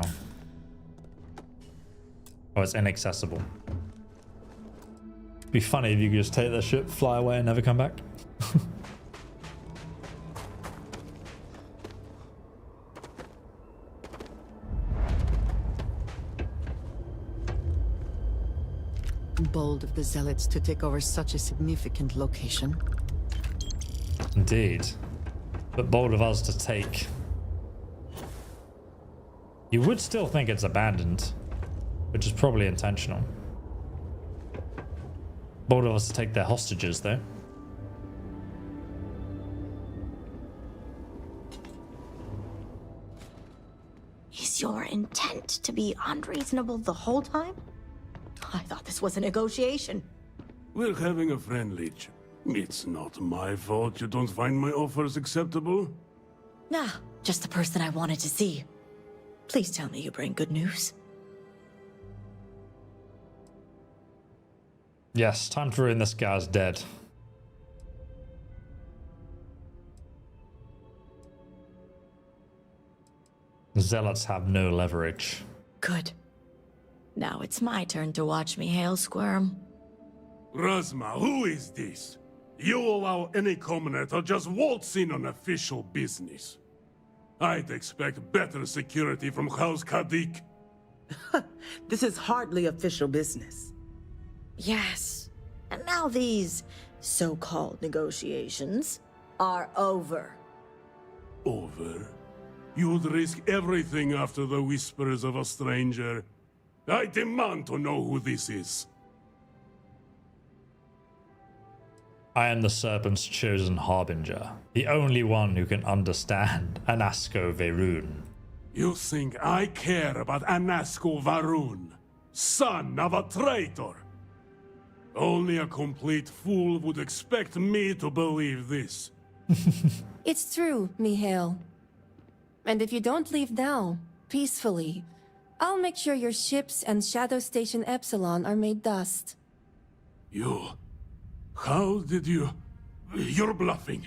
Oh, it's inaccessible. It'd be funny if you could just take their ship, fly away, and never come back. Bold of the Zealots to take over such a significant location. Indeed. But bold of us to take... You would still think it's abandoned, which is probably intentional. Bold of us to take their hostages, though. Is your intent to be unreasonable the whole time? I thought this was a negotiation. We're having a friendly chat. It's not my fault you don't find my offers acceptable. Nah, just the person I wanted to see. Please tell me you bring good news. Yes, time to ruin this guy's dead. Zealots have no leverage. Good. Now it's my turn to watch me hail squirm. Razma, who is this? You allow any commoner to just waltz in on official business. I'd expect better security from House Kadik. This is hardly official business. Yes. And now these so-called negotiations are over. Over? You'd risk everything after the whispers of a stranger. I demand to know who this is. I am the Serpent's chosen harbinger, the only one who can understand Anasko Va'erun. You think I care about Anasko Va'erun? Son of a traitor! Only a complete fool would expect me to believe this. It's true, Mihail. And if you don't leave now, peacefully, I'll make sure your ships and Shadow Station Epsilon are made dust. You... How did you... You're bluffing.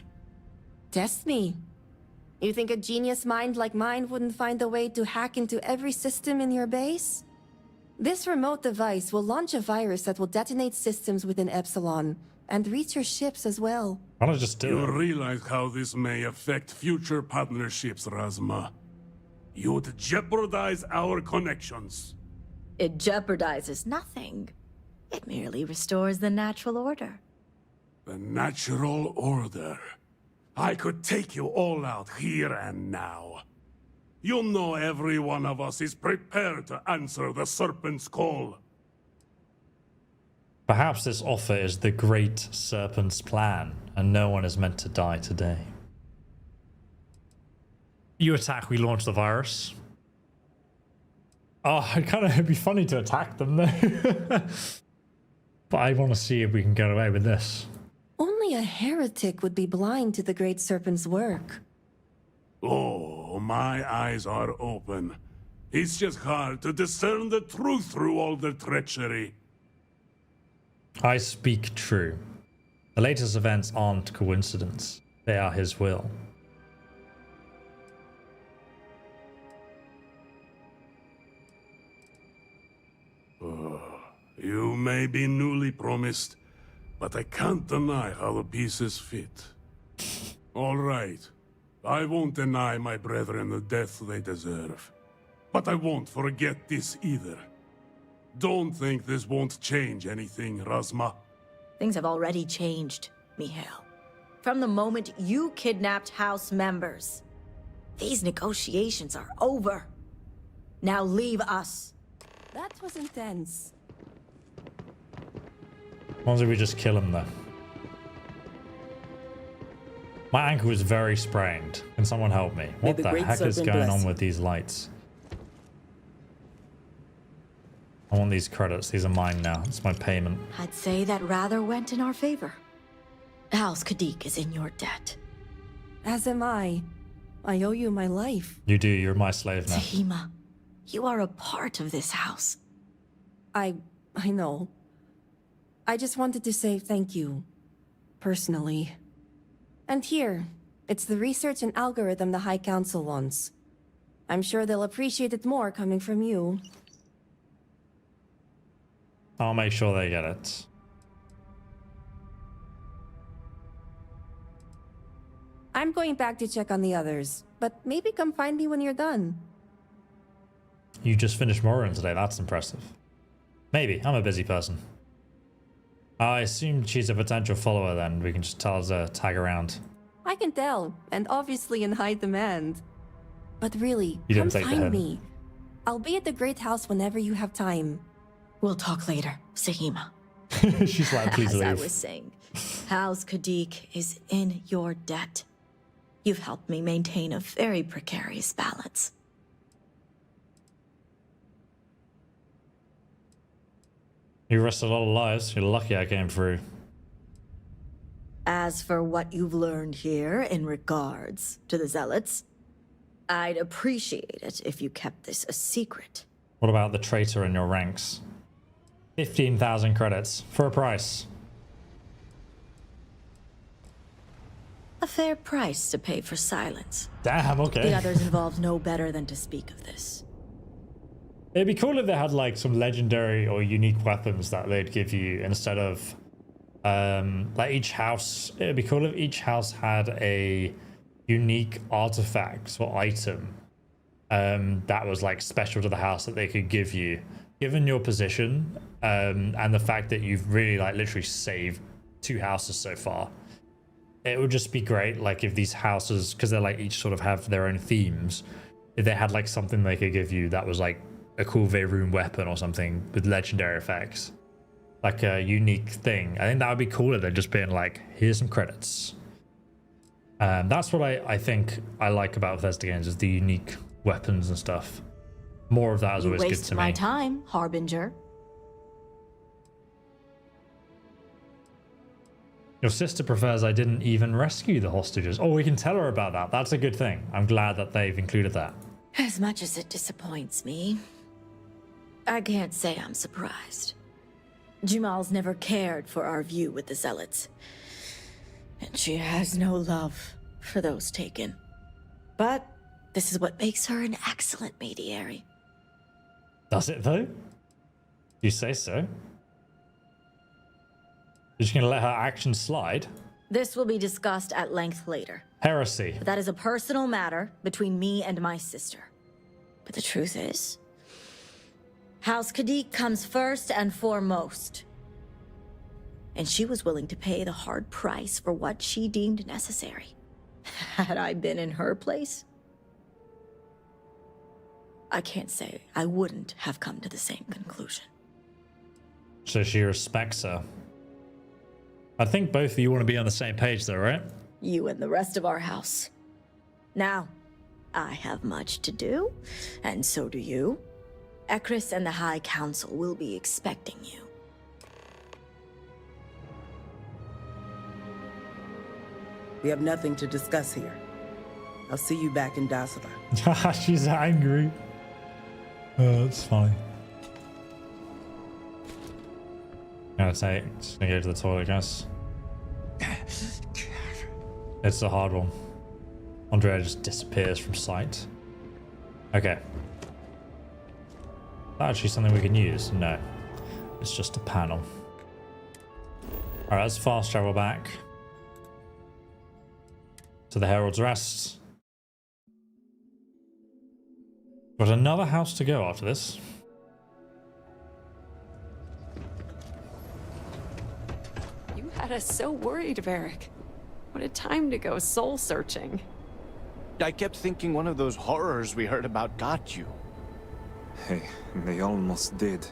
Test me. You think a genius mind like mine wouldn't find a way to hack into every system in your base? This remote device will launch a virus that will detonate systems within Epsilon, and reach your ships as well. Why don't I just do You it? realize how this may affect future partnerships, Razma. You'd jeopardize our connections. It jeopardizes nothing. It merely restores the natural order. The natural order. I could take you all out here and now. You know every one of us is prepared to answer the Serpent's call. Perhaps this offer is the Great Serpent's plan, and no one is meant to die today. You attack, we launch the virus. Oh, it'd be funny to attack them though. But I want to see if we can get away with this. Only a heretic would be blind to the Great Serpent's work. Oh, my eyes are open. It's just hard to discern the truth through all the treachery. I speak true. The latest events aren't coincidence. They are his will. You may be newly promised, but I can't deny how the pieces fit. All right. I won't deny my brethren the death they deserve. But I won't forget this either. Don't think this won't change anything, Razma. Things have already changed, Mihail. From the moment you kidnapped House members. These negotiations are over. Now leave us. That was intense. As long as we just kill him though. My ankle is very sprained. Can someone help me? What the heck is going on with these lights? I want these credits. These are mine now. It's my payment. I'd say that rather went in our favor. House Kadik is in your debt. As am I. I owe you my life. You do. You're my slave now. Tahima, you are a part of this house. I know. I just wanted to say thank you. Personally. And here, it's the research and algorithm the High Council wants. I'm sure they'll appreciate it more coming from you. I'll make sure they get it. I'm going back to check on the others, but maybe come find me when you're done. You just finished Morin today. That's impressive. Maybe. I'm a busy person. I assume she's a potential follower then. We can just tell her to tag around. I can tell, and obviously in high demand. But really, You come didn't take the find hint. me. I'll be at the Great House whenever you have time. We'll talk later, Tahima. She's like, please As I leave. was saying, House Kadik is in your debt. You've helped me maintain a very precarious balance. You risked a lot of lives. You're lucky I came through. As for what you've learned here in regards to the Zealots, I'd appreciate it if you kept this a secret. What about the traitor in your ranks? 15,000 credits for a price. A fair price to pay for silence. Damn, okay. The others involved know better than to speak of this. It'd be cool if they had like some legendary or unique weapons that they'd give you instead of like each house. It'd be cool if each house had a unique artifact or item that was like special to the house that they could give you, given your position and the fact that you've really like literally saved 2 houses so far. It would just be great like if these houses, because they're like each sort of have their own themes, if they had like something they could give you that was like a cool Vaeric weapon or something with legendary effects, like a unique thing. I think that would be cooler than just being like, here's some credits. That's what I think I like about Bethesda games, is the unique weapons and stuff. More of that is You always good waste to my me. time, Harbinger. Your sister prefers I didn't even rescue the hostages. Oh, we can tell her about that. That's a good thing. I'm glad that they've included that. As much as it disappoints me, I can't say I'm surprised. Jamal's never cared for our view with the Zealots. And she has no love for those taken. But this is what makes her an excellent mediary. Does it though? You say so? You're just gonna let her actions slide? This will be discussed at length later. Heresy. But that is a personal matter between me and my sister. But the truth is, House Kadik comes first and foremost. And she was willing to pay the hard price for what she deemed necessary. Had I been in her place, I can't say I wouldn't have come to the same conclusion. So she respects her. I think both of you want to be on the same page though, right? You and the rest of our house. Now, I have much to do, and so do you. Ekris and the High Council will be expecting you. We have nothing to discuss here. I'll see you back in Dasla. She's angry. Oh, that's funny. Just gonna go to the toilet, guys. It's a hard one. Andrea just disappears from sight. Okay. Is that actually something we can use? No. It's just a panel. Alright, let's fast travel back to the Herald's Rest. Got another house to go after this. You had us so worried, Vaeric. What a time to go soul searching. I kept thinking one of those horrors we heard about got you. Hey, they almost did.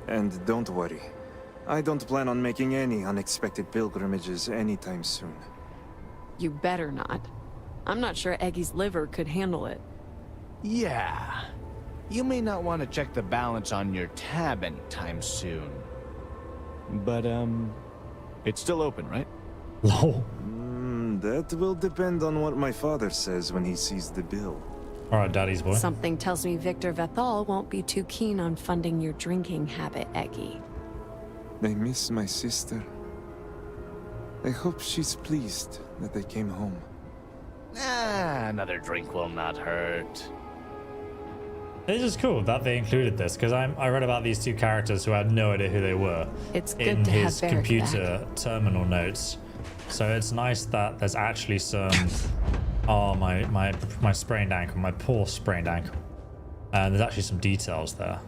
And don't worry. I don't plan on making any unexpected pilgrimages anytime soon. You better not. I'm not sure Eggy's liver could handle it. Yeah. You may not want to check the balance on your tab anytime soon. But, it's still open, right? Lol. That will depend on what my father says when he sees the bill. Alright, daddy's boy. Something tells me Victor Veth'aal won't be too keen on funding your drinking habit, Eggy. I miss my sister. I hope she's pleased that I came home. Another drink will not hurt. It's just cool that they included this, because I read about these two characters who had no idea who they were It's good in to have his Vaeric computer back. terminal notes. So it's nice that there's actually some... Oh, my sprained ankle, my poor sprained ankle. And there's actually some details there.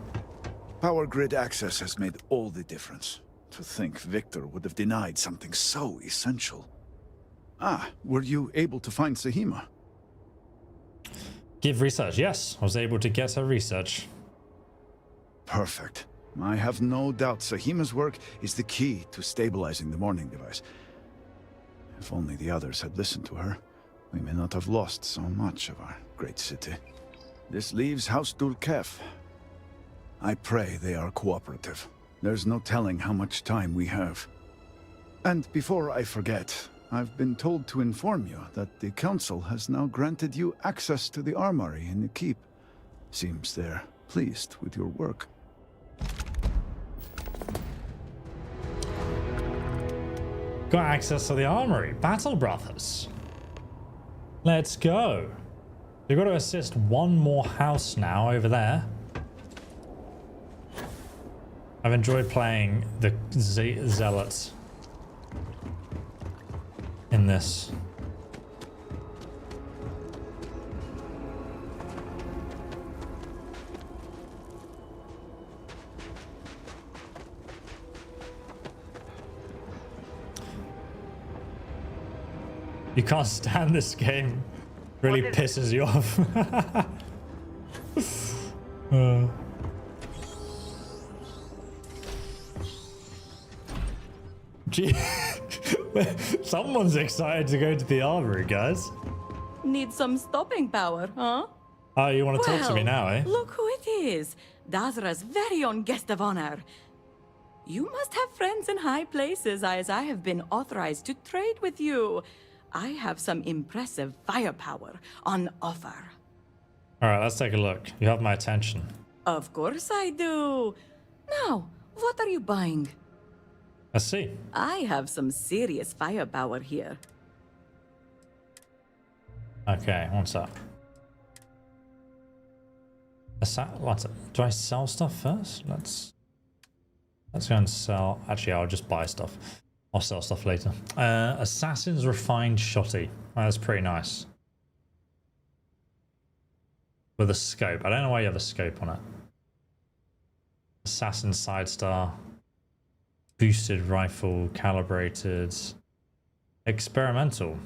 Power grid access has made all the difference. To think Victor would have denied something so essential. Ah, were you able to find Sahima? Give research. Yes, I was able to get her research. Perfect. I have no doubt Sahima's work is the key to stabilizing the morning device. If only the others had listened to her, we may not have lost so much of our great city. This leaves House Dulkef. I pray they are cooperative. There's no telling how much time we have. And before I forget, I've been told to inform you that the Council has now granted you access to the armory in the keep. Seems they're pleased with your work. Got access to the armory. Battle Brothers. Let's go. We've got to assist one more house now over there. I've enjoyed playing the Zealots in this. You can't stand this game. Really pisses you off. Gee, someone's excited to go to the armory, guys. Need some stopping power, huh? Oh, you want to talk to me now, eh? Look who it is. Dazra's very own guest of honor. You must have friends in high places, as I have been authorized to trade with you. I have some impressive firepower on offer. All right, let's take a look. You have my attention. Of course I do. Now, what are you buying? Let's see. I have some serious firepower here. Okay, what's up? Do I sell stuff first? Let's go and sell. Actually, I'll just buy stuff. I'll sell stuff later. Assassin's Refined Shotty. Oh, that's pretty nice. With a scope. I don't know why you have a scope on it. Assassin Side Star. Boosted rifle. Calibrated. Experimental.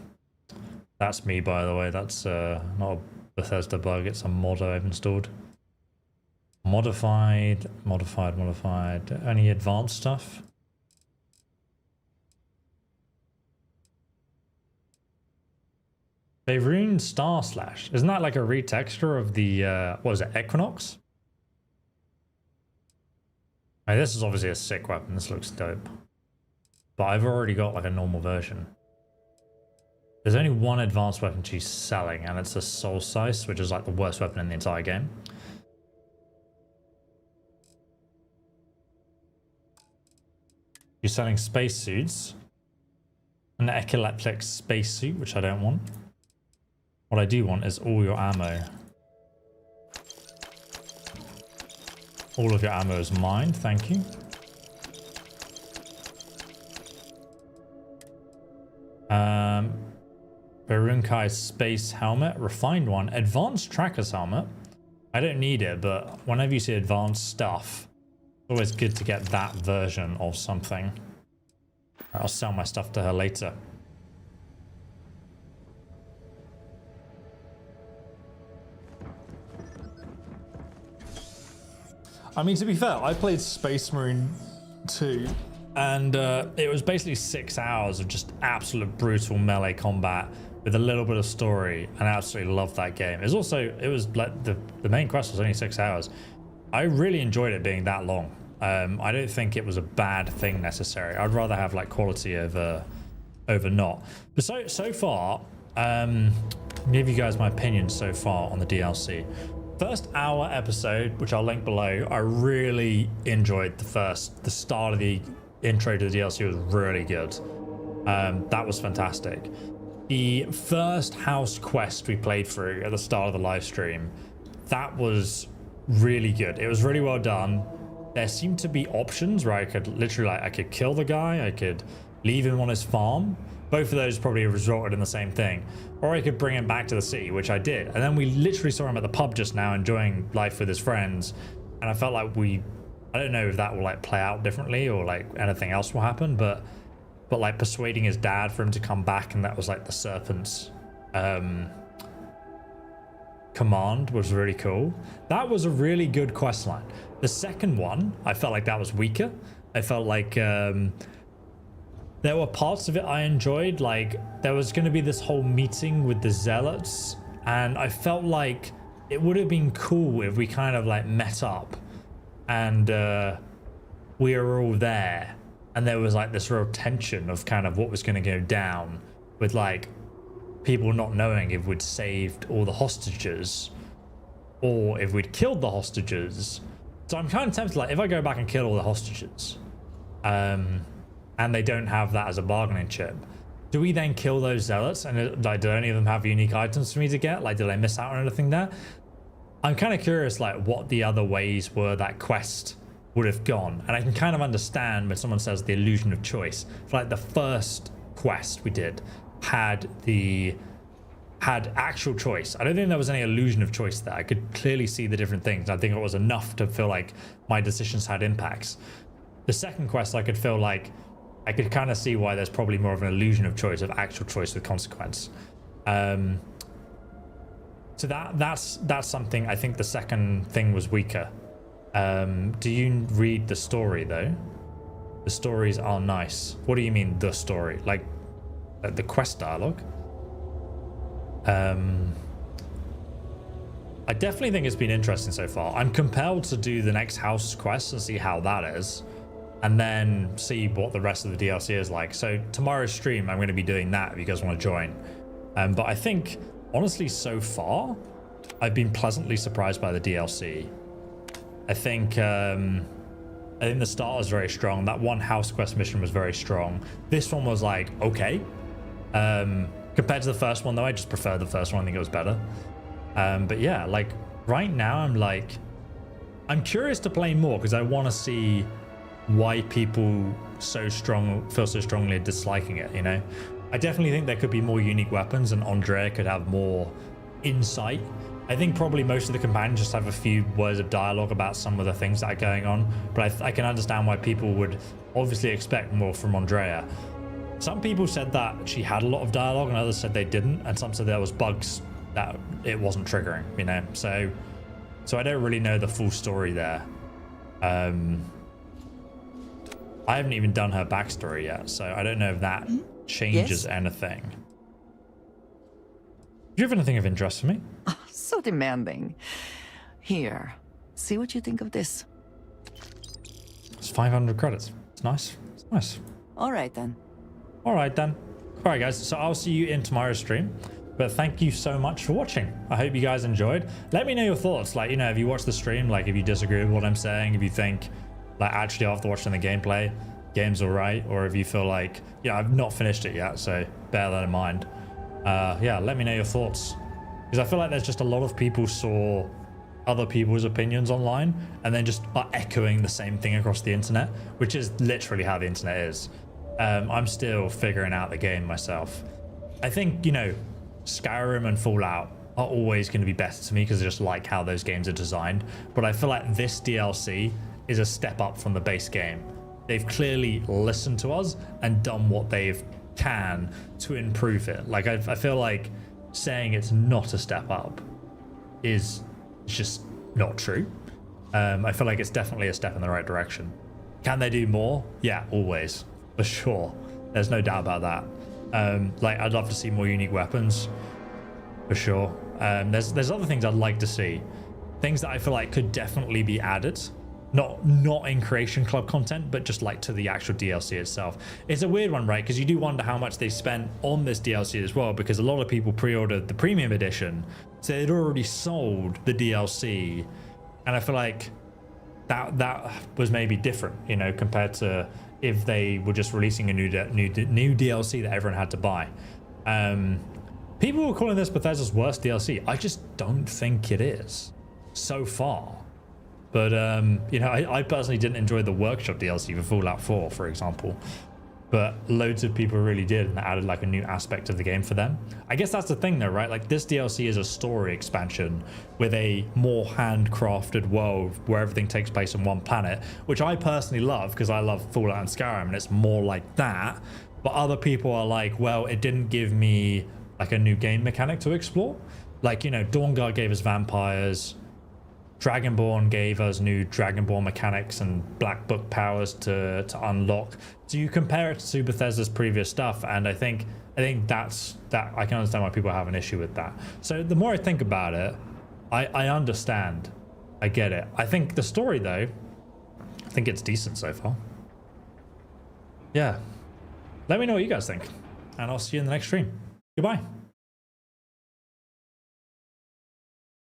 That's me, by the way. That's not a Bethesda bug. It's a mod I've installed. Modified. Any advanced stuff? Vaeric Star Slash. Isn't that like a retexture of the, what is it, Equinox? I mean, this is obviously a sick weapon. This looks dope. But I've already got like a normal version. There's only one advanced weapon she's selling, and it's a Soul Sice, which is like the worst weapon in the entire game. You're selling spacesuits. An epileptic spacesuit, which I don't want. What I do want is all your ammo. All of your ammo is mine, thank you. Vaeric space helmet, refined one, advanced tracker's helmet. I don't need it, but whenever you see advanced stuff, it's always good to get that version of something. I'll sell my stuff to her later. I mean, to be fair, I played Space Marine 2, and it was basically 6 hours of just absolute brutal melee combat with a little bit of story, and I absolutely loved that game. It was like the main quest was only 6 hours. I really enjoyed it being that long. I don't think it was a bad thing necessarily. I'd rather have like quality over not. But so far, give you guys my opinion so far on the DLC. First hour episode, which I'll link below, I really enjoyed the start of the intro to the DLC was really good. That was fantastic. The first house quest we played through at the start of the live stream, that was really good. It was really well done. There seemed to be options where I could literally, like, I could kill the guy, I could leave him on his farm. Both of those probably resulted in the same thing. Or I could bring him back to the city, which I did. And then we literally saw him at the pub just now enjoying life with his friends. And I felt like I don't know if that will like play out differently or like anything else will happen, but like persuading his dad for him to come back, and that was like the serpent's command was really cool. That was a really good quest line. The second one, I felt like that was weaker. I felt like there were parts of it I enjoyed, like there was going to be this whole meeting with the Zealots, and I felt like it would have been cool if we kind of like met up and we were all there, and there was like this real tension of kind of what was going to go down, with like people not knowing if we'd saved all the hostages or if we'd killed the hostages. So I'm kind of tempted, like if I go back and kill all the hostages, and they don't have that as a bargaining chip, do we then kill those Zealots? And like, do any of them have unique items for me to get? Like, did I miss out on anything there? I'm kind of curious, like, what the other ways were that quest would have gone. And I can kind of understand when someone says the illusion of choice. For like the first quest we did had actual choice. I don't think there was any illusion of choice there. I could clearly see the different things. I think it was enough to feel like my decisions had impacts. The second quest, I could feel like I could kind of see why there's probably more of an illusion of choice, of actual choice with consequence. So that's something. I think the second thing was weaker. Do you read the story though? The stories are nice. What do you mean the story? Like the quest dialogue? I definitely think it's been interesting so far. I'm compelled to do the next house quest and see how that is, and then see what the rest of the DLC is like. So tomorrow's stream, I'm going to be doing that if you guys want to join. But I think, honestly, so far, I've been pleasantly surprised by the DLC. I think the start was very strong. That one house quest mission was very strong. This one was like, okay. Compared to the first one, though, I just prefer the first one. I think it was better. But yeah, like right now, I'm curious to play more because I want to see why people feel so strongly disliking it, you know? I definitely think there could be more unique weapons and Andrea could have more insight. I think probably most of the companions just have a few words of dialogue about some of the things that are going on, but I can understand why people would obviously expect more from Andrea. Some people said that she had a lot of dialogue and others said they didn't, and some said there was bugs that it wasn't triggering, you know? So I don't really know the full story there. I haven't even done her backstory yet, so I don't know if that changes anything. Do you have anything of interest for me? Oh, so demanding. Here, see what you think of this. It's 500 credits. It's nice. It's nice. All right, then. All right, then. All right, guys. So I'll see you in tomorrow's stream. But thank you so much for watching. I hope you guys enjoyed. Let me know your thoughts. Like, you know, if you watch the stream, like if you disagree with what I'm saying, if you think, like, actually after watching the gameplay, game's all right, or if you feel like, yeah, I've not finished it yet, so bear that in mind. Yeah, let me know your thoughts. Because I feel like there's just a lot of people saw other people's opinions online and then just are echoing the same thing across the internet, which is literally how the internet is. I'm still figuring out the game myself. I think, you know, Skyrim and Fallout are always going to be better to me because I just like how those games are designed. But I feel like this DLC is a step up from the base game. They've clearly listened to us and done what they've can to improve it. Like I feel like saying it's not a step up is just not true. I feel like it's definitely a step in the right direction. Can they do more? Yeah, always, for sure. There's no doubt about that. Like I'd love to see more unique weapons, for sure. There's other things I'd like to see, things that I feel like could definitely be added. Not in Creation Club content, but just like to the actual DLC itself. It's a weird one, right? Because you do wonder how much they spent on this DLC as well, because a lot of people pre-ordered the premium edition, so they'd already sold the DLC, and I feel like that was maybe different, you know, compared to if they were just releasing a new DLC that everyone had to buy. People were calling this Bethesda's worst DLC. I just don't think it is so far. But, you know, I personally didn't enjoy the workshop DLC for Fallout 4, for example. But loads of people really did, and added like a new aspect of the game for them. I guess that's the thing though, right? Like this DLC is a story expansion with a more handcrafted world where everything takes place on one planet, which I personally love because I love Fallout and Skyrim and it's more like that. But other people are like, well, it didn't give me like a new game mechanic to explore. Like, you know, Dawnguard gave us vampires. Dragonborn gave us new Dragonborn mechanics and Black Book powers to unlock. So you compare it to Bethesda's previous stuff, and I think that's I can understand why people have an issue with that. So the more I think about it, I understand. I get it. I think the story though, I think it's decent so far. Yeah. Let me know what you guys think, and I'll see you in the next stream. Goodbye.